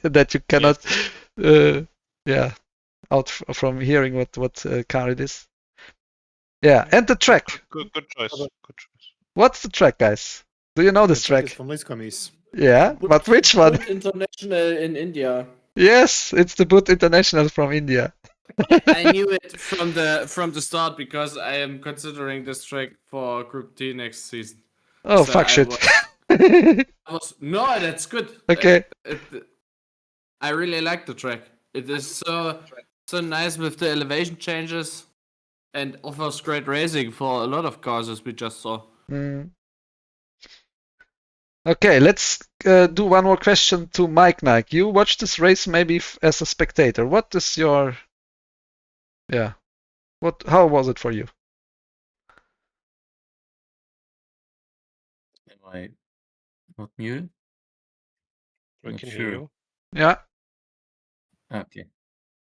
Speaker 1: that you cannot, from hearing what car it is. Yeah, and the track.
Speaker 2: Good choice. Good choice.
Speaker 1: What's the track, guys? Do you know
Speaker 4: The
Speaker 1: this
Speaker 4: track
Speaker 1: track?
Speaker 4: is from Liskomis.
Speaker 1: Yeah, but which one?
Speaker 6: Boot International in India.
Speaker 1: Yes, it's the Boot International from India.
Speaker 6: I knew it from the start because I am considering this track for Group T next season.
Speaker 1: Oh,
Speaker 6: So
Speaker 1: fuck
Speaker 6: I
Speaker 1: shit.
Speaker 6: No, that's good.
Speaker 1: Okay.
Speaker 6: I really like the track. It is so nice with the elevation changes and offers great racing for a lot of cars as we just saw.
Speaker 1: Mm. Okay, let's do one more question to Mike Nike. You watched this race maybe as a spectator. What is your... Yeah. How was it for you?
Speaker 9: Am I not muted?
Speaker 2: We
Speaker 9: Not
Speaker 2: can
Speaker 9: sure.
Speaker 2: hear you.
Speaker 1: Yeah.
Speaker 9: Okay.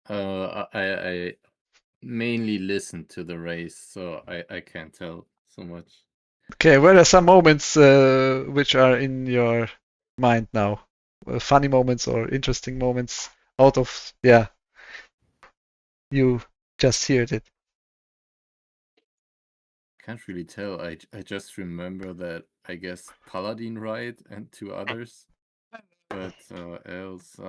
Speaker 9: I mainly listened to the race, so I can't tell so much.
Speaker 1: Okay, what are some moments which are in your mind now? Funny moments or interesting moments out of, you just heard it.
Speaker 9: Can't really tell. I just remember that I guess Paladin ride and two others, but else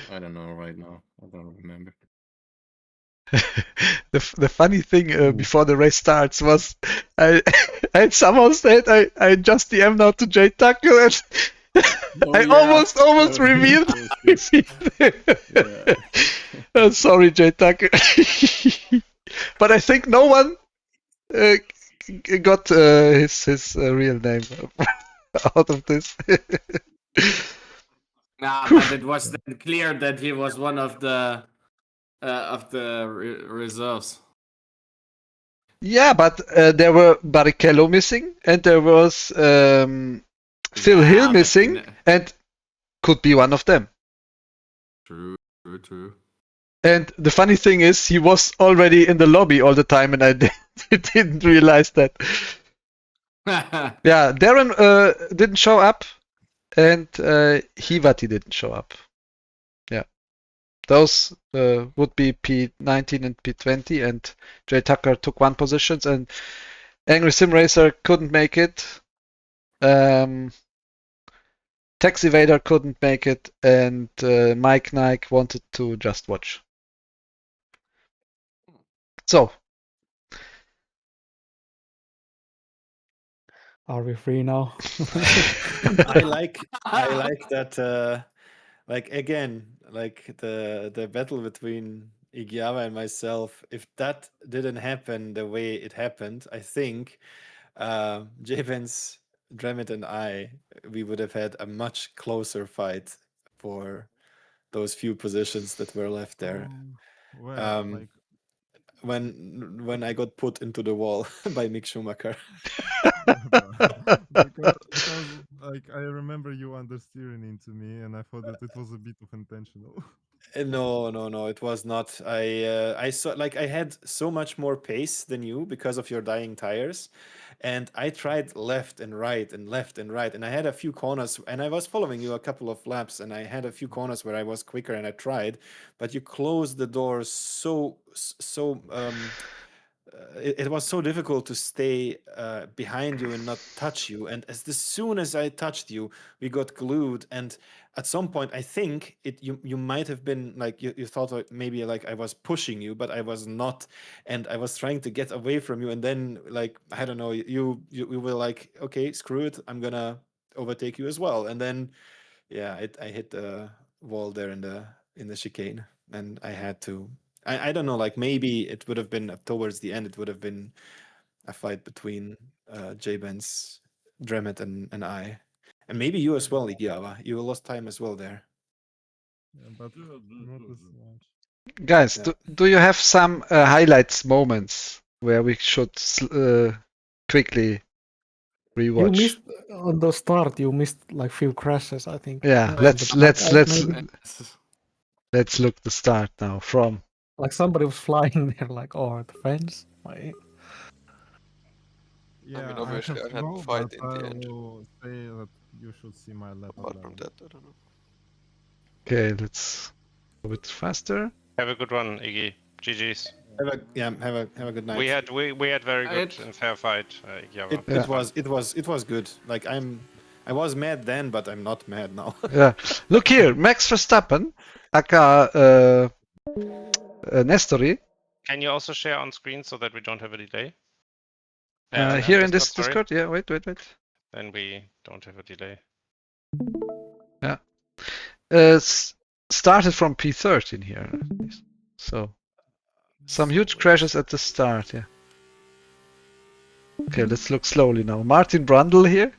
Speaker 9: I don't know right now. I don't remember.
Speaker 1: The funny thing before the race starts was I somehow said I just DM now to Jay Tucker and I almost revealed. Sorry, Jay Tucker. But I think no one got his real name out of this.
Speaker 6: Nah, but it was then clear that he was one of the reserves.
Speaker 1: Yeah, but there were Barrichello missing, and there was Phil Hill missing, and could be one of them.
Speaker 6: True.
Speaker 1: And the funny thing is, he was already in the lobby all the time, and I didn't realize that. Yeah, Darren didn't show up, and Hivati didn't show up. Yeah, those would be P19 and P20, and Jay Tucker took one positions, and Angry Sim Racer couldn't make it. Tax Evader couldn't make it, and Mike Nike wanted to just watch. So,
Speaker 10: are we free now?
Speaker 4: I like that. Like again, like the battle between Igiava and myself. If that didn't happen the way it happened, I think Javens, Dremit, and we would have had a much closer fight for those few positions that were left there.
Speaker 3: Well, like
Speaker 4: When I got put into the wall by Mick Schumacher.
Speaker 3: because like I remember you understeering into me, and I thought that it was a bit of intentional.
Speaker 4: No, it was not. I saw like I had so much more pace than you because of your dying tires, and I tried left and right, and I had a few corners, and I was following you a couple of laps, and I had a few corners where I was quicker, and I tried, but you closed the doors so. It was so difficult to stay behind you and not touch you. And as soon as I touched you, we got glued. And at some point, I think you might have been like you thought like maybe like I was pushing you, but I was not, and I was trying to get away from you. And then like I don't know, you were like, okay, screw it, I'm gonna overtake you as well. And then yeah, I hit the wall there in the chicane, and I had to. I don't know, like maybe it would have been towards the end, it would have been a fight between J-Benz, Dremit, and I. And maybe you as well, Igiava. You lost time as well there.
Speaker 3: Yeah, but not as much.
Speaker 1: guys, do you have some highlights moments where we should quickly
Speaker 10: You
Speaker 1: rewatch.
Speaker 10: missed on the start. You missed like few crashes, I think.
Speaker 1: Yeah,
Speaker 10: on
Speaker 1: let's
Speaker 10: the back end maybe.
Speaker 1: let's look the start now from.
Speaker 10: Like somebody was flying there, like oh the fence. Like,
Speaker 3: Yeah,
Speaker 8: mean, obviously,
Speaker 3: have
Speaker 8: I
Speaker 3: to
Speaker 8: had
Speaker 3: go,
Speaker 8: to fight
Speaker 3: but
Speaker 8: in the
Speaker 3: I
Speaker 8: end.
Speaker 3: will say that you should see my level.
Speaker 8: Apart from that, I don't know.
Speaker 1: Okay, let's go a bit faster.
Speaker 2: Have a good one, Iggy. GG's.
Speaker 4: Have a good night.
Speaker 2: We had very good
Speaker 6: Night.
Speaker 2: and fair fight. Java.
Speaker 4: It was good. Like I was mad then, but I'm not mad now.
Speaker 1: Yeah, look here, Max Verstappen, aka Nestori,
Speaker 2: Can you also share on screen so that we don't have a delay?
Speaker 1: here in this
Speaker 2: sorry.
Speaker 1: Discord. Yeah, wait.
Speaker 2: Then we don't have a delay.
Speaker 1: Started from P13 here, so some huge crashes at the start. Yeah. Okay, let's look slowly now. Martin Brundle here,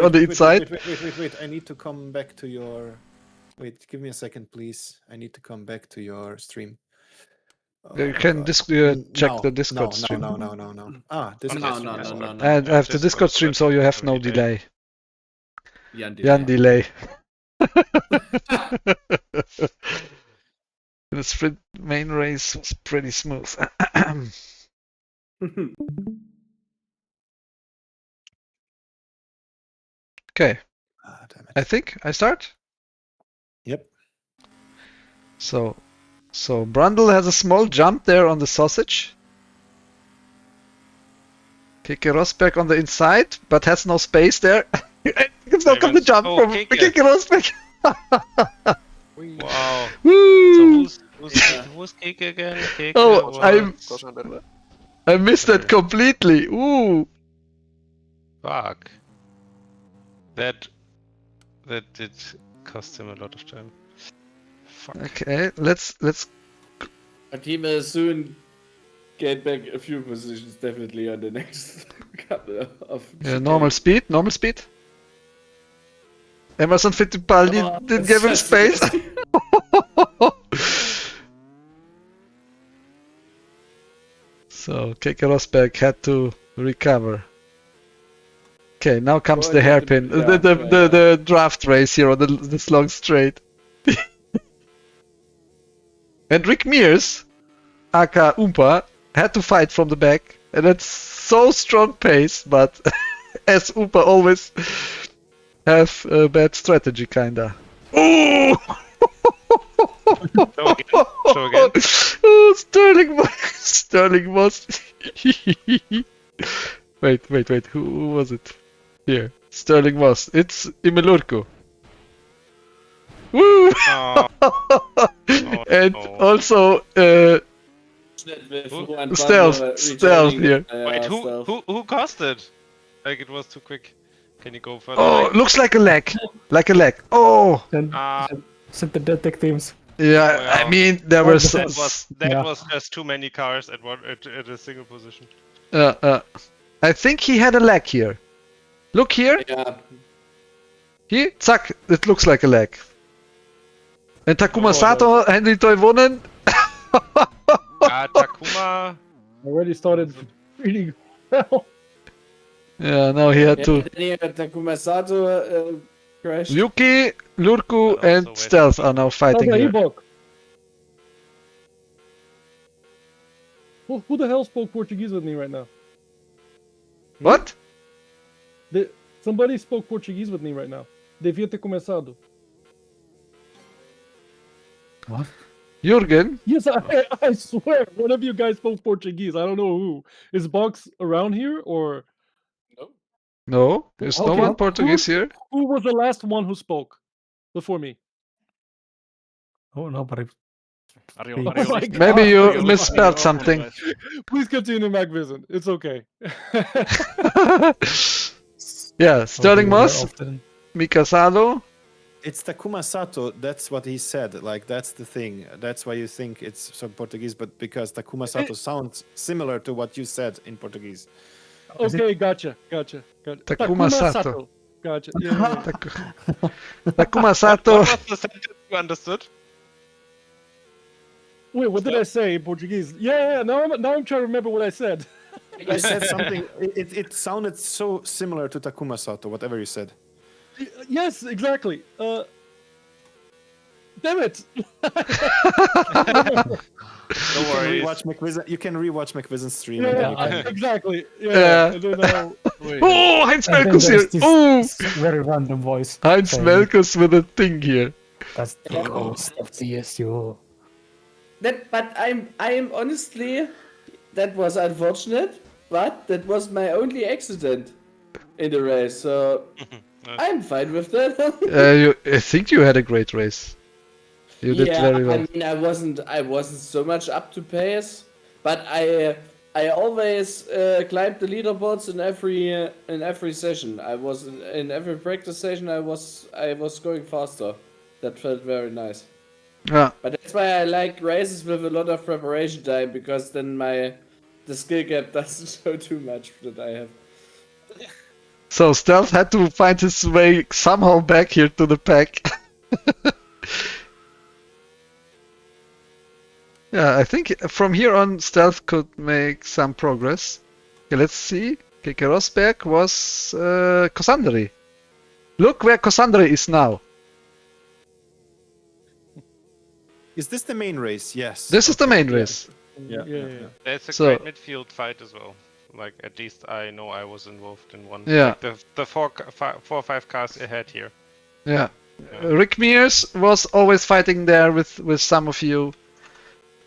Speaker 1: on the inside.
Speaker 4: Wait. I need to come back to your. Wait, give me a second, please. I need to come back to your stream.
Speaker 1: You can check the Discord stream.
Speaker 4: No. Ah, this
Speaker 6: No.
Speaker 1: And I have the Discord stream, so you have no delay. Jan delay. The sprint main race was pretty smooth. Okay,
Speaker 4: Damn it.
Speaker 1: I think I start.
Speaker 4: Yep.
Speaker 1: So Brundle has a small jump there on the sausage. Keke Rosberg on the inside, but has no space there. It's not going to jump from Keke Rosberg.
Speaker 2: Wow.
Speaker 1: Woo!
Speaker 2: So who's Keke again? Keke
Speaker 1: Oh,
Speaker 2: was-
Speaker 1: I missed that completely. Ooh.
Speaker 2: Fuck. That did cost him a lot of time. Fuck.
Speaker 1: Okay, let's.
Speaker 6: But he will soon get back a few positions, definitely on the next couple of.
Speaker 1: Normal speed. Emerson Fittipaldi didn't give him space. So Keke Rosberg had to recover. Okay, now comes the hairpin, the draft race here on this long straight. And Rick Mears, aka Oompa, had to fight from the back, and that's so strong pace, but as Oompa always have a bad strategy, kinda. Ooh!
Speaker 2: Show again.
Speaker 1: Oh, Sterling Moss. Wait, who was it? Here, Sterling Moss. It's Imilurku. Woo!
Speaker 2: Oh.
Speaker 1: And
Speaker 2: no.
Speaker 1: also stealth here.
Speaker 2: Wait, who caused it? Like it was too quick. Can you go further?
Speaker 1: Oh, looks like a lag. Oh,
Speaker 10: sent the detectives.
Speaker 1: yeah.
Speaker 2: Wow.
Speaker 1: I mean, there were some.
Speaker 2: That was just too many cars at a single position.
Speaker 1: I think he had a lag here. Look here.
Speaker 6: Yeah.
Speaker 1: Here, zack. It looks like a lag. And Takuma Sato, Henry Toivonen.
Speaker 2: Takuma.
Speaker 7: Already started really well.
Speaker 1: Yeah, now he had to.
Speaker 6: Takuma Sato crashed.
Speaker 1: Yuki, Lurku,
Speaker 2: And
Speaker 1: and
Speaker 2: also
Speaker 1: Stealth are now fighting
Speaker 7: Okay,
Speaker 1: here.
Speaker 7: Ebook. Who the hell spoke Portuguese with me right now?
Speaker 1: What?
Speaker 7: Somebody spoke Portuguese with me right now. Devia ter começado.
Speaker 10: What?
Speaker 1: Jürgen?
Speaker 7: Yes, I swear, one of you guys spoke Portuguese. I don't know who. Is Box around here or
Speaker 1: No, there's no
Speaker 7: Okay,
Speaker 1: one Portuguese here.
Speaker 7: who was the last one who spoke before me?
Speaker 10: Oh, nobody.
Speaker 1: Maybe you misspelled something.
Speaker 7: Please continue, MacVision. It's okay.
Speaker 1: Yeah, Sterling
Speaker 10: Oh,
Speaker 1: Moss,
Speaker 10: often.
Speaker 1: Mika Salo.
Speaker 4: It's Takuma Sato. That's what he said. Like that's the thing. That's why you think it's some Portuguese, but because Takuma Sato sounds similar to what you said in Portuguese.
Speaker 7: Okay, gotcha.
Speaker 1: Takuma Sato.
Speaker 7: Gotcha. Yeah.
Speaker 1: Takuma Sato.
Speaker 2: What was the sentence you understood?
Speaker 7: Wait, what did I say in Portuguese? Yeah, now I'm trying to remember what I said.
Speaker 4: You said something. It sounded so similar to Takuma Sato. Whatever you said.
Speaker 7: Yes, exactly. Damn it!
Speaker 2: Don't worry.
Speaker 4: You can rewatch McVison's stream.
Speaker 7: Yeah,
Speaker 4: and then you can-
Speaker 7: exactly.
Speaker 1: Yeah.
Speaker 7: Yeah, I don't know.
Speaker 1: Oh, Heinz
Speaker 10: And then
Speaker 1: Melkus here.
Speaker 10: there's this
Speaker 1: Oh,
Speaker 10: very random voice.
Speaker 1: Heinz
Speaker 10: saying,
Speaker 1: Melkus with a thing here.
Speaker 10: That's the ghost of CSU.
Speaker 6: But I'm honestly, that was unfortunate, but that was my only accident in the race, so I'm fine with that.
Speaker 1: I think you had a great race. You did very well.
Speaker 6: I mean, I wasn't so much up to pace, but I always climbed the leaderboards in every session. I was in every practice session. I was going faster. That felt very nice.
Speaker 1: Yeah.
Speaker 6: But that's why I like races with a lot of preparation time, because then the skill gap doesn't show too much that I have.
Speaker 1: So Stealth had to find his way somehow back here to the pack. Yeah, I think from here on Stealth could make some progress. Okay, let's see. Keke Rosberg was Kosandri. Look where Kosandri is now.
Speaker 4: Is this the main race? Yes.
Speaker 1: This is the main race.
Speaker 4: Yeah.
Speaker 2: There's a
Speaker 1: So-
Speaker 2: great midfield fight as well. Like, at least I know I was involved in one.
Speaker 1: Yeah.
Speaker 2: Like the four or five cars ahead here.
Speaker 1: Yeah. Rick Mears was always fighting there with some of you.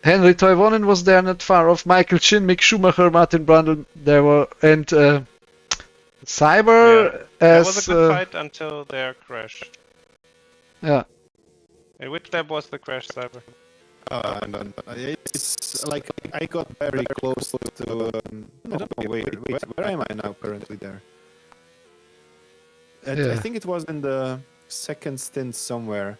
Speaker 1: Henry Toivonen was there not far off. Michael Chin, Mick Schumacher, Martin Brundle, there were, and Cyber
Speaker 2: There
Speaker 1: as
Speaker 2: was a good fight until their crash.
Speaker 1: yeah.
Speaker 2: And which lap was the crash, Cyber?
Speaker 4: It's like I got very close to. No, wait, where am I now currently there? I
Speaker 1: Yeah.
Speaker 4: think it was in the second stint somewhere.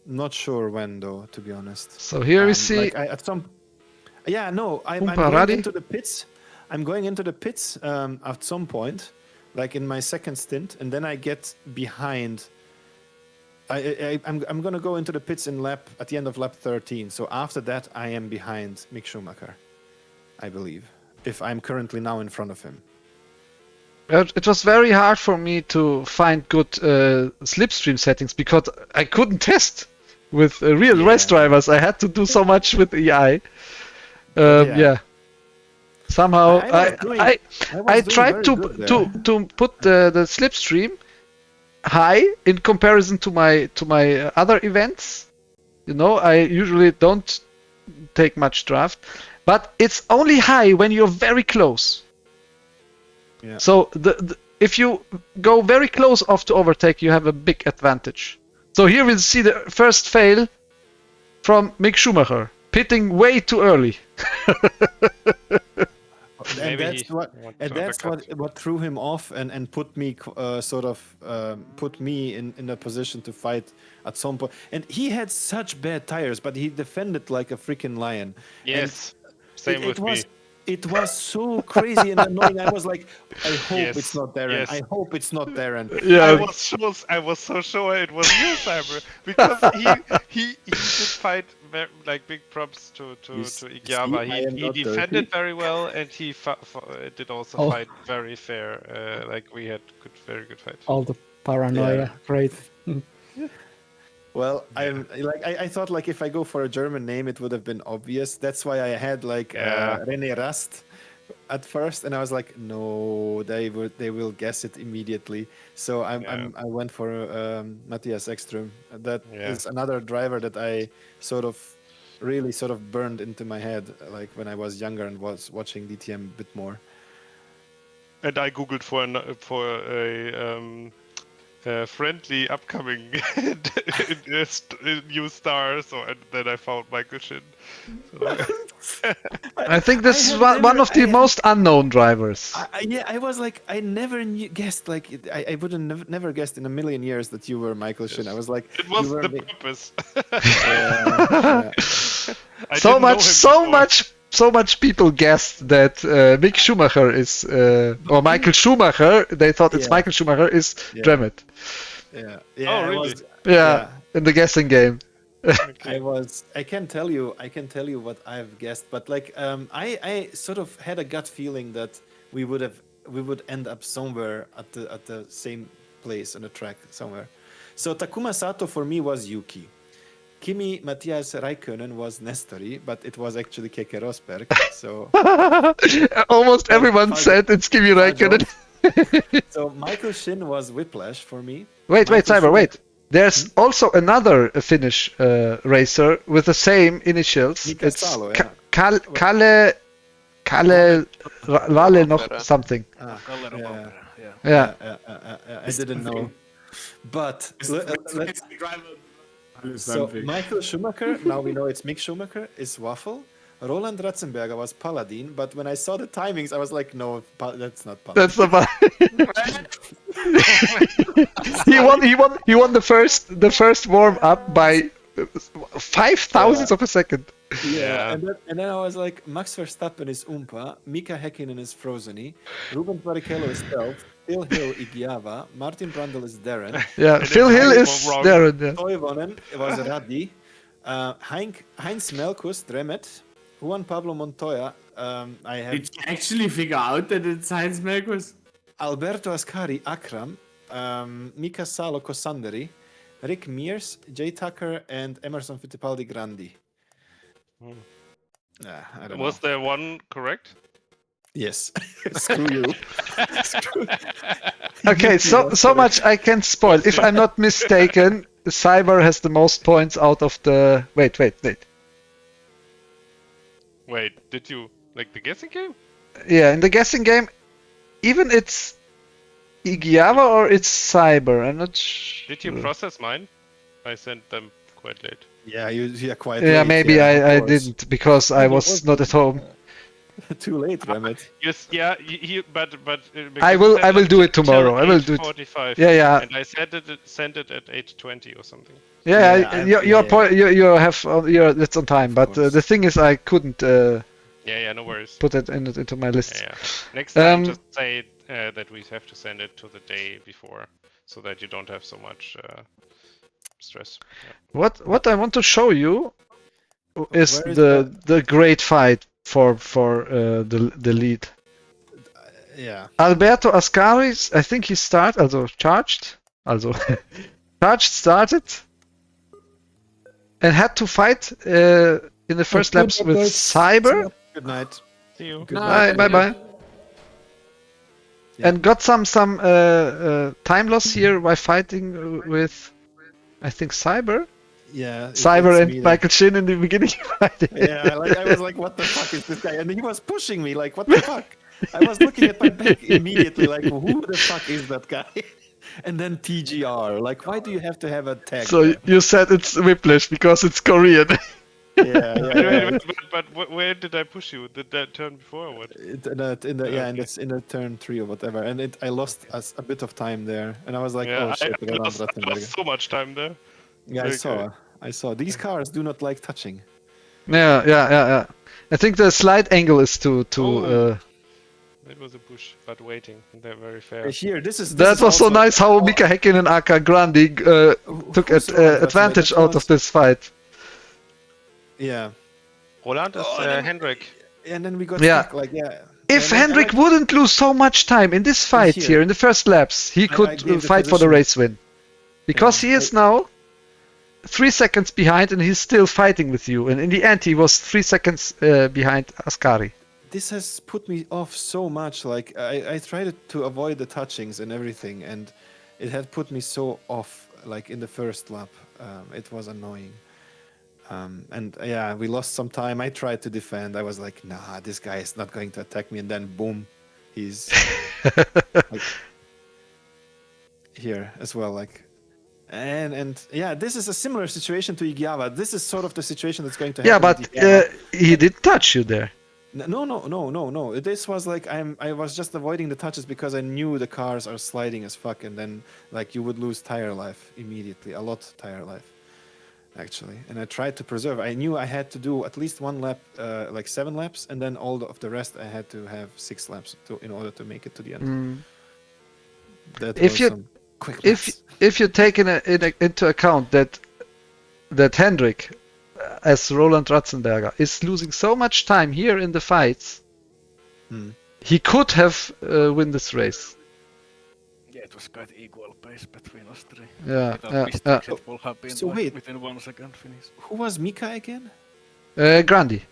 Speaker 4: Not sure when though, to be honest.
Speaker 1: So here we see
Speaker 4: Like at some. Yeah, no, I'm
Speaker 1: Umpa
Speaker 4: going
Speaker 1: Radi?
Speaker 4: into the pits. I'm going into the pits at some point, like in my second stint, and then I get behind. I'm gonna go into the pits at the end of lap 13. So after that, I am behind Mick Schumacher, I believe, if I'm currently now in front of him.
Speaker 1: it was very hard for me to find good slipstream settings because I couldn't test with real race drivers. I had to do so much with AI. Yeah. Somehow I tried to put the slipstream high in comparison to my other events. You know, I usually don't take much draft, but it's only high when you're very close.
Speaker 4: Yeah.
Speaker 1: So if you go very close off to overtake, you have a big advantage. So here we see the first fail from Mick Schumacher, pitting way too early.
Speaker 4: And
Speaker 2: Maybe
Speaker 4: that's
Speaker 2: he
Speaker 4: what
Speaker 2: wanted
Speaker 4: and
Speaker 2: to
Speaker 4: that's
Speaker 2: undercut.
Speaker 4: what threw him off and put me put me in a position to fight at some point. And he had such bad tires, but he defended like a freaking lion.
Speaker 2: Yes. Same with me.
Speaker 4: It was so crazy and annoying. I was like, I hope
Speaker 2: Yes,
Speaker 4: it's not Darren.
Speaker 2: yes.
Speaker 4: I hope it's not Darren.
Speaker 1: Yeah.
Speaker 2: I was so sure it was you, Cyber, because he did fight like big props to Igiaba.
Speaker 4: I am
Speaker 2: He
Speaker 4: not
Speaker 2: defended
Speaker 4: dirty.
Speaker 2: very well, and he did also
Speaker 10: Oh.
Speaker 2: fight very fair. Like we had very good fight.
Speaker 10: All the paranoia.
Speaker 4: Yeah.
Speaker 10: Great.
Speaker 4: Well, I thought like if I go for a German name, it would have been obvious. That's why I had like
Speaker 2: Yeah.
Speaker 4: René Rast at first, and I was like, no, they will guess it immediately. So I went for Matthias Ekström. That is
Speaker 2: Yeah.
Speaker 4: another driver that I really burned into my head, like when I was younger and was watching DTM a bit more.
Speaker 2: And I googled for a friendly upcoming new star, and then I found Michael Shin. So,
Speaker 1: I think this is
Speaker 4: have
Speaker 1: one
Speaker 4: never-
Speaker 1: of the
Speaker 4: I have-
Speaker 1: most unknown drivers.
Speaker 4: I was like, I never guessed, like, I would have never guessed in a million years that you were Michael Shin. I was like,
Speaker 2: it was
Speaker 4: you were
Speaker 2: the
Speaker 4: the-
Speaker 2: purpose.
Speaker 4: Yeah.
Speaker 2: I
Speaker 1: So
Speaker 2: didn't know
Speaker 1: much,
Speaker 2: him
Speaker 1: so
Speaker 2: before.
Speaker 1: much people guessed that Mick Schumacher is, or Michael Schumacher. They thought it's
Speaker 4: Yeah.
Speaker 1: Michael Schumacher is
Speaker 4: Yeah.
Speaker 1: Dremet.
Speaker 4: Yeah.
Speaker 2: Oh,
Speaker 4: I
Speaker 2: really?
Speaker 4: was-
Speaker 1: Yeah, in the guessing game.
Speaker 2: Okay.
Speaker 4: I can tell you what I've guessed, but like I sort of had a gut feeling that we would end up somewhere at the same place on the track somewhere. So Takuma Sato for me was Yuki. Kimi Matthias Räikkönen was Nestori, but it was actually Keke Rosberg. So
Speaker 1: Almost everyone
Speaker 4: Fagio-
Speaker 1: said it's Kimi Räikkönen.
Speaker 4: so Michael Shin was Whiplash for me.
Speaker 1: Wait,
Speaker 4: Michael
Speaker 1: Cyber,
Speaker 4: Schumacher-
Speaker 1: wait. There's also another Finnish racer with the same initials.
Speaker 4: Mika
Speaker 1: It's
Speaker 4: Salo,
Speaker 1: Kalle Vale noch
Speaker 8: Rompere.
Speaker 1: something.
Speaker 5: Kalle
Speaker 4: yeah.
Speaker 5: Rompere, yeah.
Speaker 1: Yeah.
Speaker 4: I didn't know. But let's So
Speaker 6: Something.
Speaker 4: Michael Schumacher, now we know it's Mick Schumacher, is Waffle. Roland Ratzenberger was Paladin, but when I saw the timings, I was like, no, that's not Paladin.
Speaker 1: That's the he won the first warm up by 5,000 of a second.
Speaker 2: Yeah.
Speaker 4: And then I was like, Max Verstappen is Umpa, Mika Häkkinen is Frozeny, Ruben Barrichello is Stealth, Phil Hill Igiava, Martin Brundle is Darren,
Speaker 1: Yeah,
Speaker 2: And
Speaker 1: Phil
Speaker 2: then
Speaker 1: Hill
Speaker 2: I
Speaker 1: is
Speaker 2: was wrong.
Speaker 1: Darren. Yeah.
Speaker 4: Toivonen was Raddi, Heinz Melkus Dremet, Juan Pablo Montoya, I have
Speaker 6: Did you actually figure out that it's Heinz Melkus?
Speaker 4: Alberto Ascari Akram, Mika Salo Kosanderi, Rick Mears, Jay Tucker, and Emerson Fittipaldi Grandi.
Speaker 2: Hmm.
Speaker 4: I don't
Speaker 2: Was
Speaker 4: know.
Speaker 2: there one correct?
Speaker 4: Yes. Screw you. Screw.
Speaker 1: Okay, so much I can spoil. If I'm not mistaken, Cyber has the most points out of the. Wait.
Speaker 2: Wait, did you like the guessing game?
Speaker 1: Yeah, in the guessing game, even it's Igiava or it's Cyber. I'm not sure.
Speaker 2: Did you process mine? I sent them quite late.
Speaker 4: Yeah, you're quite
Speaker 1: Yeah,
Speaker 4: late,
Speaker 1: maybe
Speaker 4: yeah, of
Speaker 1: I
Speaker 4: course.
Speaker 1: didn't because I was not at home.
Speaker 4: Too late, Remit.
Speaker 2: Yes, yeah, but
Speaker 1: I will do it tomorrow. I will do it.
Speaker 2: 45.
Speaker 1: Yeah.
Speaker 2: And I sent it at 8:20 or something.
Speaker 1: Yeah, your point. You have it's on time, but
Speaker 4: course.
Speaker 1: the thing is, I couldn't
Speaker 2: Yeah, no worries.
Speaker 1: put it into my list.
Speaker 2: Yeah. Next time,
Speaker 1: Um,
Speaker 2: just say that we have to send it to the day before, so that you don't have so much stress. Yeah.
Speaker 1: What I want to show you is
Speaker 4: Where is
Speaker 1: the great fight for the lead.
Speaker 4: Yeah.
Speaker 1: Alberto Ascari, I think he started, Charged started and had to fight in the first laps with Cyber.
Speaker 4: Good night.
Speaker 2: See you.
Speaker 4: Good
Speaker 1: Bye
Speaker 4: night.
Speaker 1: bye.
Speaker 4: Yeah.
Speaker 1: And got some time loss here by fighting with, I think, Cyber.
Speaker 4: Yeah.
Speaker 1: Cyber
Speaker 4: it's
Speaker 1: and
Speaker 4: me then.
Speaker 1: Michael Shin in the beginning fighting.
Speaker 4: Yeah, like I was like, what the fuck is this guy? And he was pushing me, like, what the fuck? I was looking at my back immediately, like, who the fuck is that guy? And then TGR, like, why do you have to have a tag?
Speaker 1: So
Speaker 4: there?
Speaker 1: you said it's Whiplash because it's Korean.
Speaker 4: Yeah.
Speaker 2: But where did I push you? Did that turn before or what?
Speaker 4: In the turn 3 or whatever, and I lost a bit of time there, and I was like,
Speaker 2: Yeah,
Speaker 4: oh shit,
Speaker 2: I
Speaker 4: Roland
Speaker 2: lost
Speaker 4: Ratzenberger.
Speaker 2: so much time there.
Speaker 4: Yeah,
Speaker 2: Okay.
Speaker 4: I saw. These cars do not like touching.
Speaker 1: Yeah. I think the slide angle is too.
Speaker 2: Oh. It was a push, but waiting. They're very fair.
Speaker 4: Here, this is.
Speaker 1: That
Speaker 4: is
Speaker 1: was so
Speaker 4: also-
Speaker 1: nice how Mika Häkkinen and Aka Grandi took
Speaker 4: who's Roland
Speaker 1: advantage
Speaker 4: Ratzenberger?
Speaker 1: out of this fight.
Speaker 4: Yeah,
Speaker 2: Roland is Hendrik.
Speaker 4: and then we got
Speaker 1: Yeah.
Speaker 4: stuck. Like, yeah.
Speaker 1: If
Speaker 4: And I
Speaker 1: Hendrik
Speaker 4: like-
Speaker 1: wouldn't lose so much time in this fight
Speaker 4: Here.
Speaker 1: here in the first laps, he
Speaker 4: I
Speaker 1: could
Speaker 4: gave the
Speaker 1: fight for the
Speaker 4: position.
Speaker 1: race win. Because
Speaker 4: Yeah,
Speaker 1: he is now 3 seconds behind and he's still fighting with you. And in the end, he was 3 seconds behind Ascari.
Speaker 4: This has put me off so much. Like I tried to avoid the touchings and everything, and it had put me so off. Like in the first lap, it was annoying. And yeah, we lost some time. I tried to defend. I was like, nah, this guy is not going to attack me. And then boom, he's like, here as well. Like, and yeah, this is a similar situation to Igiava. This is sort of the situation that's going to happen.
Speaker 1: Yeah, but
Speaker 4: with Igiava.
Speaker 1: he didn't touch you there.
Speaker 4: No. This was like I was just avoiding the touches because I knew the cars are sliding as fuck, and then like you would lose tire life immediately, a lot tire life, actually. And I tried to preserve. I knew I had to do at least one lap, like 7 laps, and then all of the rest I had to have 6 laps in order to make it to the end. That
Speaker 1: If
Speaker 4: was
Speaker 1: you-
Speaker 4: some quick laps.
Speaker 1: If you take into account that that Hendrik, as Roland Ratzenberger, is losing so much time here in the fights. He could have win this race.
Speaker 5: Yeah, it was quite equal pace between us three.
Speaker 1: Yeah,
Speaker 5: Without mistakes, it will have been
Speaker 4: So
Speaker 5: like
Speaker 4: wait.
Speaker 5: within 1 second finish.
Speaker 4: Who was Mika again?
Speaker 1: Grandi.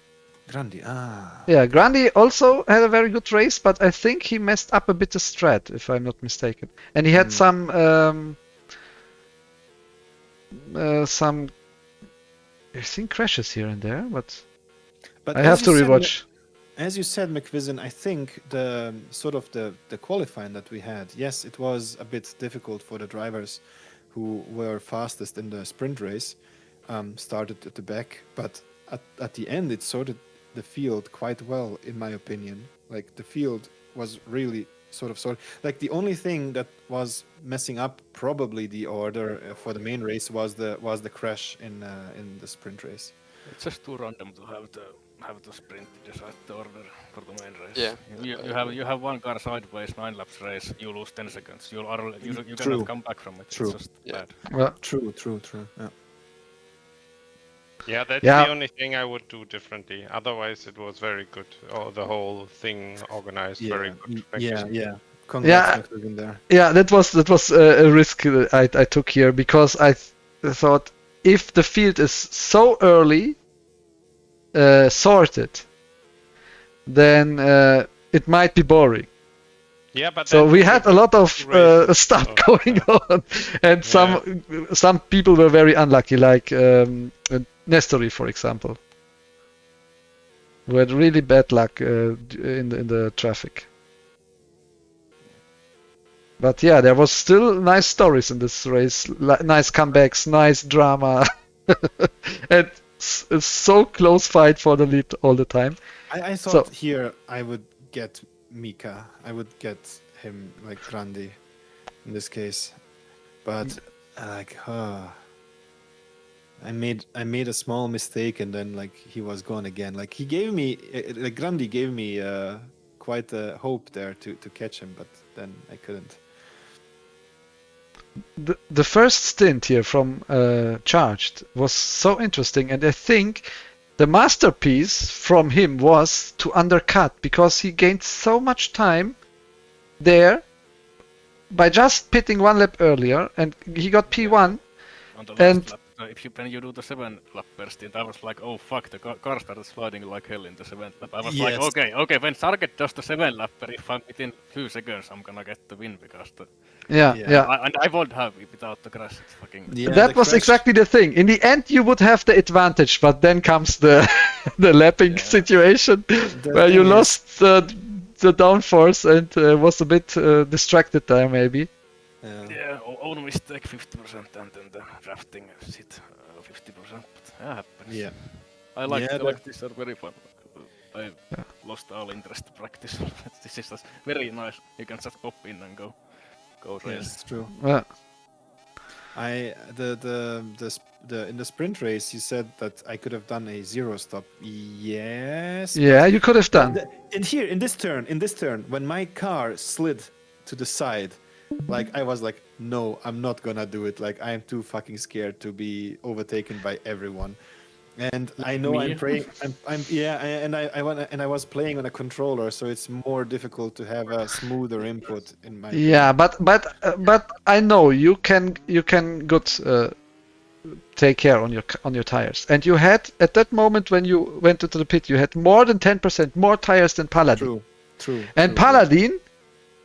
Speaker 4: Grandi. Ah.
Speaker 1: Yeah, Grandi also had a very good race, but I think he messed up a bit the strat, if I'm not mistaken. And he had some I think crashes here and there, but
Speaker 4: But
Speaker 1: I
Speaker 4: as
Speaker 1: have to
Speaker 4: you said,
Speaker 1: rewatch.
Speaker 4: As you said, McVision, I think the sort of the qualifying that we had, yes, it was a bit difficult for the drivers who were fastest in the sprint race, started at the back, but at the end it sorted the field quite well, in my opinion. Like the field was really sort of like the only thing that was messing up probably the order for the main race was the crash in the sprint race.
Speaker 5: It's just too random to have the sprint to decide the order for the main race.
Speaker 8: Yeah.
Speaker 5: You have one car sideways, 9 laps race, you lose 10 seconds. You
Speaker 4: True.
Speaker 5: cannot come back from it.
Speaker 4: True.
Speaker 5: It's just
Speaker 8: Yeah.
Speaker 5: bad.
Speaker 1: Well,
Speaker 4: True. Yeah.
Speaker 2: Yeah, that's
Speaker 1: Yeah.
Speaker 2: the only thing I would do differently. Otherwise, it was very good. The whole thing organized very good.
Speaker 4: Yeah. Congrats,
Speaker 1: Yeah.
Speaker 4: McVision there.
Speaker 1: yeah, that was a risk I took here because I thought if the field is so early sorted, then it might be boring.
Speaker 2: Yeah, but
Speaker 1: So
Speaker 2: then
Speaker 1: we
Speaker 2: you
Speaker 1: had
Speaker 2: get
Speaker 1: a lot of
Speaker 2: races,
Speaker 1: stuff
Speaker 2: so,
Speaker 1: going on, and some people were very unlucky, like Nestori, for example, who had really bad luck in the traffic. But yeah, there was still nice stories in this race, nice comebacks, nice drama, and so close fight for the lead all the time.
Speaker 4: I
Speaker 1: So-
Speaker 4: thought here I would get Mika. I would get him like Grandi in this case, but I made a small mistake and then like he was gone again. Like he gave me like Grandi gave me quite a hope there to catch him, but then I couldn't.
Speaker 1: The first stint here from Charged was so interesting, and I think the masterpiece from him was to undercut because he gained so much time there by just pitting 1 lap earlier, and he got P1.
Speaker 5: On the
Speaker 1: And-
Speaker 5: last lap, when you do the 7 lap per stint, I was like, oh fuck, the car started sliding like hell in the 7th lap. I was like,
Speaker 4: Yes.
Speaker 5: okay, when Sarget does the 7 lapper, if I'm within few seconds, I'm gonna get the win because
Speaker 1: Yeah.
Speaker 5: and I won't have it without the crash. It's fucking.
Speaker 4: Yeah,
Speaker 1: That
Speaker 4: the
Speaker 1: was
Speaker 4: crash-
Speaker 1: exactly the thing. In the end, you would have the advantage, but then comes the the lapping
Speaker 5: Yeah.
Speaker 1: situation where you
Speaker 4: thing is-
Speaker 1: lost the downforce and was a bit distracted there, maybe.
Speaker 5: Yeah, own mistake 50% and then the drafting shit 50%. But yeah, happens.
Speaker 4: Yeah.
Speaker 5: I like
Speaker 4: Yeah,
Speaker 5: these are very fun. I lost all interest to practice. This is just very nice. You can just pop in and go race.
Speaker 4: Yes, it's true.
Speaker 1: Yeah.
Speaker 4: In the sprint race, you said that I could have done a 0 stop. Yes.
Speaker 1: Yeah, you could have done.
Speaker 4: And here in this turn, when my car slid to the side, like I was like, no, I'm not gonna do it. Like I am too fucking scared to be overtaken by everyone. And I know
Speaker 6: Me?
Speaker 4: I'm praying. I was playing on a controller, so it's more difficult to have a smoother input in my.
Speaker 1: Yeah, but I know you can good take care on your tires. And you had at that moment when you went into the pit, you had more than 10% more tires than Paladin.
Speaker 4: True.
Speaker 1: And Paladin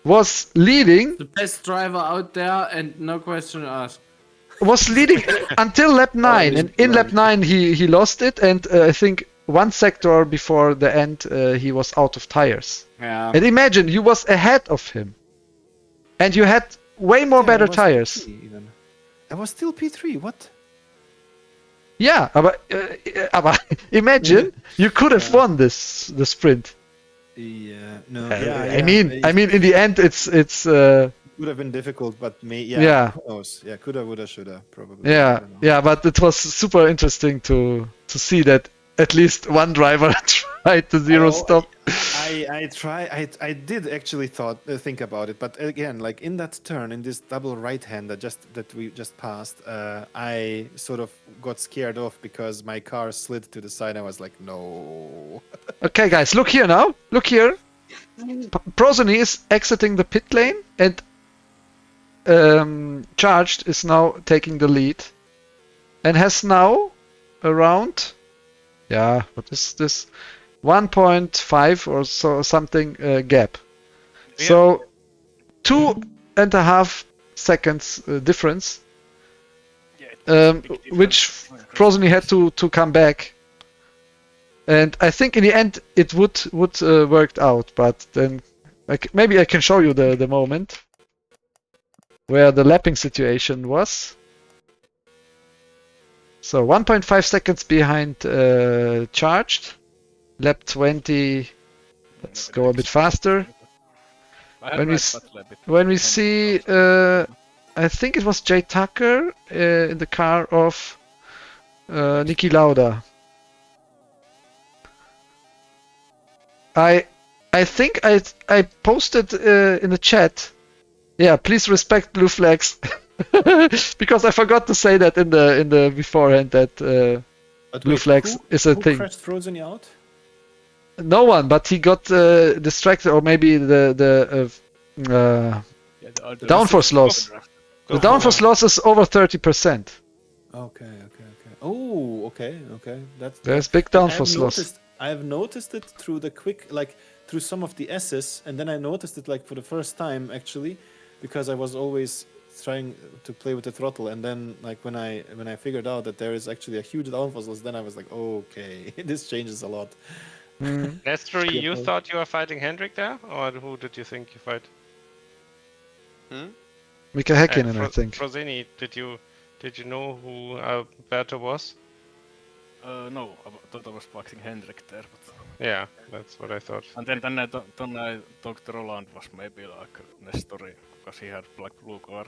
Speaker 1: was leading
Speaker 6: The best driver out there, and no question asked.
Speaker 1: until lap 9,
Speaker 4: he's
Speaker 1: and in lap 9 he lost it, and I think 1 sector before the end he was out of tires.
Speaker 6: Yeah.
Speaker 1: And imagine you was ahead of him, and you had way more
Speaker 4: Yeah,
Speaker 1: better
Speaker 4: I was
Speaker 1: tires.
Speaker 4: P3 even. I was still P3. What?
Speaker 1: Yeah, aber imagine you could have won the sprint.
Speaker 4: Yeah. No.
Speaker 1: I mean in the end it's
Speaker 4: would have been difficult, but
Speaker 1: Yeah.
Speaker 4: who knows? Yeah, coulda, woulda, shoulda, probably. I don't know.
Speaker 1: yeah, but it was super interesting to see that at least one driver tried to zero stop.
Speaker 4: I did actually think about it, but again, like in that turn, in this double right hand that we just passed, I sort of got scared off because my car slid to the side. I was like, no.
Speaker 1: Okay, guys, look here now. Look here. Prozony is exiting the pit lane, and Charged is now taking the lead, and has now around, what is this? 1.5 or so something gap.
Speaker 2: Yeah.
Speaker 1: So 2.5 seconds difference,
Speaker 5: Yeah, it's a big difference.
Speaker 1: which
Speaker 5: Oh, yeah.
Speaker 1: Prozony had to come back. And I think in the end it would worked out, but then maybe I can show you the moment where the lapping situation was. So 1.5 seconds behind Charged. Lap 20. Let's go a bit faster.
Speaker 5: I had
Speaker 1: When we
Speaker 5: right
Speaker 1: s-
Speaker 5: battle a bit
Speaker 1: When we
Speaker 5: behind
Speaker 1: see,
Speaker 5: also.
Speaker 1: I think it was Jay Tucker in the car of Niki Lauda. I think I posted in the chat. Yeah, please respect blue flags, because I forgot to say that in the beforehand that
Speaker 4: But
Speaker 1: blue
Speaker 4: wait,
Speaker 1: flags is a
Speaker 4: who
Speaker 1: thing.
Speaker 4: crashed Frozen out?
Speaker 1: No one, but he got distracted, or maybe the
Speaker 5: Yeah, the
Speaker 1: downforce loss. The downforce loss is over 30%.
Speaker 4: Okay. Oh, okay.
Speaker 1: There's big downforce loss.
Speaker 4: I've noticed it through the through some of the S's, and then I noticed it like for the first time actually, because I was always trying to play with the throttle, and then like when I figured out that there is actually a huge downforce loss, then I was like, okay, this changes a lot.
Speaker 2: Nestor, you
Speaker 4: Yeah.
Speaker 2: thought you were fighting Hendrik there, or who did you think you fight?
Speaker 1: Mika Häkkinen, I think.
Speaker 2: Frosini, did you know who Alberto was?
Speaker 5: No, I thought I was fighting Hendrik there, but
Speaker 2: Yeah, that's what I thought.
Speaker 5: and then I talked to Roland was maybe like Nestori because he had like blue car.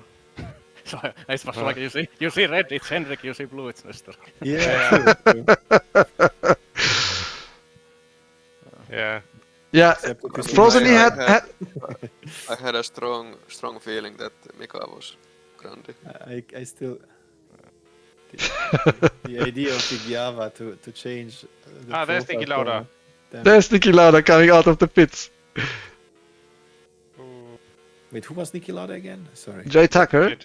Speaker 5: So it was like you see red it's Hendrik, you see blue it's Nestor.
Speaker 4: Yeah. True.
Speaker 2: Yeah.
Speaker 1: Yeah,
Speaker 4: Except because
Speaker 1: Frozeny
Speaker 8: I
Speaker 1: had
Speaker 8: I had a strong feeling that Mika was Grandi.
Speaker 4: I still the idea of Igiava to change. The
Speaker 2: There's
Speaker 4: profile
Speaker 2: Niki Lauda.
Speaker 4: corner. Damn.
Speaker 1: There's Niki Lauda coming out of the pits.
Speaker 4: Wait, who was Niki Lauda again? Sorry.
Speaker 1: Jay Tucker.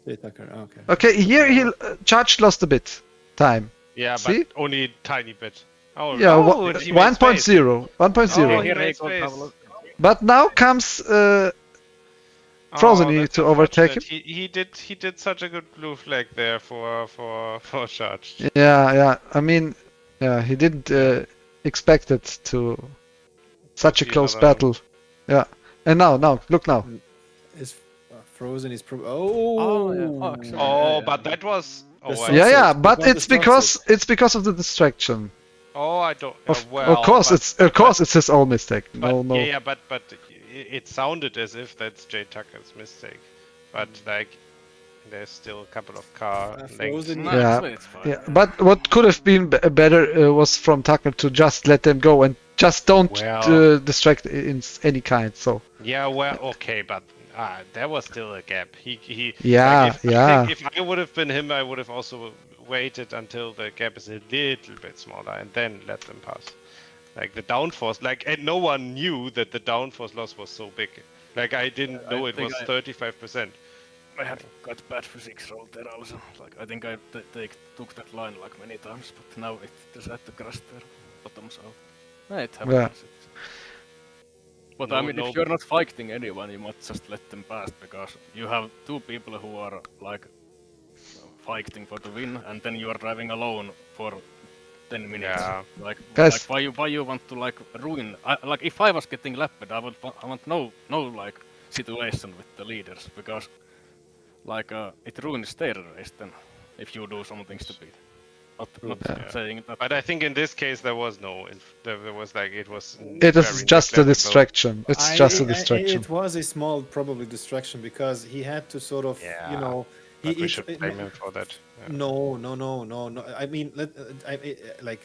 Speaker 4: Jay Tucker. Okay.
Speaker 1: Okay, here he Charged lost a bit time.
Speaker 2: Yeah,
Speaker 1: See?
Speaker 2: but only a tiny bit. Oh,
Speaker 1: Yeah,
Speaker 2: oh, he made space.
Speaker 1: 1.0. 1.0.
Speaker 2: Oh, he
Speaker 5: Here
Speaker 2: made
Speaker 5: he goes,
Speaker 2: space.
Speaker 5: have a look.
Speaker 1: But now comes Frozeny
Speaker 2: that's
Speaker 1: to overtake him.
Speaker 2: unfortunate. He did such a good blue flag there for Charged.
Speaker 1: Yeah. I mean, he didn't expect it to such a
Speaker 2: be
Speaker 1: close
Speaker 2: another one.
Speaker 1: battle. Yeah. And now, look now.
Speaker 4: Is Frozen is
Speaker 5: actually.
Speaker 2: Oh,
Speaker 5: Yeah.
Speaker 2: but that was. Oh,
Speaker 4: The
Speaker 2: I-
Speaker 4: sunset.
Speaker 1: Yeah,
Speaker 4: we
Speaker 1: but
Speaker 4: got the
Speaker 1: it's because of the distraction.
Speaker 2: oh, I don't.
Speaker 1: Of
Speaker 2: well,
Speaker 1: course,
Speaker 2: but-
Speaker 1: it's his own mistake.
Speaker 2: But,
Speaker 1: No.
Speaker 2: Yeah, but it sounded as if that's Jay Tucker's mistake. But like, there's still a couple of car lengths.
Speaker 4: Frozen.
Speaker 5: No,
Speaker 1: Yeah.
Speaker 5: actually it's fine.
Speaker 1: Yeah, but what could have been better was from Tucker to just let them go and just don't
Speaker 2: Well-
Speaker 1: distract in any kind. So
Speaker 2: Yeah, well, okay, but there was still a gap. He.
Speaker 1: Yeah,
Speaker 2: like,
Speaker 1: yeah.
Speaker 2: I think if I would have been him, I would have also waited until the gap is a little bit smaller and then let them pass. Like the downforce, and no one knew that the downforce loss was so big. Like I didn't know
Speaker 5: I
Speaker 2: it
Speaker 5: think
Speaker 2: was
Speaker 5: I-
Speaker 2: 35%.
Speaker 5: I had got bad physics roll there also. Like I think I took that line like many times, but now it decided to crash there, bottoms out. It happens.
Speaker 1: Yeah.
Speaker 5: But
Speaker 2: No-
Speaker 5: I mean,
Speaker 2: no-
Speaker 5: if you're not fighting anyone, you must just let them pass because you have two people who are like fighting for the win, and then you are driving alone for 10 minutes.
Speaker 2: Yeah.
Speaker 1: Guys-
Speaker 5: Why you want to like ruin? Like if I was getting lapped, I want no like situation with the leaders because like it ruins their race then if you do something stupid. Not saying that.
Speaker 2: But I think in this case there was no. There was like it was.
Speaker 1: it is
Speaker 2: very
Speaker 1: just a
Speaker 2: neglectable.
Speaker 1: distraction. It's just a distraction.
Speaker 4: It was a small, probably distraction because he had to sort of,
Speaker 2: Yeah, But we should blame him for that. Yeah.
Speaker 4: No. I mean, like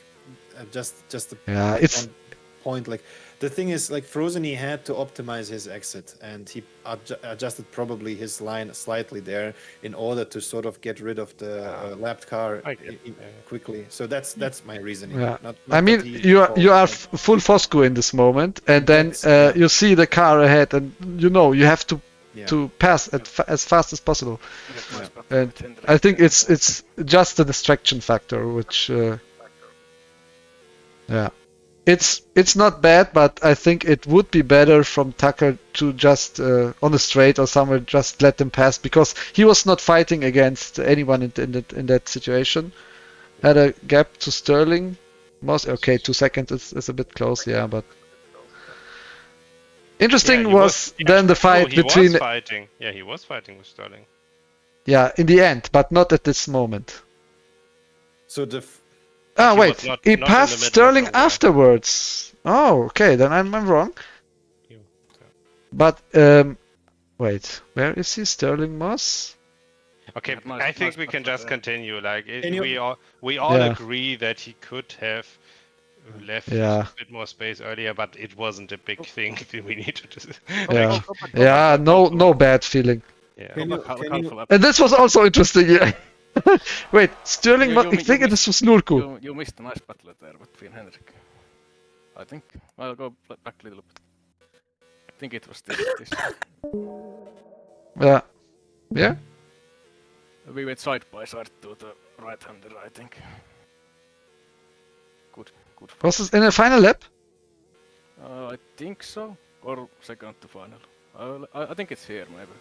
Speaker 4: just a
Speaker 1: Yeah, it's
Speaker 4: one point. Like the thing is, like Frozen, he had to optimize his exit, and he adjusted probably his line slightly there in order to sort of get rid of the lapped car
Speaker 2: I get it, yeah.
Speaker 4: quickly. So that's my reasoning.
Speaker 1: yeah.
Speaker 4: Not
Speaker 1: I mean,
Speaker 4: that he
Speaker 1: you are
Speaker 4: fault, but
Speaker 1: full Fosco in this moment, and then
Speaker 4: gets- yeah.
Speaker 1: you see the car ahead, and you know you have to
Speaker 4: yeah.
Speaker 1: pass as fast as possible.
Speaker 5: Get nice battle
Speaker 1: And
Speaker 5: with Hendrik.
Speaker 1: I think it's just a distraction factor, which yeah, it's not bad, but I think it would be better from Tucker to just on the straight or somewhere just let them pass, because he was not fighting against anyone in that situation. Had a gap to Sterling. Most okay, 2 seconds is a bit close, yeah, but interesting
Speaker 2: Yeah, he
Speaker 1: was then the fight
Speaker 2: he
Speaker 1: between
Speaker 2: was fighting. Yeah, he was fighting with Sterling.
Speaker 1: yeah in the end, but not at this moment.
Speaker 4: So the
Speaker 1: Ah,
Speaker 2: he was
Speaker 1: wait,
Speaker 2: not-
Speaker 1: he
Speaker 2: not in the
Speaker 1: passed
Speaker 2: middle of
Speaker 1: Sterling
Speaker 2: nowhere.
Speaker 1: afterwards. Oh, okay, then I'm wrong.
Speaker 2: You-
Speaker 1: But wait, where is he? Sterling Moss?
Speaker 2: Okay,
Speaker 5: Had nice-
Speaker 2: I think
Speaker 5: nice
Speaker 2: we can
Speaker 5: battle
Speaker 2: just
Speaker 5: there.
Speaker 2: continue. Like
Speaker 4: Can you-
Speaker 2: we all
Speaker 1: Yeah.
Speaker 2: agree that he could have left
Speaker 1: Yeah.
Speaker 2: a bit more space earlier, but it wasn't a big thing that we need to do.
Speaker 1: Yeah.
Speaker 5: Go back,
Speaker 1: Yeah,
Speaker 5: go back,
Speaker 1: no bad feeling.
Speaker 2: Yeah.
Speaker 4: Can
Speaker 5: Go
Speaker 4: you-
Speaker 5: back,
Speaker 4: can
Speaker 5: half
Speaker 4: you-
Speaker 5: a lap.
Speaker 1: And this was also interesting. Yeah. Wait, Sterling.
Speaker 5: You-
Speaker 1: I
Speaker 5: you
Speaker 1: think
Speaker 5: missed-
Speaker 1: this was Nurku.
Speaker 5: You missed a nice battle there between Henrik. I think. I'll go back a little bit. I think it was this.
Speaker 1: Yeah. Yeah.
Speaker 5: We went side by side to the right-hander, I think. Good.
Speaker 1: Was this in the final lap?
Speaker 5: I think so. Or second to final. I think it's here, maybe.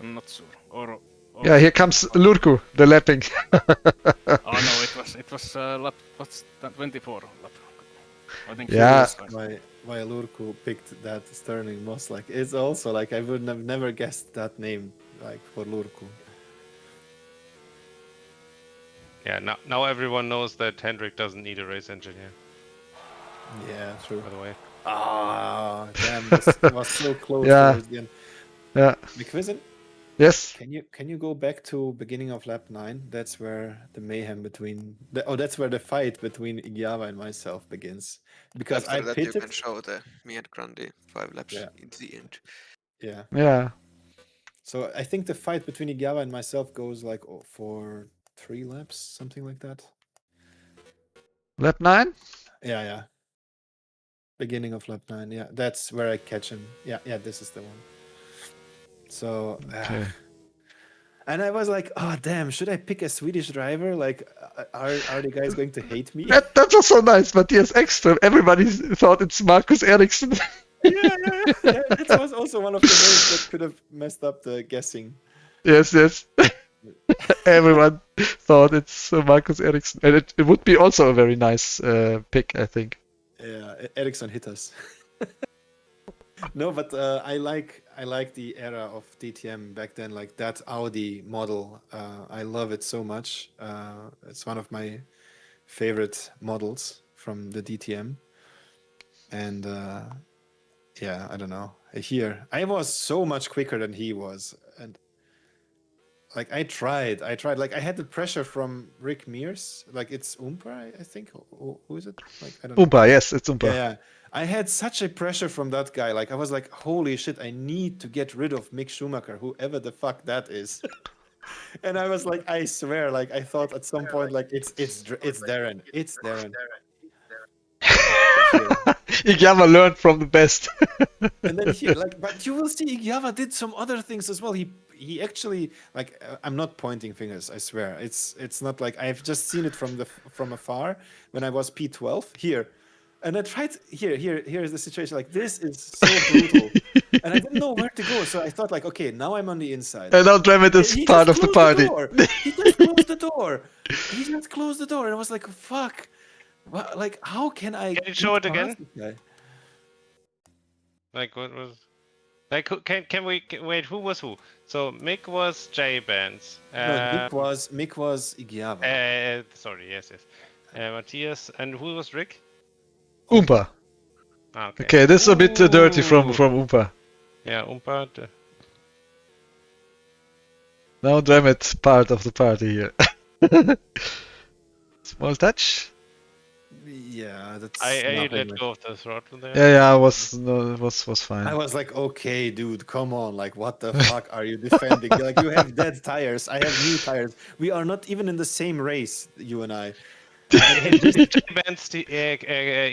Speaker 5: I'm not sure. Or
Speaker 1: Yeah, here comes Lurku, the lapping.
Speaker 5: Oh no, it was lap. What's that? 24 lap. I think.
Speaker 1: Yeah.
Speaker 4: why Lurku picked that Sterling Moss. Like it's also like I would have never guessed that name like for Lurku.
Speaker 2: Yeah. Now everyone knows that Hendrik doesn't need a race engineer.
Speaker 4: Yeah, true.
Speaker 2: By the way.
Speaker 4: Ah, damn, this was so close
Speaker 1: Yeah.
Speaker 4: towards the end.
Speaker 1: Yeah.
Speaker 4: McQuizzen,
Speaker 1: Yes.
Speaker 4: can you go back to beginning of lap 9? That's where the mayhem between that's where the fight between Igiava and myself begins. Because
Speaker 8: After
Speaker 4: I
Speaker 8: that, you
Speaker 4: pitted.
Speaker 8: can show me and Grundy 5 laps
Speaker 4: Yeah.
Speaker 8: in the end.
Speaker 4: Yeah.
Speaker 1: Yeah.
Speaker 4: So I think the fight between Igiava and myself goes like for 3 laps, something like that.
Speaker 1: Lap 9?
Speaker 4: Yeah. Beginning of lap 9. Yeah, that's where I catch him. Yeah, this is the one. So,
Speaker 1: Okay.
Speaker 4: and I was like, oh damn, should I pick a Swedish driver? Like, are the guys going to hate me?
Speaker 1: That was so nice, Matthias Ekström. Everybody thought it's Marcus Ericsson.
Speaker 4: yeah. That was also one of the names that could have messed up the guessing.
Speaker 1: Yes. Everyone thought it's Marcus Ericsson. And it would be also a very nice pick, I think.
Speaker 4: Yeah, Ericsson hit us. No, but I like the era of DTM back then, like that Audi model. I love it so much. It's one of my favorite models from the DTM. And yeah, I don't know. Here, I was so much quicker than he was, and like I tried. Like I had the pressure from Rick Mears. Like it's Umpa, I think. Who is it? Like I don't know.
Speaker 1: Umpa, yes, it's Umpa.
Speaker 4: Yeah. I had such a pressure from that guy. Like I was like, holy shit, I need to get rid of Mick Schumacher, whoever the fuck that is. And I was like, I swear, like I thought at some point, like it's Darren. It's Darren.
Speaker 1: Igiava learned from the best.
Speaker 4: And then he like, but you will see Igiava did some other things as well. He actually like I'm not pointing fingers, I swear. It's not like I've just seen it from afar when I was P12 here. And I tried here is the situation. Like this is so brutal, and I didn't know where to go. So I thought like, okay, now I'm on the inside.
Speaker 1: And now Dremet is
Speaker 4: He
Speaker 1: part of
Speaker 4: just
Speaker 1: the
Speaker 4: closed
Speaker 1: party.
Speaker 4: He just closed the door. He just closed the door, and I was like, fuck. Well, like how can I?
Speaker 2: Can you show
Speaker 4: get
Speaker 2: it again?
Speaker 4: past this guy?
Speaker 2: Like what was? Like can we wait? Who was who? So Mick was J Bands.
Speaker 4: No, Mick was Igiava.
Speaker 2: Sorry, yes. Matthias, and who was Rick?
Speaker 1: Umpa.
Speaker 2: Ah, okay.
Speaker 1: Okay, this is a bit dirty from Umpa.
Speaker 2: Yeah, Umpa.
Speaker 1: Now Dremet part of the party here. Small touch.
Speaker 4: Yeah, that's.
Speaker 2: I
Speaker 4: nothing
Speaker 2: let
Speaker 4: like-
Speaker 2: go of the throttle there.
Speaker 1: Yeah, was fine.
Speaker 4: I was like, okay, dude, come on. Like, what the fuck are you defending? Like, you have dead tires. I have new tires. We are not even in the same race, you and I.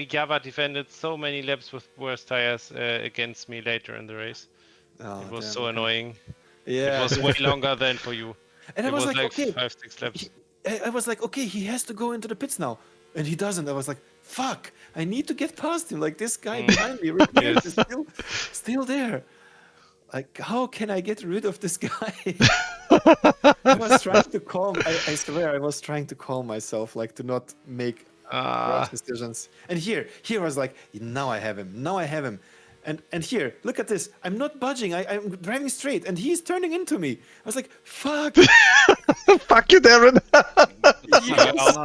Speaker 2: Java defended so many laps with worse tires against me later in the race.
Speaker 4: Oh,
Speaker 2: It was
Speaker 4: damn,
Speaker 2: so
Speaker 4: okay.
Speaker 2: annoying.
Speaker 4: Yeah.
Speaker 2: It was way longer than for you.
Speaker 4: And
Speaker 2: It
Speaker 4: I was
Speaker 2: was
Speaker 4: like,
Speaker 2: like
Speaker 4: okay.
Speaker 2: 5-6 laps.
Speaker 4: I was like, okay, he has to go into the pits now. And he doesn't. I was like, fuck, I need to get past him. Like, this guy behind me, Rick Mears, is still there. Like, how can I get rid of this guy? I was trying to calm. I swear, I was trying to calm myself, like to not make rash decisions. And here I was like, now I have him. Now I have him. And here, look at this. I'm not budging. I'm driving straight, and he's turning into me. I was like, fuck.
Speaker 1: Fuck you, Darren.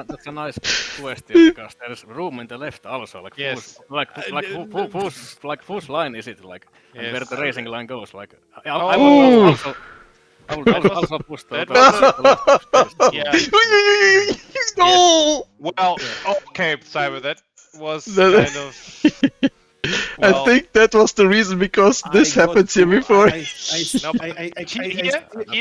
Speaker 5: That's a nice question because there's room in the left also. Like,
Speaker 2: Yes.
Speaker 5: whose line is it? Like, and where
Speaker 2: Yes.
Speaker 5: the racing line goes? Like, I
Speaker 2: Oh.
Speaker 5: would also push the
Speaker 2: That
Speaker 5: left.
Speaker 2: Yeah.
Speaker 1: No.
Speaker 2: Well, okay, Cyber, that was
Speaker 1: That-
Speaker 2: kind of.
Speaker 1: I
Speaker 2: Well,
Speaker 1: think that was the reason because this happened here before.
Speaker 2: Here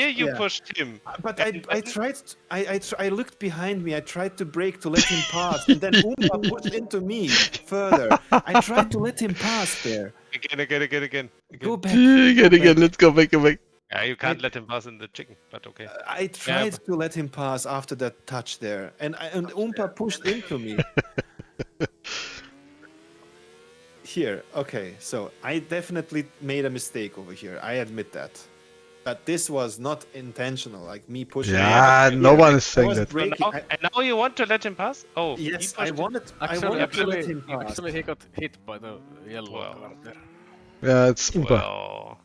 Speaker 2: you
Speaker 4: yeah.
Speaker 2: pushed him.
Speaker 4: But I tried. I looked behind me. I tried to brake to let him pass, and then Oompa pushed into me further. I tried to let him pass there.
Speaker 2: Again.
Speaker 4: Go back.
Speaker 1: Again, let's go back.
Speaker 2: Yeah, you can't let him pass in the chicken, but okay.
Speaker 4: I tried to let him pass after that touch there, and Oompa pushed into me. Here, okay, so I definitely made a mistake over here. I admit that. But this was not intentional, like me pushing.
Speaker 1: Yeah,
Speaker 4: him.
Speaker 1: no
Speaker 4: Here,
Speaker 1: one is
Speaker 4: I
Speaker 1: saying
Speaker 4: was
Speaker 1: that.
Speaker 4: braking.
Speaker 2: And now you want to let him pass? Oh, he
Speaker 4: Yes,
Speaker 2: pushed
Speaker 4: I
Speaker 2: it.
Speaker 4: wanted
Speaker 5: Actually,
Speaker 4: to let him pass.
Speaker 5: actually, he got hit by the yellow
Speaker 2: Well.
Speaker 5: car there.
Speaker 1: Yeah, it's Oompa.
Speaker 2: Well,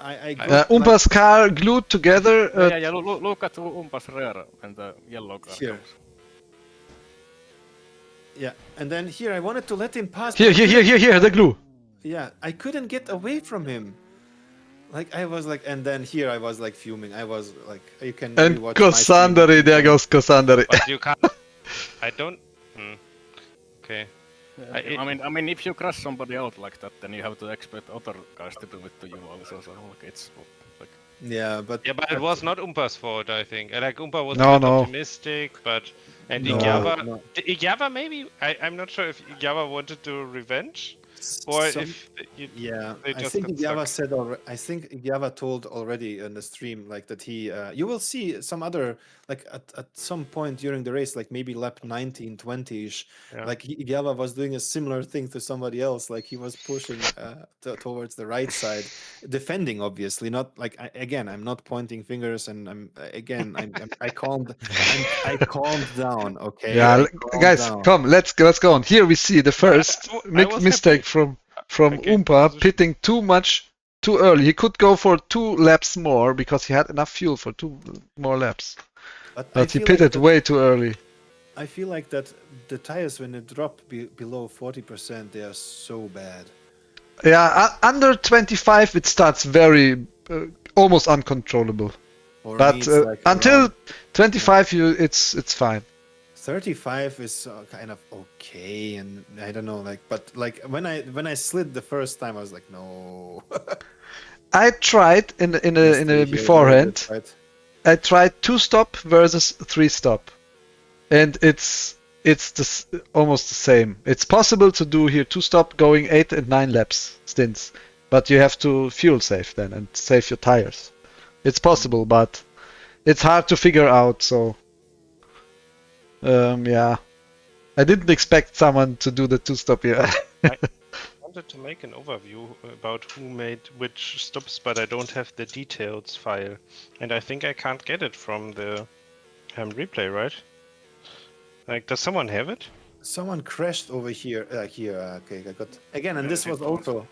Speaker 4: I got,
Speaker 1: Oompa's car glued together.
Speaker 5: Yeah, look at Oompa's rear when the yellow car
Speaker 4: Here.
Speaker 5: goes.
Speaker 4: yeah, and then here I wanted to let him pass.
Speaker 1: Here,
Speaker 4: but I
Speaker 1: here, the glue.
Speaker 4: Yeah, I couldn't get away from him. Like I was like, and then here I was like fuming. I was like, you can
Speaker 1: And
Speaker 4: rewatch my stream.
Speaker 1: Kosandari, there goes Kosandari.
Speaker 2: but you can't. I don't. Okay.
Speaker 5: I mean, if you crush somebody out like that, then you have to expect other guys to do it to you also. So like, it's like.
Speaker 4: Yeah, but
Speaker 2: it was not Oompa's fault, I think. Like Oompa was
Speaker 1: No,
Speaker 2: a bit
Speaker 1: no.
Speaker 2: optimistic, but and
Speaker 4: No,
Speaker 2: Igyava,
Speaker 4: no.
Speaker 2: Igyava maybe. I'm not sure if Igyava wanted to revenge or
Speaker 4: Some-
Speaker 2: if you,
Speaker 4: Yeah,
Speaker 2: they
Speaker 4: I
Speaker 2: just
Speaker 4: think
Speaker 2: got
Speaker 4: Igyava
Speaker 2: stuck.
Speaker 4: said already. I think Igyava told already in the stream like that he. You will see some other like at some point during the race, like maybe lap 19, 20ish.
Speaker 2: Yeah.
Speaker 4: Like Igyava was doing a similar thing to somebody else. Like he was pushing towards the right side, defending obviously. Not like again. I'm not pointing fingers, and I calmed. I calmed down. Okay.
Speaker 1: Yeah,
Speaker 4: I calmed
Speaker 1: guys,
Speaker 4: down.
Speaker 1: come, let's go on. Here we see the first
Speaker 2: I was
Speaker 1: mistake
Speaker 2: happy.
Speaker 1: from
Speaker 2: Okay,
Speaker 1: Oompa
Speaker 2: position.
Speaker 1: pitting too early. He could go for 2 laps more because he had enough fuel for 2 more laps.
Speaker 4: I
Speaker 1: But he
Speaker 4: feel like
Speaker 1: pitted
Speaker 4: that-
Speaker 1: way too early.
Speaker 4: I feel like that the tires when they drop below 40%, they are so bad.
Speaker 1: Yeah, under 25 it starts very almost uncontrollable.
Speaker 4: For me,
Speaker 1: But
Speaker 4: it's like
Speaker 1: until
Speaker 4: around
Speaker 1: 25, it's fine.
Speaker 4: 35 is kind of okay, and I don't know, like, but like when I slid the first time, I was like, no.
Speaker 1: I tried in a beforehand.
Speaker 4: Right?
Speaker 1: I tried 2-stop versus 3-stop, and it's almost the same. It's possible to do here 2-stop going 8 and 9 laps stints, but you have to fuel save then and save your tires. It's possible, but it's hard to figure out. So yeah, I didn't expect someone to do the 2-stop here.
Speaker 2: I wanted to make an overview about who made which stops, but I don't have the details file, and I think I can't get it from the replay, right? Like, does someone have it?
Speaker 4: Someone crashed over here. Okay, I got again, and
Speaker 2: Yeah,
Speaker 4: this
Speaker 2: I
Speaker 4: was
Speaker 2: don't.
Speaker 4: also.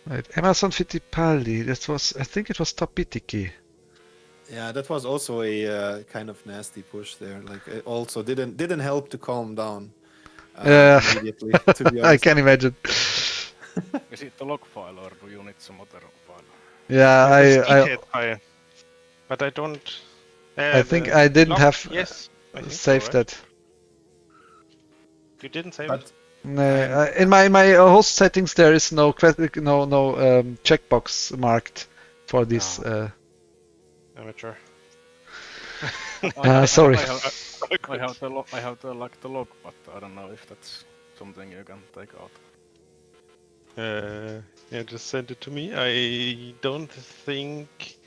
Speaker 1: Right, Emerson Fittipaldi. That was, I think it was Topitiki.
Speaker 4: Yeah, that was also a kind of nasty push there. Like, it also didn't help to calm down immediately. To be
Speaker 1: I
Speaker 4: honest.
Speaker 1: can imagine.
Speaker 5: Is it the log file or do you need some other file?
Speaker 1: Yeah,
Speaker 2: There's
Speaker 1: I
Speaker 2: detailed file, but I don't.
Speaker 1: I think I didn't have.
Speaker 2: Yes. I think so,
Speaker 1: saved
Speaker 2: right?
Speaker 1: that.
Speaker 2: You didn't save
Speaker 4: But
Speaker 2: it?
Speaker 1: No, in my host settings there is no checkbox marked for this.
Speaker 2: Amateur.
Speaker 1: Sorry.
Speaker 5: I have the like the log, but I don't know if that's something you can take out.
Speaker 2: Yeah, just send it to me. I don't think.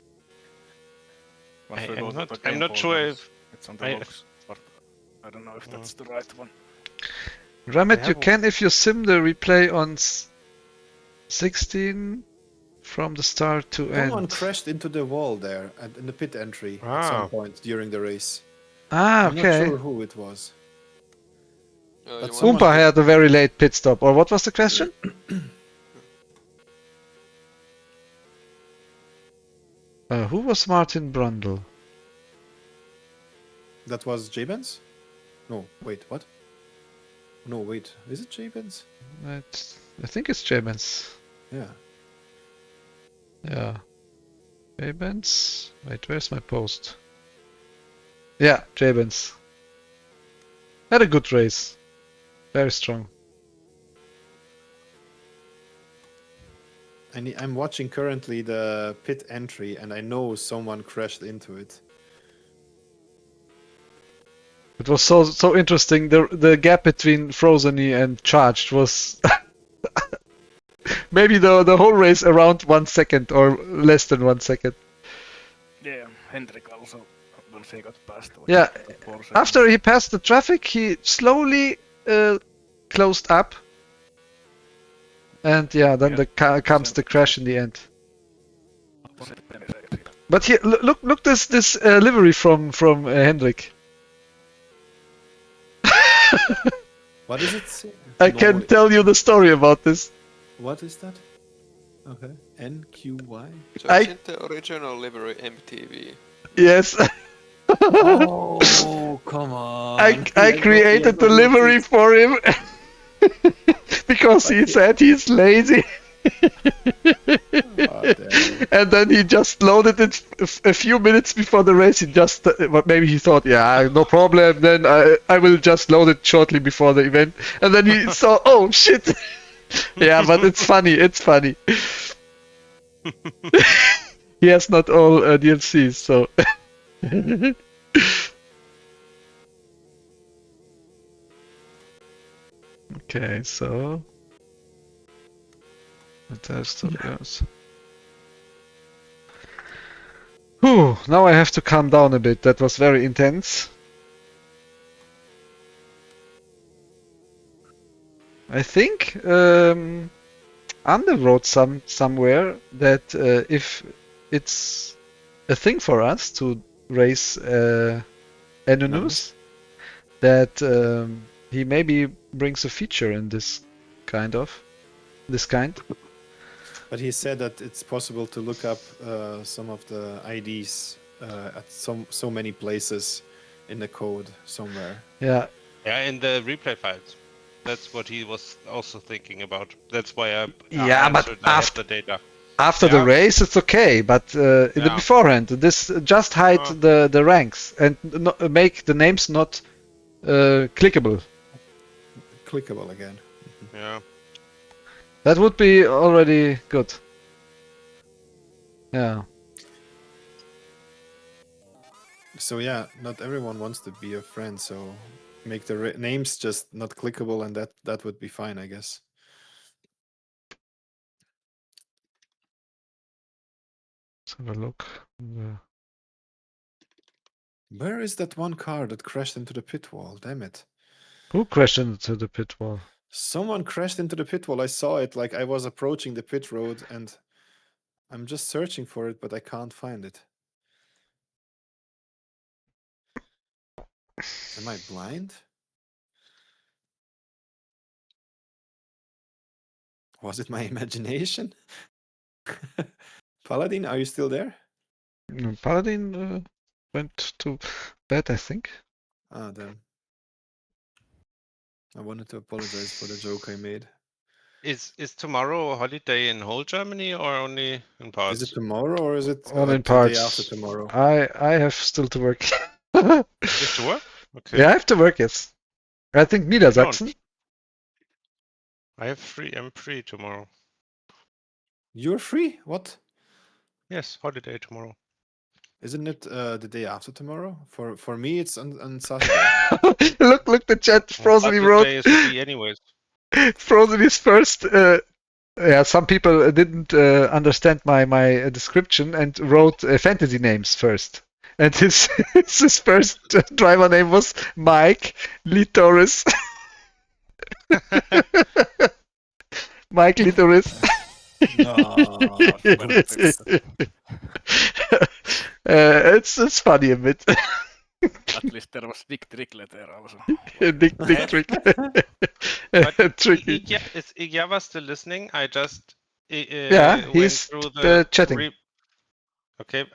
Speaker 5: Once we go to the
Speaker 2: I'm
Speaker 5: game
Speaker 2: not sure
Speaker 5: folder,
Speaker 2: if
Speaker 5: it's on the logs, but I don't know if that's the right one.
Speaker 1: Ramet,
Speaker 2: I
Speaker 1: you
Speaker 2: have
Speaker 1: can if you sim the replay on 16 from the start to
Speaker 4: someone
Speaker 1: end.
Speaker 4: crashed into the wall there in the pit entry at
Speaker 2: Ah.
Speaker 4: some point during the race.
Speaker 1: Ah,
Speaker 4: I'm not
Speaker 1: okay.
Speaker 4: sure who it was.
Speaker 8: You
Speaker 4: But
Speaker 8: want
Speaker 4: someone
Speaker 1: Oompa
Speaker 4: could-
Speaker 1: had a very late pit stop. Or what was the question? Who was Martin Brundle?
Speaker 4: That was J-Benz? No, wait, what? No, wait, is it J-Benz?
Speaker 1: I think it's J-Benz.
Speaker 4: Yeah.
Speaker 1: Yeah. J-Benz? Wait, where's my post? Yeah, J-Benz. Had a good race. Very strong.
Speaker 4: I'm watching currently the pit entry, and I know someone crashed into it.
Speaker 1: It was so interesting. The gap between Frozeny and Charged was maybe the whole race around 1 second or less than 1 second.
Speaker 5: Yeah, Hendrik also once he got past.
Speaker 1: Yeah, after he passed the traffic, he slowly closed up. And yeah, then comes the crash in the end. But here, look this livery from Hendrik.
Speaker 4: What is it?
Speaker 1: I can tell you the story about this.
Speaker 4: What is that? Okay. NQY?
Speaker 8: So isn't the original livery MTV?
Speaker 1: Yes.
Speaker 10: Oh, come on.
Speaker 1: I created the livery for him because he said he's lazy. And then he just loaded it a few minutes before the race. He just maybe he thought, yeah, no problem. Then I will just load it shortly before the event. And then he saw, oh shit. Yeah, but it's funny. It's funny. He has not all DLCs, so. Okay, so. Test of yours. Whew, now I have to calm down a bit. That was very intense. I think Ander wrote somewhere that if it's a thing for us to race Anonymous, that he maybe brings a feature in this kind.
Speaker 4: But he said that it's possible to look up some of the IDs at so many places in the code somewhere.
Speaker 1: Yeah.
Speaker 2: Yeah, in the replay files. That's what he was also thinking about. That's why I
Speaker 1: Yeah, but
Speaker 2: answered, I have the data.
Speaker 1: After the race, it's okay, but in the beforehand, this just hide the ranks and make the names not clickable.
Speaker 4: Clickable again.
Speaker 2: Yeah.
Speaker 1: That would be already good. Yeah.
Speaker 4: So yeah, not everyone wants to be a friend, so make the names just not clickable, and that would be fine, I guess.
Speaker 1: Let's have a look.
Speaker 4: Where is that one car that crashed into the pit wall? Damn it.
Speaker 1: Who crashed into the pit wall?
Speaker 4: Someone crashed into the pit wall. I saw it, like I was approaching the pit road, and I'm just searching for it, but I can't find it. Am I blind? Was it my imagination? Paladin, are you still there?
Speaker 1: Paladin went to bed, I think.
Speaker 4: Ah, damn. I wanted to apologize for the joke I made.
Speaker 2: Is tomorrow a holiday in whole Germany or only in parts?
Speaker 4: Is it tomorrow or is it
Speaker 1: All in
Speaker 4: the day
Speaker 1: parts.
Speaker 4: after tomorrow?
Speaker 1: I have still to work.
Speaker 2: Just to work? Okay.
Speaker 1: Yeah, I have to work, yes. I think Niedersachsen.
Speaker 2: I have free. I'm free tomorrow.
Speaker 4: You're free? What?
Speaker 2: Yes, holiday tomorrow.
Speaker 4: Isn't it the day after tomorrow? For me, it's on Saturday.
Speaker 1: Look, the chat. Frozen
Speaker 2: But the
Speaker 1: wrote.
Speaker 2: day is free anyways.
Speaker 1: Frozen is first. Yeah, some people didn't understand my description and wrote fantasy names first. And his his first driver name was Mike Litoris. Mike Litoris. It's funny a bit.
Speaker 5: At least there was Dick Trickle there also.
Speaker 1: Dick Trick. Tricky.
Speaker 2: Is Igyava still listening? I just
Speaker 1: Yeah,
Speaker 2: went
Speaker 1: he's
Speaker 2: through the
Speaker 1: chatting.
Speaker 2: Okay,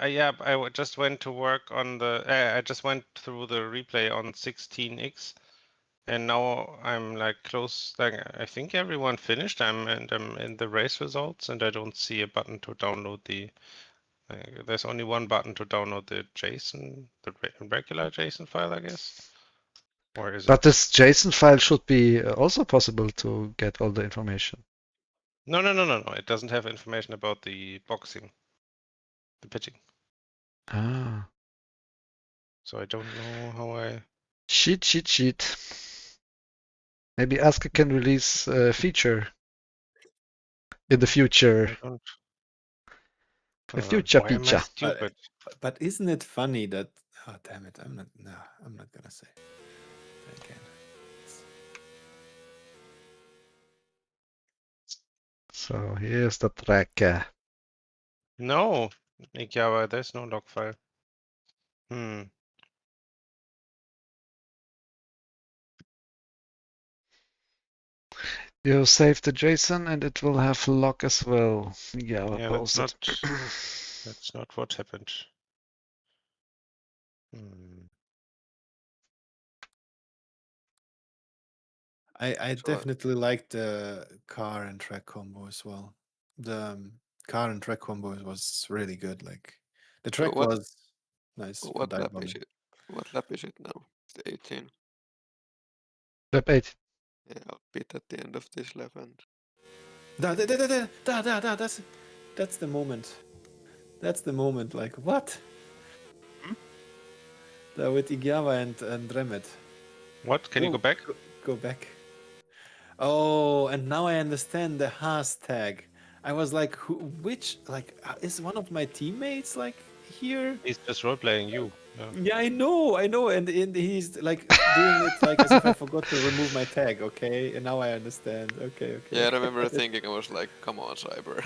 Speaker 2: just went to work on the. I just went through the replay on 16x, and now I'm like close. Like I think everyone finished. I'm in the race results, and I don't see a button to download the. There's only one button to download the JSON, the regular JSON file, I guess. Or is
Speaker 1: But
Speaker 2: it?
Speaker 1: this JSON file should be also possible to get all the information.
Speaker 2: No. It doesn't have information about the boxing, the pitching.
Speaker 1: Ah.
Speaker 2: So I don't know how I.
Speaker 1: Cheat. Maybe Aska can release a feature in the future. The future
Speaker 2: Why am I
Speaker 1: feature.
Speaker 2: stupid?
Speaker 4: But isn't it funny that? Oh damn it! I'm not gonna say. Again.
Speaker 1: So here's the tracker.
Speaker 2: No, Ikyava, there's no log file.
Speaker 1: You save the JSON and it will have log as well. Yeah,
Speaker 2: that's not what happened.
Speaker 4: I definitely like the car and track combo as well. The car and track combo was really good. Like the track was nice. for
Speaker 8: What
Speaker 4: dive
Speaker 8: lap
Speaker 4: bombing.
Speaker 8: is it? What lap is it now? It's 18.
Speaker 1: Lap 8.
Speaker 8: Yeah, I'll beat at the end of this lap and.
Speaker 4: That's the moment. That's the moment. Like what? With Igyava and Remet.
Speaker 2: What? Can you go back?
Speaker 4: Go back. Oh, and now I understand the hashtag. I was like, which is one of my teammates like here?
Speaker 2: He's just role playing you.
Speaker 4: Yeah, I know, and he's like doing it like as if I forgot to remove my tag. Okay, and now I understand. Okay.
Speaker 8: Yeah, I remember thinking, I was like, come on, Cyber.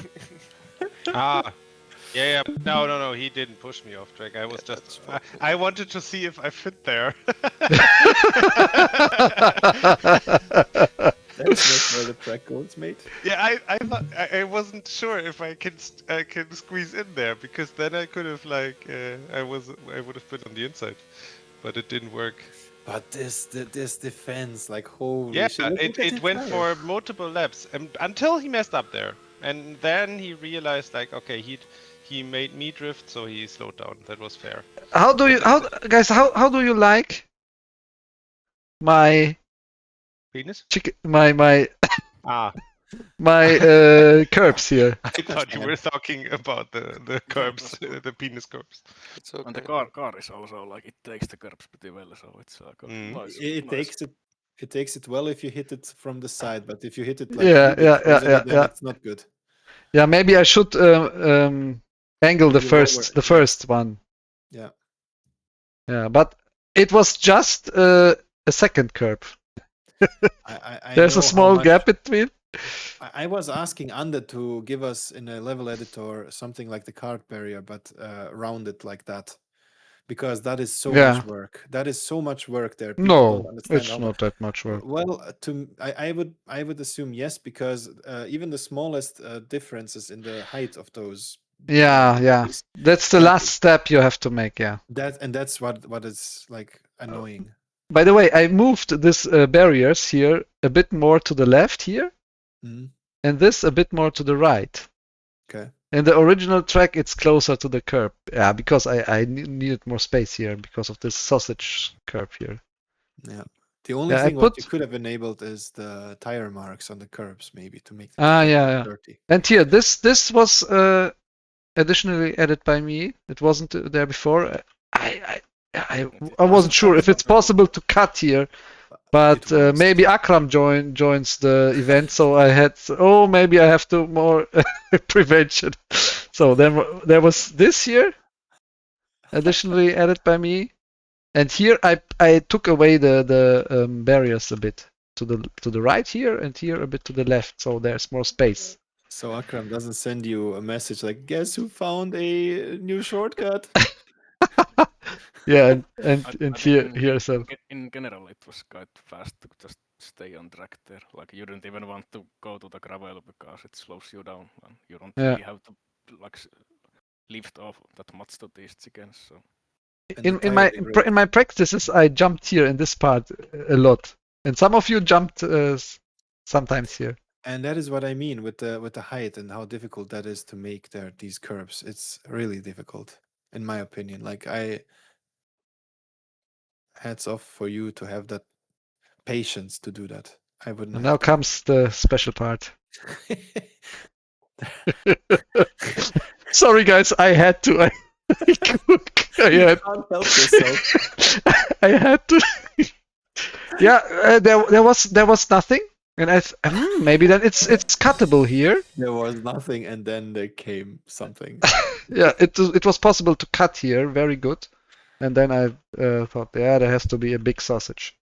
Speaker 2: Yeah. No. He didn't push me off track. I was just. I wanted to see if I fit there.
Speaker 4: That's not where the track goes, mate.
Speaker 2: Yeah, I thought I wasn't sure if I can squeeze in there, because then I could have I would have been on the inside, but it didn't work.
Speaker 4: But this defense, like holy
Speaker 2: Yeah,
Speaker 4: shit!
Speaker 2: it went for multiple laps until he messed up there, and then he realized okay, he made me drift, so he slowed down. That was fair.
Speaker 1: How do you like my
Speaker 2: penis?
Speaker 1: My curbs here.
Speaker 2: I thought you were talking about the curbs, the penis curbs.
Speaker 8: It's okay.
Speaker 5: And the car is also like it takes the curbs pretty well, so it's nice.
Speaker 4: It takes it well if you hit it from the side, but if you hit it
Speaker 1: Yeah,
Speaker 4: it's not good.
Speaker 1: Yeah, maybe I should angle the first one.
Speaker 4: Yeah.
Speaker 1: Yeah, but it was just a second curb. There's a small gap between.
Speaker 4: I was asking Ander to give us in a level editor something like the card barrier, but rounded like that, because that is so much work. That is so much work there. People don't understand
Speaker 1: it's not that much work.
Speaker 4: Well, I would assume yes, because even the smallest differences in the height of those.
Speaker 1: Yeah. That's the last step you have to make. Yeah.
Speaker 4: That's what is like annoying.
Speaker 1: By the way, I moved this barriers here a bit more to the left here, and this a bit more to the right.
Speaker 4: Okay.
Speaker 1: In the original track, it's closer to the curb. Yeah, because I needed more space here because of this sausage curb here.
Speaker 4: Yeah. The only
Speaker 1: Yeah, I
Speaker 4: thing what you
Speaker 1: put.
Speaker 4: could have enabled is the tire marks on the curbs, maybe to make them
Speaker 1: Ah,
Speaker 4: look
Speaker 1: yeah,
Speaker 4: more
Speaker 1: yeah.
Speaker 4: dirty.
Speaker 1: And here, this was additionally added by me. It wasn't there before. I wasn't sure if it's possible to cut here, but
Speaker 4: It was.
Speaker 1: maybe Akram joins the event, so I had. Oh, maybe I have to more prevention. So then there was this here, additionally added by me, and here I took away the barriers a bit to the right here and here a bit to the left, so there's more space.
Speaker 4: So Akram doesn't send you a message like, "Guess who found a new shortcut?"
Speaker 1: Yeah, and
Speaker 5: I
Speaker 1: here
Speaker 5: think
Speaker 1: here so.
Speaker 5: in general it was quite fast to just stay on track there. Like you didn't even want to go to the gravel because it slows you down, and you don't
Speaker 1: Yeah.
Speaker 5: really have to like lift off that much to these chickens. So
Speaker 4: And the
Speaker 1: In
Speaker 4: tire
Speaker 1: my
Speaker 4: degrade-
Speaker 1: in my practices, I jumped here in this part a lot, and some of you jumped sometimes here.
Speaker 4: And that is what I mean with the height and how difficult that is to make these curves. It's really difficult, in my opinion. Like hats off for you to have that patience to do that. I wouldn't.
Speaker 1: And now comes the special part. Sorry, guys, I had to. I had,
Speaker 4: can't help yourself.
Speaker 1: I had to. Yeah, there was nothing, and maybe then it's cuttable here.
Speaker 4: There was nothing, and then there came something.
Speaker 1: Yeah, it was possible to cut here, very good. And then I thought, yeah, there has to be a big sausage.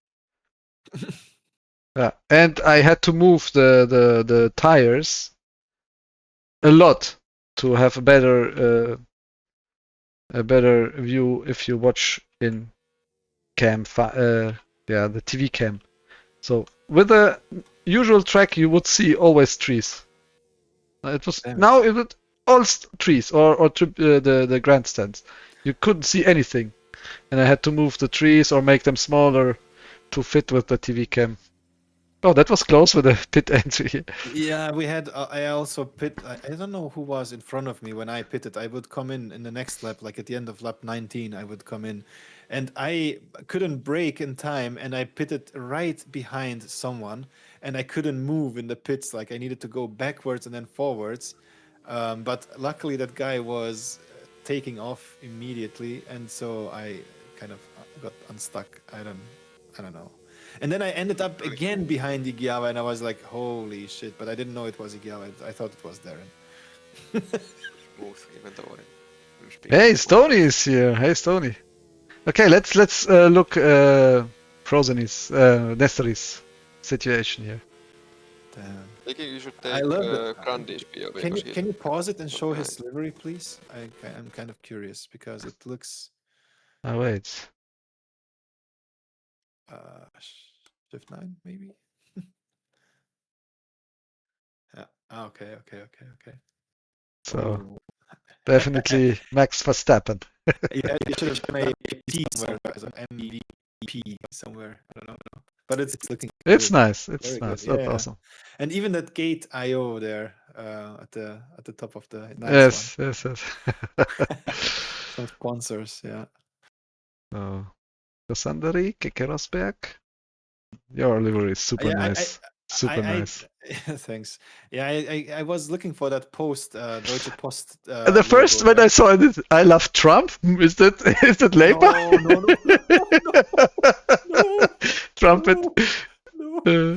Speaker 1: Yeah, and I had to move the tires a lot to have a better view if you watch in cam, yeah, the TV cam. So with the usual track, you would see always trees. It was
Speaker 4: Damn it.
Speaker 1: now it would all trees or the grandstands. You couldn't see anything, and I had to move the trees or make them smaller to fit with the TV cam. Oh, that was close with the pit entry.
Speaker 4: Yeah, we had. I also pit. I don't know who was in front of me when I pitted. I would come in the next lap, like at the end of lap 19. I would come in, and I couldn't brake in time, and I pitted right behind someone, and I couldn't move in the pits. Like I needed to go backwards and then forwards, but luckily that guy was taking off immediately, and so I kind of got unstuck. I don't know. And then I ended up again behind Igiawa, and I was like, holy shit, but I didn't know it was Igiawa. I thought it was Darren.
Speaker 8: Smooth, even though I'm speaking.
Speaker 1: Hey, Stony is here. Hey, Stony. Okay, let's look Frozen's Nestori's situation here.
Speaker 4: Damn.
Speaker 8: I think you should
Speaker 4: I
Speaker 8: take
Speaker 4: love it.
Speaker 8: Grandi's POV.
Speaker 4: Can you pause it and
Speaker 8: not
Speaker 4: show his
Speaker 8: behind.
Speaker 4: livery, please? I'm kind of curious because it looks
Speaker 1: Oh, wait.
Speaker 4: shift 9 maybe. Yeah. Okay.
Speaker 1: So
Speaker 4: Oh.
Speaker 1: definitely Max Verstappen.
Speaker 4: Yeah, you should have done a P somewhere, as an MVP somewhere. I don't know, but it's looking.
Speaker 1: It's
Speaker 4: good.
Speaker 1: nice. It's
Speaker 4: Very
Speaker 1: nice.
Speaker 4: good,
Speaker 1: That's
Speaker 4: yeah.
Speaker 1: awesome.
Speaker 4: And even that gate IO there at the top of the nice
Speaker 1: Yes.
Speaker 4: one. Some sponsors, yeah.
Speaker 1: So, Cassandri, Keke Rosberg. Your livery is super
Speaker 4: Yeah,
Speaker 1: nice. Super nice.
Speaker 4: Thanks. Yeah, I was looking for that post, Deutsche Post.
Speaker 1: The first
Speaker 4: logo
Speaker 1: when
Speaker 4: there.
Speaker 1: I saw it, I love Trump. Is that Labour?
Speaker 4: No.
Speaker 1: Trumpet.
Speaker 4: No.
Speaker 1: Uh,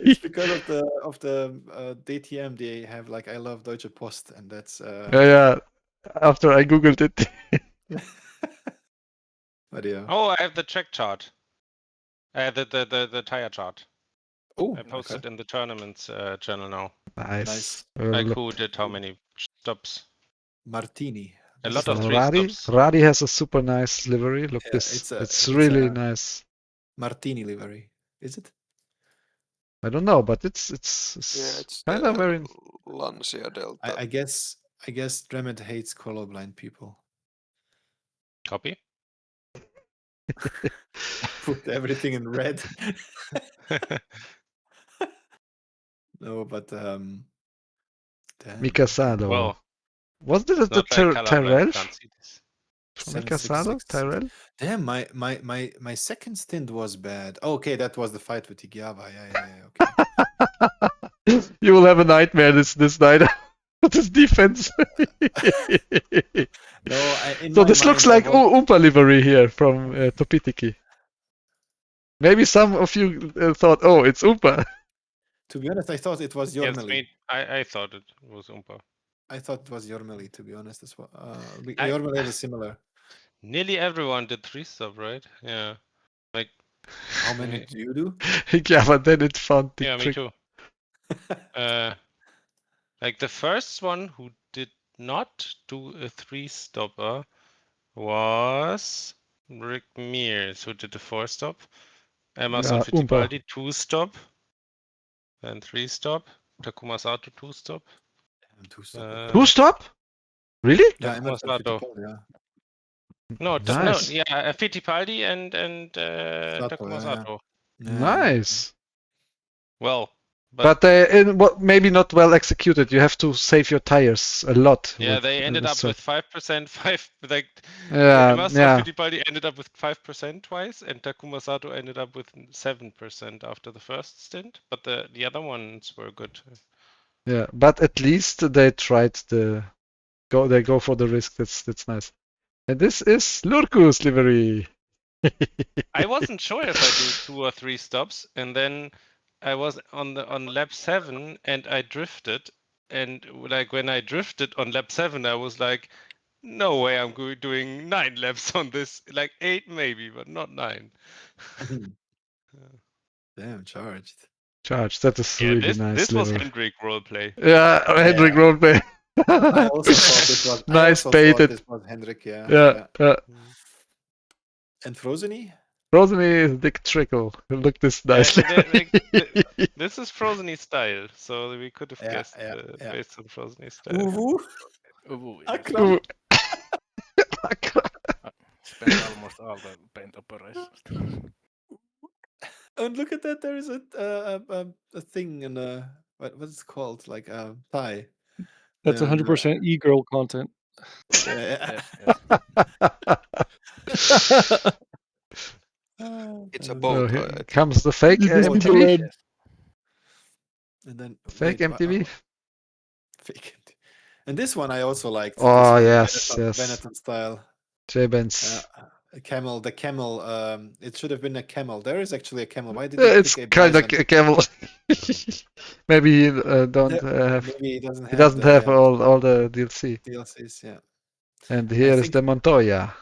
Speaker 4: It's because of the DTM they have like I love Deutsche Post, and that's
Speaker 1: yeah. After I googled it.
Speaker 4: but yeah.
Speaker 2: Oh, I have the track chart. The tire chart.
Speaker 4: Oh,
Speaker 2: I posted in the tournaments channel now.
Speaker 1: Nice.
Speaker 2: Like who did how many stops?
Speaker 4: Martini.
Speaker 2: A lot
Speaker 1: So
Speaker 2: of three
Speaker 1: Radi
Speaker 2: stops.
Speaker 1: has a super nice livery. Look,
Speaker 4: Yeah,
Speaker 1: this
Speaker 4: it's
Speaker 1: it's really
Speaker 4: a-
Speaker 1: nice.
Speaker 4: Martini livery. Is it?
Speaker 1: I don't know, but it's
Speaker 8: Yeah, it's
Speaker 1: kind
Speaker 8: the
Speaker 1: of very.
Speaker 8: Lancia Delta.
Speaker 4: I guess Dremet hates colorblind people.
Speaker 2: Copy.
Speaker 4: Put everything in red. No, but damn.
Speaker 1: Mika Sado.
Speaker 2: Well,
Speaker 1: Wasn't it
Speaker 2: it's
Speaker 1: the
Speaker 2: not like colorblind
Speaker 1: Terrell?
Speaker 2: can't see this.
Speaker 1: Fumika
Speaker 4: 7, 6,
Speaker 1: Sado,
Speaker 4: 6.
Speaker 1: Tyrell.
Speaker 4: Damn, my second stint was bad. Okay, that was the fight with Igiava. Yeah. Okay.
Speaker 1: You will have a nightmare this night. This defense.
Speaker 4: No,
Speaker 1: So this looks like Oompa livery here from Topitiki. Maybe some of you thought, oh, it's Oompa.
Speaker 4: To be honest, I thought it was
Speaker 2: Yes,
Speaker 4: Jormeli.
Speaker 2: I thought it was Oompa.
Speaker 4: I thought it was Jormeli, to be honest, as well.
Speaker 2: I-
Speaker 4: Jormeli is similar.
Speaker 2: Nearly everyone did 3-stop, right? Yeah. Like,
Speaker 4: How many do you do?
Speaker 1: Yeah, but then it found the
Speaker 2: yeah, me
Speaker 1: trick.
Speaker 2: too. Like the first one who did not do a 3-stopper was Rick Mears, who did a 4-stop. Emerson
Speaker 1: Yeah, Oompa.
Speaker 2: Fittipaldi 2-stop, then 3-stop. Takuma Sato 2-stop.
Speaker 1: Who stop? Really?
Speaker 4: Yeah,
Speaker 2: Takuma
Speaker 4: Emerson
Speaker 2: Sato.
Speaker 4: Fittipaldi, yeah.
Speaker 2: No,
Speaker 1: Nice.
Speaker 2: Fittipaldi and Takuma
Speaker 4: yeah.
Speaker 2: Sato.
Speaker 1: Nice.
Speaker 2: Well,
Speaker 1: But maybe not well executed. You have to save your tires a lot.
Speaker 2: yeah,
Speaker 1: with
Speaker 2: they ended
Speaker 1: this
Speaker 2: up with 5%.
Speaker 1: Yeah,
Speaker 2: Emerson
Speaker 1: yeah.
Speaker 2: Fittipaldi ended up with 5% twice, and Takuma Sato ended up with 7% after the first stint. But the other ones were good.
Speaker 1: Yeah, but at least they tried they go for the risk. That's nice. And this is Lurkus livery.
Speaker 2: I wasn't sure if I do 2 or 3 stops, and then I was on lap 7 and I drifted, and like when I drifted on lap 7, I was like, no way I'm doing 9 laps on this, like 8 maybe, but not 9.
Speaker 4: Damn, charged.
Speaker 1: Charge. That is
Speaker 2: Yeah,
Speaker 1: really nice.
Speaker 2: this was
Speaker 1: livery.
Speaker 2: Hendrik roleplay.
Speaker 1: Yeah, Hendrik roleplay.
Speaker 4: I also thought this was
Speaker 1: Nice baited.
Speaker 4: This was Hendrik, yeah.
Speaker 1: Yeah.
Speaker 4: And Frozeny?
Speaker 1: Frozeny is Dick Trickle. Look this nicely.
Speaker 2: This is Frozeny style, so we could have guessed based on Frozeny style.
Speaker 5: Ooh,
Speaker 4: Akram.
Speaker 5: Spent almost all the paint operations.
Speaker 4: And look at that, there is a thing in what's it called? Like a tie.
Speaker 7: That's 100% e-girl content.
Speaker 4: Yeah.
Speaker 8: It's a boat.
Speaker 1: Here comes the fake
Speaker 7: This is the
Speaker 1: MTV.
Speaker 7: red.
Speaker 4: And then
Speaker 1: Fake
Speaker 4: wait,
Speaker 1: MTV.
Speaker 4: Fake MTV. And this one I also liked.
Speaker 1: Oh,
Speaker 4: this one,
Speaker 1: yes.
Speaker 4: Benetton style.
Speaker 1: J-Benz.
Speaker 4: The camel. It should have been a camel. There is actually a camel. Why did
Speaker 1: It's
Speaker 4: pick a
Speaker 1: kind of
Speaker 4: bison?
Speaker 1: a camel. Maybe he don't have.
Speaker 4: Maybe he doesn't
Speaker 1: He doesn't have all the DLC.
Speaker 4: DLCs, yeah.
Speaker 1: And here is
Speaker 4: think-
Speaker 1: the Montoya.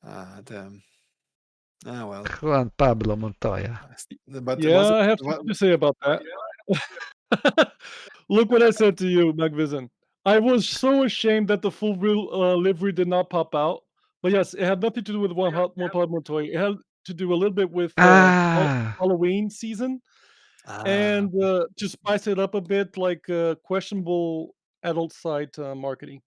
Speaker 4: Ah, damn. Ah, well.
Speaker 1: Juan Pablo Montoya.
Speaker 4: But
Speaker 7: Yeah,
Speaker 4: was it-
Speaker 7: I have something to say about that. Look what I said to you, Magvision. I was so ashamed that the full livery did not pop out. But yes, it had nothing to do with Juan Pablo Montoya. It had to do a little bit with Halloween season. And to spice it up a bit, like questionable adult site marketing.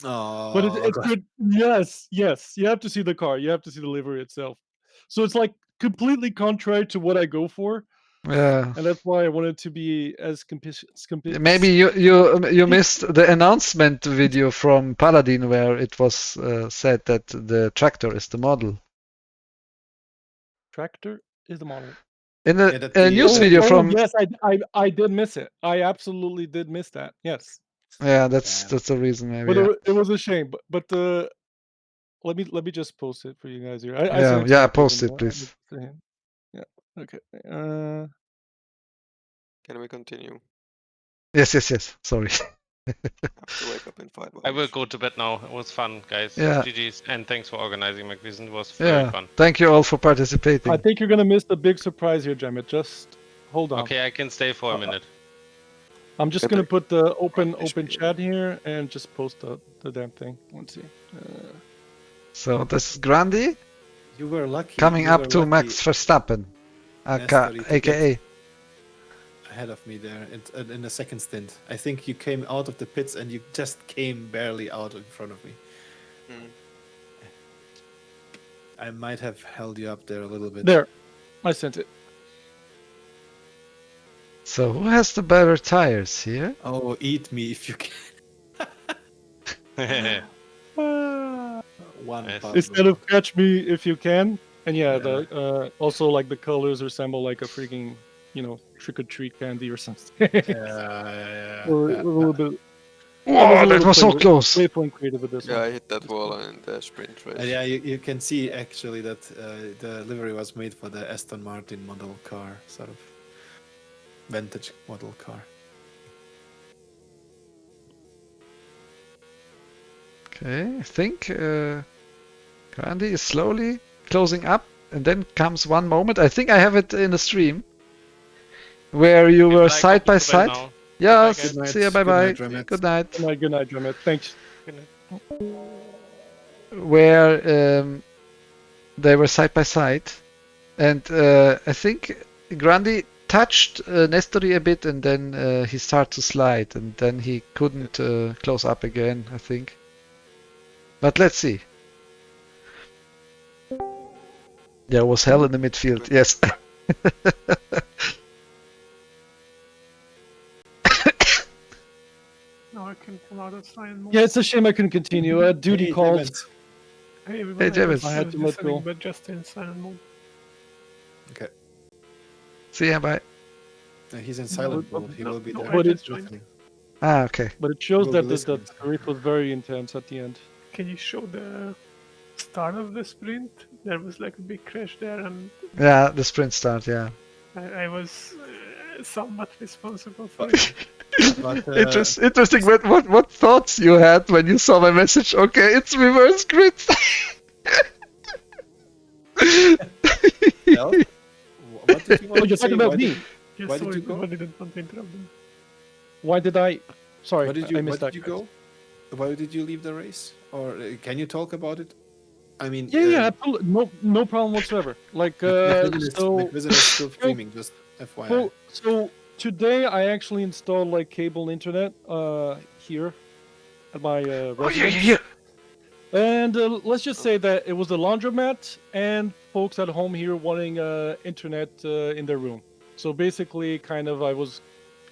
Speaker 4: Oh,
Speaker 7: But it's good. Yes. You have to see the car. You have to see the livery itself. So it's like completely contrary to what I go for,
Speaker 1: Yeah.
Speaker 7: and that's why I wanted to be as
Speaker 1: Maybe you missed the announcement video from Paladin where it was said that the tractor is the model.
Speaker 7: Tractor is the model.
Speaker 1: In
Speaker 4: Yeah,
Speaker 1: a,
Speaker 4: that
Speaker 1: a
Speaker 4: the-
Speaker 1: news video from
Speaker 7: Yes, I did miss it. I absolutely did miss that. Yes,
Speaker 1: yeah, that's the reason maybe.
Speaker 7: but
Speaker 1: Yeah,
Speaker 7: it was a shame. But let me just post it for you guys here. I
Speaker 1: yeah,
Speaker 7: sent it to
Speaker 1: yeah,
Speaker 7: you,
Speaker 1: post it,
Speaker 7: Kevin.
Speaker 1: please.
Speaker 7: Yeah. Okay.
Speaker 8: Can we continue?
Speaker 1: Yes. Sorry.
Speaker 8: I have to wake up in 5 hours.
Speaker 2: I will go to bed now. It was fun, guys.
Speaker 1: Yeah.
Speaker 2: GG's, and thanks for organizing, Magvision. It was very
Speaker 1: Yeah.
Speaker 2: fun.
Speaker 1: Thank you all for participating.
Speaker 7: I think you're gonna miss the big surprise here, Jamet. Just hold on.
Speaker 2: Okay, I can stay for a minute.
Speaker 7: I'm just gonna put the open chat here and just post the damn thing. Let's see.
Speaker 1: So this is Grandi
Speaker 4: You were lucky.
Speaker 1: coming
Speaker 4: you
Speaker 1: up
Speaker 4: were
Speaker 1: to
Speaker 4: lucky.
Speaker 1: Max Verstappen,
Speaker 4: Nestor, you
Speaker 1: aka.
Speaker 4: Ahead of me there in the second stint. I think you came out of the pits and you just came barely out in front of me.
Speaker 8: Mm.
Speaker 4: I might have held you up there a little bit.
Speaker 7: There, I sent it.
Speaker 1: So who has the better tires here?
Speaker 4: Oh, eat me if you can. One
Speaker 2: Yes.
Speaker 4: puzzle.
Speaker 7: Instead of catch me if you can. And yeah,
Speaker 4: Yeah.
Speaker 7: the also like the colors resemble like a freaking, you know, trick or treat candy or something.
Speaker 4: Yeah.
Speaker 7: Or a little bit. I was a
Speaker 1: Whoa, that
Speaker 7: little
Speaker 1: was so
Speaker 7: playful-
Speaker 1: close.
Speaker 7: playful and creative with this
Speaker 8: Yeah, I
Speaker 7: one.
Speaker 8: hit that wall in the sprint race.
Speaker 4: And yeah, you can see actually that the livery was made for the Aston Martin model car, sort of vintage model car.
Speaker 1: Okay, I think Grandi is slowly closing up, and then comes one moment. I think I have it in the stream where you were
Speaker 2: Goodbye,
Speaker 1: side by
Speaker 2: Goodbye
Speaker 1: side.
Speaker 2: now.
Speaker 1: Yes,
Speaker 2: Good
Speaker 4: night.
Speaker 1: see you.
Speaker 4: Good
Speaker 1: Bye
Speaker 4: night,
Speaker 1: bye.
Speaker 4: Ramet.
Speaker 1: Good night.
Speaker 7: Good night, Ramet. Thanks.
Speaker 2: Good night.
Speaker 1: Where they were side by side, and I think Grandi touched Nestori a bit, and then he started to slide, and then he couldn't close up again, I think. But let's see. There was hell in the midfield, yes.
Speaker 11: Now I can come out of silent mode.
Speaker 7: Yeah, it's a shame I couldn't continue. Duty
Speaker 4: Hey,
Speaker 7: called.
Speaker 4: David.
Speaker 11: Hey everyone,
Speaker 1: Hey, Javis.
Speaker 7: I had to let
Speaker 11: listening,
Speaker 7: go.
Speaker 11: but just in silent mode.
Speaker 4: Okay.
Speaker 1: See ya, bye.
Speaker 4: He's in silent mode. He will be
Speaker 11: no,
Speaker 4: there.
Speaker 11: I
Speaker 7: But
Speaker 11: just
Speaker 7: it-
Speaker 11: joined.
Speaker 1: Ah, okay.
Speaker 7: But it shows
Speaker 4: Will
Speaker 7: that
Speaker 4: be
Speaker 7: the
Speaker 4: listening.
Speaker 7: race was very intense at the end.
Speaker 11: Can you show the start of the sprint? There was like a big crash there, and
Speaker 1: Yeah, the sprint start, yeah.
Speaker 11: I was somewhat responsible for it.
Speaker 4: But,
Speaker 1: Interesting. What thoughts you had when you saw my message? Okay, it's reverse grid.
Speaker 4: Well, what did you want
Speaker 7: Oh,
Speaker 4: to
Speaker 7: you're
Speaker 4: say?
Speaker 7: talking about
Speaker 4: Why
Speaker 7: me.
Speaker 4: did-
Speaker 11: Yeah,
Speaker 4: Why did
Speaker 11: sorry,
Speaker 4: you go?
Speaker 11: I didn't want to interrupt them.
Speaker 7: Why did I? Sorry,
Speaker 4: Why did
Speaker 7: I
Speaker 4: you? Why
Speaker 7: missed that.
Speaker 4: did you go? Why did you leave the race? Or can you talk about it? I mean,
Speaker 7: Yeah, absolutely. No problem whatsoever. Like,
Speaker 4: McVision is still streaming. Just FYI.
Speaker 7: so today I actually installed like cable internet here at my residence. And let's just say that it was the laundromat and folks at home here wanting internet in their room. So basically, kind of, I was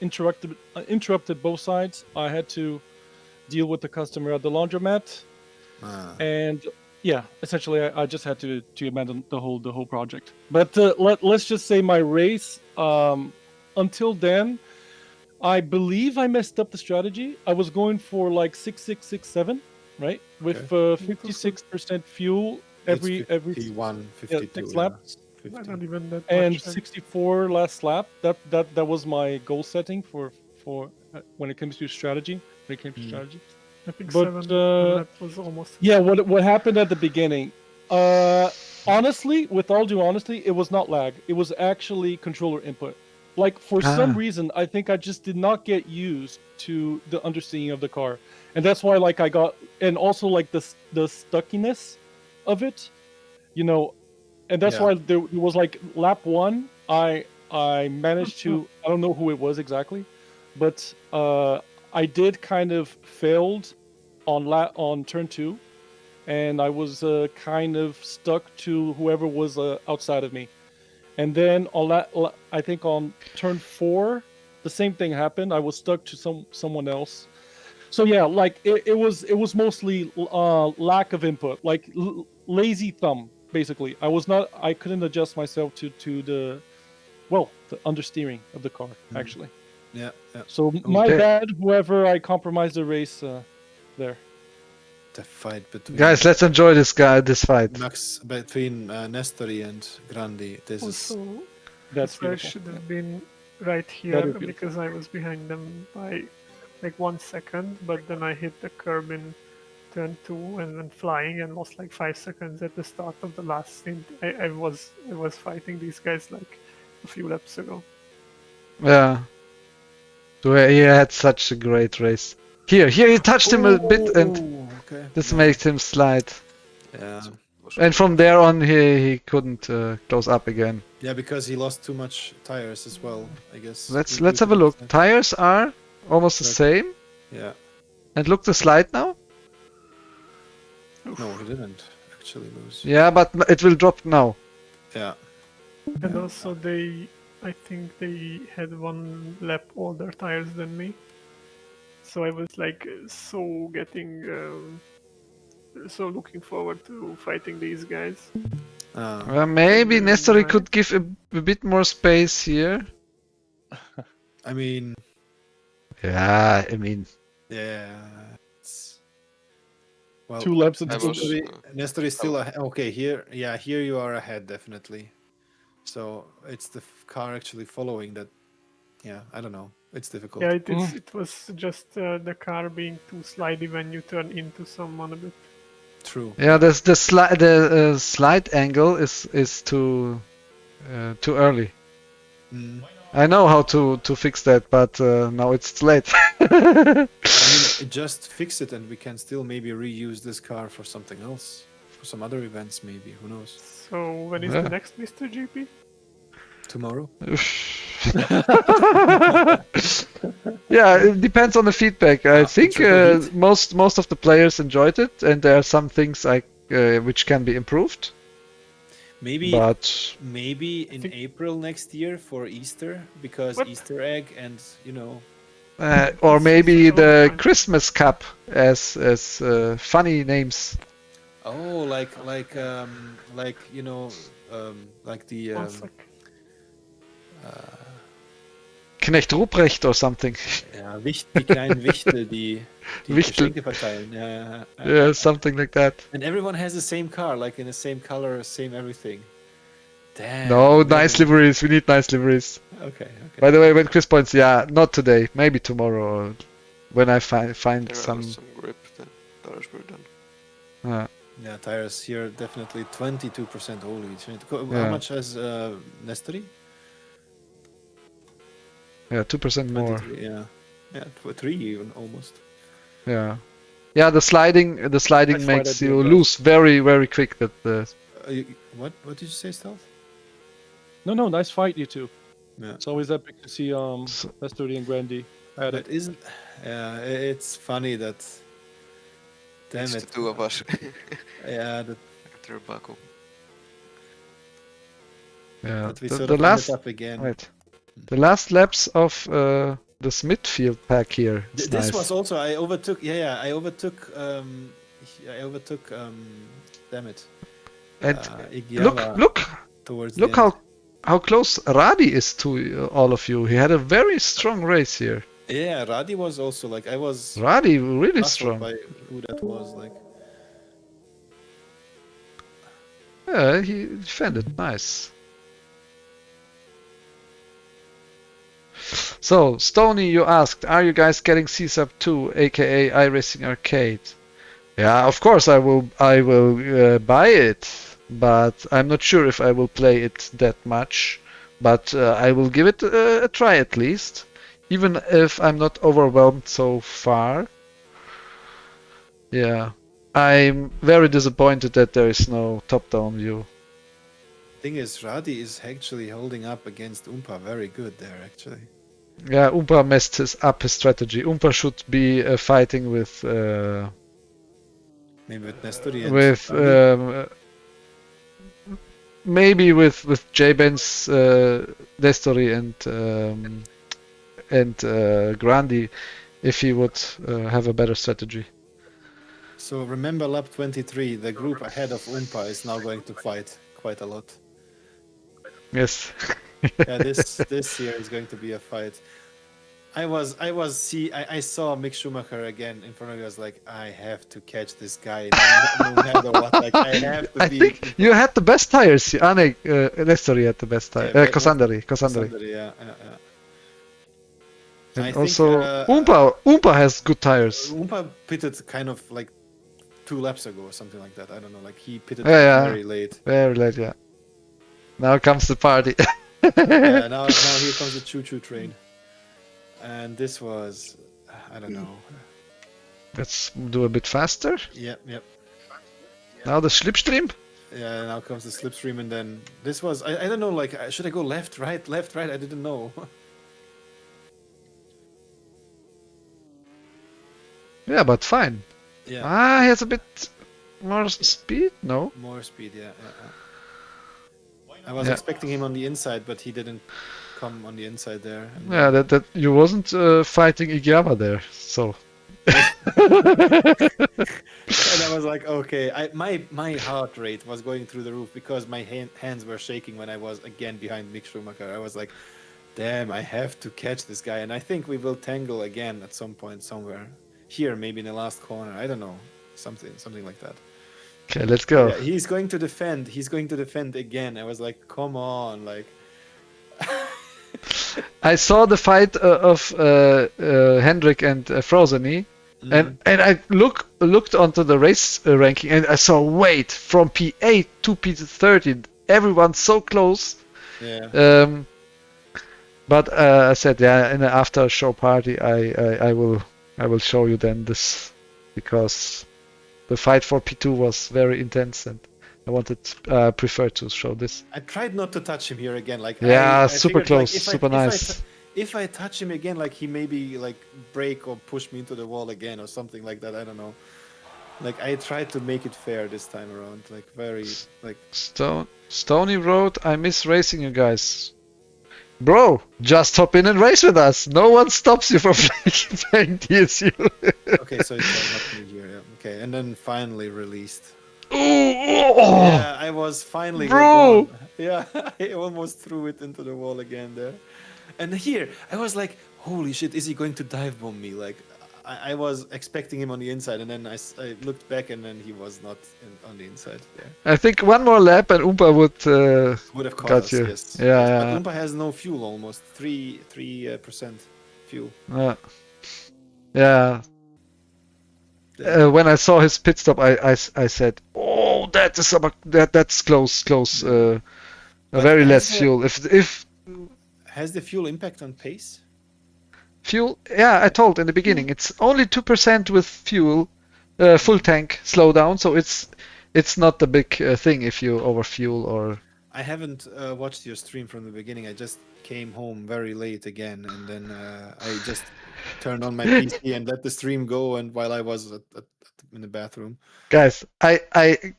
Speaker 7: interrupted both sides. I had to deal with the customer at the laundromat, and yeah, essentially, I just had to abandon the whole project. But let's just say my race. Until then, I believe I messed up the strategy. I was going for like 6-6-6-7, right? With 56% fuel every
Speaker 4: 51, 52,
Speaker 7: 6
Speaker 4: yeah.
Speaker 7: laps.
Speaker 11: Not even that
Speaker 7: And
Speaker 11: much.
Speaker 7: 64 last lap. That was my goal setting for when it comes to strategy. When it came to strategy.
Speaker 11: I think
Speaker 7: But
Speaker 11: 7 that was almost.
Speaker 7: yeah, what happened at the beginning? Honestly, with all due honesty, it was not lag. It was actually controller input. Like for some reason, I think I just did not get used to the understanding of the car, and that's why like I got, and also like the stuckiness of it, you know, and that's
Speaker 4: Yeah.
Speaker 7: why there was like lap 1. I managed to, I don't know who it was exactly, but I did kind of failed on turn 2, and I was kind of stuck to whoever was outside of me. And then on I think on turn 4, the same thing happened. I was stuck to someone else. So yeah, like it was mostly lack of input, like lazy thumb, basically. I couldn't adjust myself to the understeering of the car, actually.
Speaker 4: Yeah.
Speaker 7: So my
Speaker 1: Okay.
Speaker 7: bad, whoever I compromised the race there.
Speaker 4: The fight between
Speaker 1: Guys, let's enjoy this fight.
Speaker 4: Max between Nestori and Grandi. This is
Speaker 11: Also,
Speaker 7: That's
Speaker 11: this race
Speaker 7: beautiful.
Speaker 11: should have been right
Speaker 7: That
Speaker 11: here
Speaker 7: is beautiful.
Speaker 11: because I was behind them by like 1 second, but then I hit the curb in turn 2 and went flying and lost like 5 seconds at the start of the last stint. I was fighting these guys like a few laps ago.
Speaker 1: Yeah. So he had such a great race. Here he touched him a bit, and
Speaker 4: okay.
Speaker 1: this makes him slide.
Speaker 4: Yeah.
Speaker 1: And from there on, he couldn't close up again.
Speaker 4: Yeah, because he lost too much tires as well, I guess.
Speaker 1: Let's
Speaker 4: due
Speaker 1: have
Speaker 4: to
Speaker 1: a
Speaker 4: the
Speaker 1: look.
Speaker 4: tire.
Speaker 1: Tires are almost the same.
Speaker 4: Yeah.
Speaker 1: And look the slide now.
Speaker 4: No, he didn't actually lose.
Speaker 1: Yeah, but it will drop now.
Speaker 4: Yeah.
Speaker 11: And also I think they had 1 lap older tires than me. So I was like so getting so looking forward to fighting these guys.
Speaker 1: Maybe Nestori
Speaker 11: Right.
Speaker 1: could give a bit more space here.
Speaker 4: I mean,
Speaker 1: Yeah, I mean,
Speaker 4: yeah. It's... Well,
Speaker 7: 2 laps
Speaker 8: I
Speaker 7: until
Speaker 8: was,
Speaker 4: Nestor is still ahead. Okay, here, yeah, here you are ahead definitely. So it's the car actually following that. Yeah, I don't know. It's difficult.
Speaker 11: Yeah, it was just the car being too slidey when you turn into someone a bit.
Speaker 4: True.
Speaker 1: yeah, the slide angle is too early.
Speaker 4: Mm.
Speaker 1: I know how to fix that, but now it's too late.
Speaker 4: I mean, just fix it, and we can still maybe reuse this car for something else, for some other events, maybe. Who knows?
Speaker 11: So when is
Speaker 1: Yeah.
Speaker 11: the next Mr. GP?
Speaker 4: Tomorrow.
Speaker 1: Yeah, it depends on the feedback. I think
Speaker 4: triple heat.
Speaker 1: most of the players enjoyed it, and there are some things which can be improved.
Speaker 4: Maybe
Speaker 1: But
Speaker 4: maybe in April next year for Easter, because
Speaker 11: What?
Speaker 4: Easter egg and
Speaker 1: or maybe
Speaker 11: so
Speaker 1: the
Speaker 11: fine.
Speaker 1: Christmas Cup as funny names.
Speaker 4: oh, like you know, like the
Speaker 11: One sec.
Speaker 1: Knecht Ruprecht or something.
Speaker 4: ja, die kleinen Wichtel, die
Speaker 1: Wichtel.
Speaker 4: Geschenke verteilen. Ja.
Speaker 1: Yeah, something like that.
Speaker 4: And everyone has the same car, like in the same color, same everything. Damn.
Speaker 1: No,
Speaker 4: maybe-
Speaker 1: nice liveries. We need nice liveries.
Speaker 4: Okay.
Speaker 1: By the way, when Chris points, yeah, not today, maybe tomorrow, or when I find
Speaker 8: there
Speaker 1: some.
Speaker 8: was some grip, then tires were done.
Speaker 4: Yeah, tires here definitely 22% holy. How
Speaker 1: Yeah.
Speaker 4: much has Nestori?
Speaker 1: Yeah, 2% more.
Speaker 4: 23, yeah. Yeah, 3 even almost.
Speaker 1: Yeah, yeah. The sliding
Speaker 7: Nice fight
Speaker 1: makes
Speaker 7: at the
Speaker 1: you
Speaker 7: end,
Speaker 1: lose very, very quick. That
Speaker 4: What did you say, Stealth?
Speaker 7: No, nice fight, you two.
Speaker 4: Yeah.
Speaker 7: It's always epic to see Nestori and Grandy at it.
Speaker 4: But isn't? Yeah, it's funny that. Damn
Speaker 8: It's
Speaker 4: it.
Speaker 8: the two of us.
Speaker 4: Yeah, that,
Speaker 8: Turbaco.
Speaker 1: yeah.
Speaker 4: that we
Speaker 1: The,
Speaker 4: sort
Speaker 1: the
Speaker 4: of
Speaker 1: last
Speaker 4: ended up again.
Speaker 1: wait, the last laps of this midfield pack here. is
Speaker 4: This
Speaker 1: nice.
Speaker 4: was also I overtook. Yeah, I overtook. Damn it.
Speaker 1: And
Speaker 4: Igiava
Speaker 1: look
Speaker 4: towards
Speaker 1: look
Speaker 4: the end.
Speaker 1: how close Radi is to all of you. He had a very strong race here.
Speaker 4: Yeah, Radi was also like I was
Speaker 1: Radi really
Speaker 4: puzzled
Speaker 1: strong.
Speaker 4: by who that was. Like
Speaker 1: Yeah, he defended nice. So, Stony, you asked, are you guys getting CSUB 2, aka iRacing Arcade? Yeah, of course I will buy it, but I'm not sure if I will play it that much. But I will give it a try at least, even if I'm not overwhelmed so far. Yeah, I'm very disappointed that there is no top-down view.
Speaker 4: thing is, Radi is actually holding up against Umpa very good there. Actually,
Speaker 1: Yeah, Umpa messed up his strategy. Umpa should be fighting with
Speaker 4: maybe with Nestori and
Speaker 1: with maybe with J-Ben's Nestori and Grandi if he would have a better strategy.
Speaker 4: So remember lap 23, the group ahead of Umpa is now going to fight quite a lot.
Speaker 1: Yes.
Speaker 4: Yeah, this year is going to be a fight. I saw Mick Schumacher again in front of me. I was like, I have to catch this guy no matter what. Like, I have to
Speaker 1: I
Speaker 4: be.
Speaker 1: think you had the best tires. Nestori had the best tires.
Speaker 4: Yeah, but-
Speaker 1: Kosandari.
Speaker 4: Somebody, yeah.
Speaker 1: And
Speaker 4: I think,
Speaker 1: also, Umpa has good tires.
Speaker 4: Umpa pitted kind of like 2 laps ago or something like that. I don't know. Like he pitted
Speaker 1: Yeah.
Speaker 4: very late.
Speaker 1: Very late, yeah. Now comes the party.
Speaker 4: Yeah, now here comes the choo-choo train. And this was, I don't know.
Speaker 1: Let's do a bit faster.
Speaker 4: Yep.
Speaker 1: Now the slipstream.
Speaker 4: Yeah, now comes the slipstream, and then this was, I don't know, like, should I go left, right? I didn't know.
Speaker 1: Yeah, but fine.
Speaker 4: Yeah.
Speaker 1: He has a bit more speed. No.
Speaker 4: More speed, yeah. I was
Speaker 1: Yeah.
Speaker 4: expecting him on the inside, but he didn't come on the inside there. And
Speaker 1: Yeah, that you wasn't fighting Igiava there, so.
Speaker 4: And I was like, okay, my heart rate was going through the roof because my hands were shaking when I was again behind Mick Schumacher. I was like, damn, I have to catch this guy. And I think we will tangle again at some point somewhere. Here, maybe in the last corner. I don't know. Something like that.
Speaker 1: Okay, let's go.
Speaker 4: Yeah, he's going to defend. He's going to defend again. I was like, come on, like.
Speaker 1: I saw the fight of Hendrik and Frozeny, and I looked onto the race ranking, and I saw wait from P8 to P30, everyone's so close.
Speaker 4: Yeah.
Speaker 1: But I said, yeah, in the after show party, I will show you then this, because the fight for P2 was very intense, and I prefer to show this.
Speaker 4: I tried not to touch him here again. Like
Speaker 1: yeah,
Speaker 4: I
Speaker 1: super
Speaker 4: figured,
Speaker 1: close,
Speaker 4: like,
Speaker 1: super nice.
Speaker 4: If I touch him again, like he maybe like break or push me into the wall again or something like that. I don't know. Like I tried to make it fair this time around. Like very like.
Speaker 1: Stony Road, I miss racing you guys. Bro, just hop in and race with us. No one stops you from playing TSU.
Speaker 4: Okay, so it's not me here. Yeah. Okay, and then finally released.
Speaker 1: Oh,
Speaker 4: yeah, I was finally.
Speaker 1: bro.
Speaker 4: Yeah, I almost threw it into the wall again there. And here, I was like, holy shit, is he going to dive bomb me? Like, I was expecting him on the inside, and then I looked back, and then he was not on the inside there.
Speaker 1: I think one more lap, and Oompa
Speaker 4: would have caught
Speaker 1: got
Speaker 4: us,
Speaker 1: you.
Speaker 4: yes.
Speaker 1: Yeah,
Speaker 4: yes.
Speaker 1: yeah.
Speaker 4: But Oompa has no fuel almost, 3% fuel.
Speaker 1: Yeah. When I saw his pit stop, I said, "Oh, that's close. Very less fuel. If
Speaker 4: has the fuel impact on pace?
Speaker 1: Fuel? Yeah, I told in the beginning it's only 2% with fuel, full tank slowdown. So it's not the big thing if you overfuel or.
Speaker 4: I haven't watched your stream from the beginning. I just came home very late again, and then I just turned on my PC and let the stream go. And while I was in the bathroom,
Speaker 1: guys, I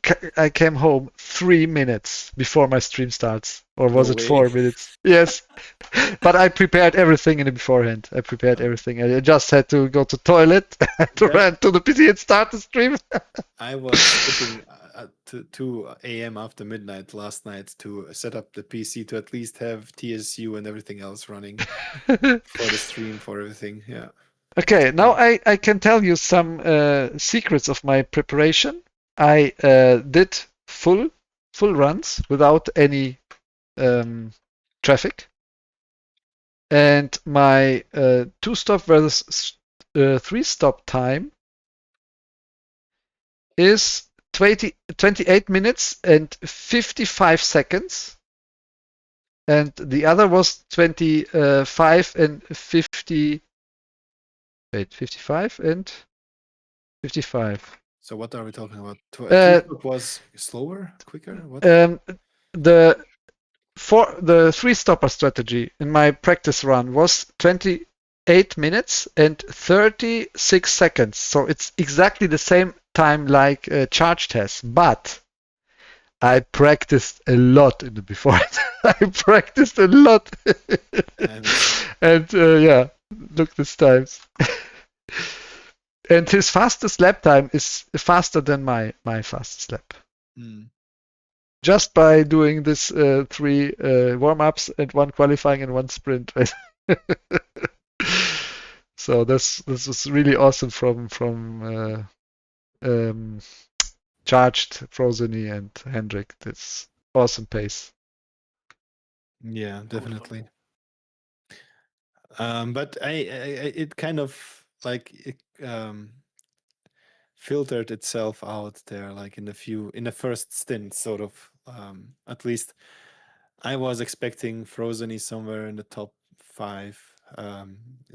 Speaker 1: came home 3 minutes before my stream starts, or was it 4 minutes? Yes, but I prepared everything in it beforehand. I prepared everything. I just had to go to toilet, to run to the PC and start the stream.
Speaker 4: I was sitting to 2 a.m. after midnight last night to set up the PC to at least have TSU and everything else running for the stream, for everything. Yeah.
Speaker 1: Okay, now I can tell you some secrets of my preparation. I did full runs without any traffic, and my 2-stop versus 3-stop time is 28 minutes and 55 seconds, and the other was 25 and 50. Wait, 55 and 55.
Speaker 4: So what are we talking about? Was slower, quicker? What?
Speaker 1: The 3-stopper strategy in my practice run was 28 minutes and 36 seconds. So it's exactly the same time like Charged has, but I practiced a lot in the before. I practiced a lot, and yeah, look this times. And his fastest lap time is faster than my fastest lap. Just by doing this 3 warm-ups and 1 qualifying and 1 sprint. So this was really awesome from Charged, Frozeny, and Hendrik. This awesome pace.
Speaker 4: Yeah, definitely. But it kind of like filtered itself out there, like in the first stint, sort of. At least I was expecting Frozeny somewhere in the top 5,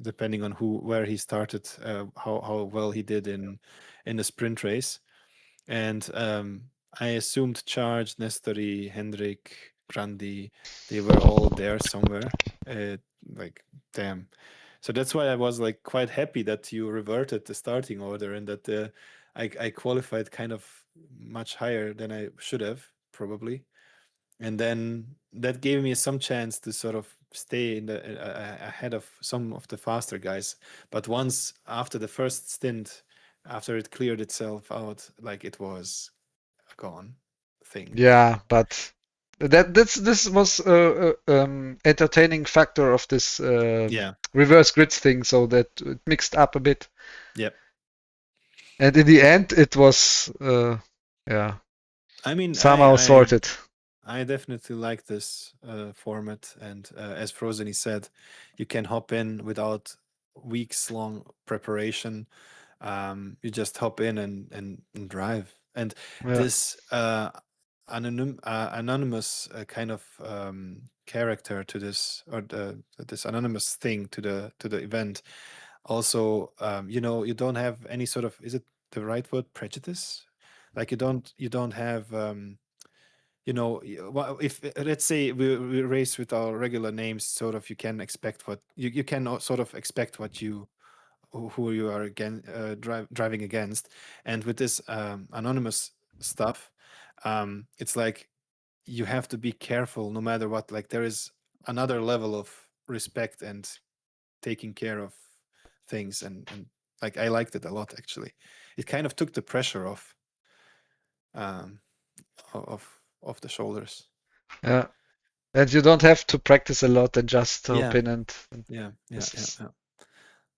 Speaker 4: depending on where he started, how well he did in the sprint race, and I assumed Charged, Nestori, Hendrik, Grandi, they were all there somewhere. Like, damn. So that's why I was like quite happy that you reverted the starting order and that I qualified kind of much higher than I should have, probably. And then that gave me some chance to sort of stay in ahead of some of the faster guys. But once after the first stint, after it cleared itself out, like it was a gone thing.
Speaker 1: Yeah, but this was entertaining factor of this
Speaker 4: Yeah.
Speaker 1: reverse grid thing, so that it mixed up a bit.
Speaker 4: Yep.
Speaker 1: And in the end, it was yeah,
Speaker 4: I mean,
Speaker 1: somehow sorted.
Speaker 4: I definitely like this format, and as Frozeny said, you can hop in without weeks-long preparation. You just hop in and drive. And
Speaker 1: Yeah.
Speaker 4: this anonymous kind of character to this, or this anonymous thing to the event, also, you know, you don't have any sort of, is it the right word, prejudice? Like you don't have you know, if let's say we race with our regular names, sort of, you can expect what you can sort of expect what you who you are again driving against. And with this anonymous stuff, it's like you have to be careful no matter what. Like there is another level of respect and taking care of things, and like I liked it a lot actually. It kind of took the pressure off of the shoulders.
Speaker 1: Yeah. And you don't have to practice a lot and just hop
Speaker 4: Yeah.
Speaker 1: in and
Speaker 4: Yeah.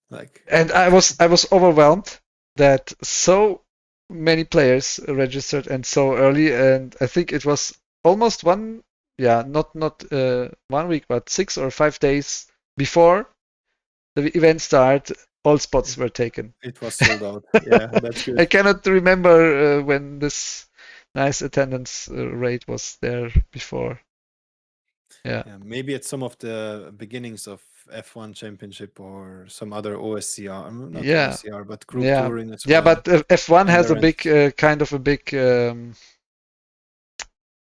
Speaker 4: Like,
Speaker 1: and I was overwhelmed that so many players registered and so early, and I think it was almost not 1 week, but 6 or 5 days before the event start, all spots were taken.
Speaker 4: it was sold out. Yeah, that's good.
Speaker 1: I cannot remember when this nice attendance rate was there before. Yeah.
Speaker 4: Maybe at some of the beginnings of F1 Championship or some other OSCR, not OSCR, but group touring as well.
Speaker 1: Yeah, but F1 has a
Speaker 4: Endurance.
Speaker 1: big kind of a big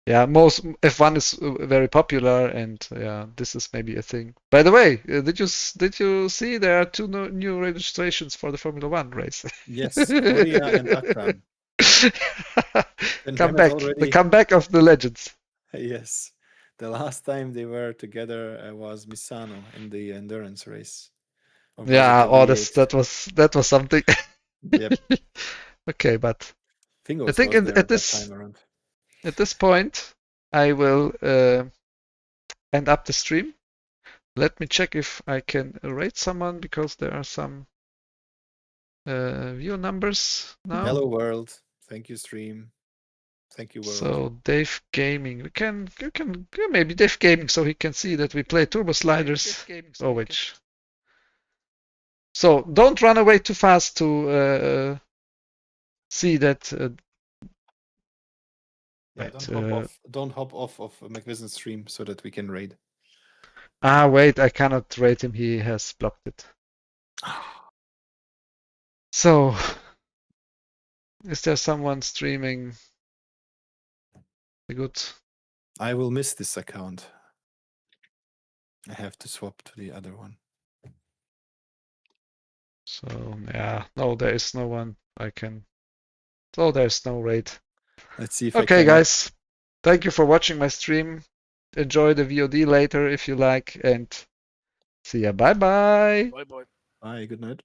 Speaker 1: most F1 is very popular, and yeah, this is maybe a thing. By the way, did you see there are 2 new registrations for the Formula 1 race?
Speaker 4: Yes, Horia and Akram.
Speaker 1: The comeback of the legends.
Speaker 4: Yes. The last time they were together was Misano in the endurance race. Or was it
Speaker 1: Yeah,
Speaker 4: the V8?
Speaker 1: that was something.
Speaker 4: Yep.
Speaker 1: Okay, but
Speaker 4: Fingos
Speaker 1: I think
Speaker 4: was there
Speaker 1: at
Speaker 4: that time around.
Speaker 1: this point, I will end up the stream. Let me check if I can rate someone, because there are some view numbers now.
Speaker 4: Hello world. Thank you, stream. Thank you, world.
Speaker 1: So Dave Gaming, you can maybe Dave Gaming, so he can see that we play Turbo Sliders. So don't run away too fast to see that.
Speaker 4: Don't hop off of McVison's stream so that we can raid.
Speaker 1: Wait, I cannot rate him. He has blocked it. So, is there someone streaming? Good.
Speaker 4: I will miss this account. I have to swap to the other one.
Speaker 1: So yeah, no, there is no one I can. So there's no raid.
Speaker 4: Let's see if
Speaker 1: Okay, guys, thank you for watching my stream. Enjoy the VOD later if you like, and see ya. Bye bye.
Speaker 5: Bye bye.
Speaker 4: Bye. Good night.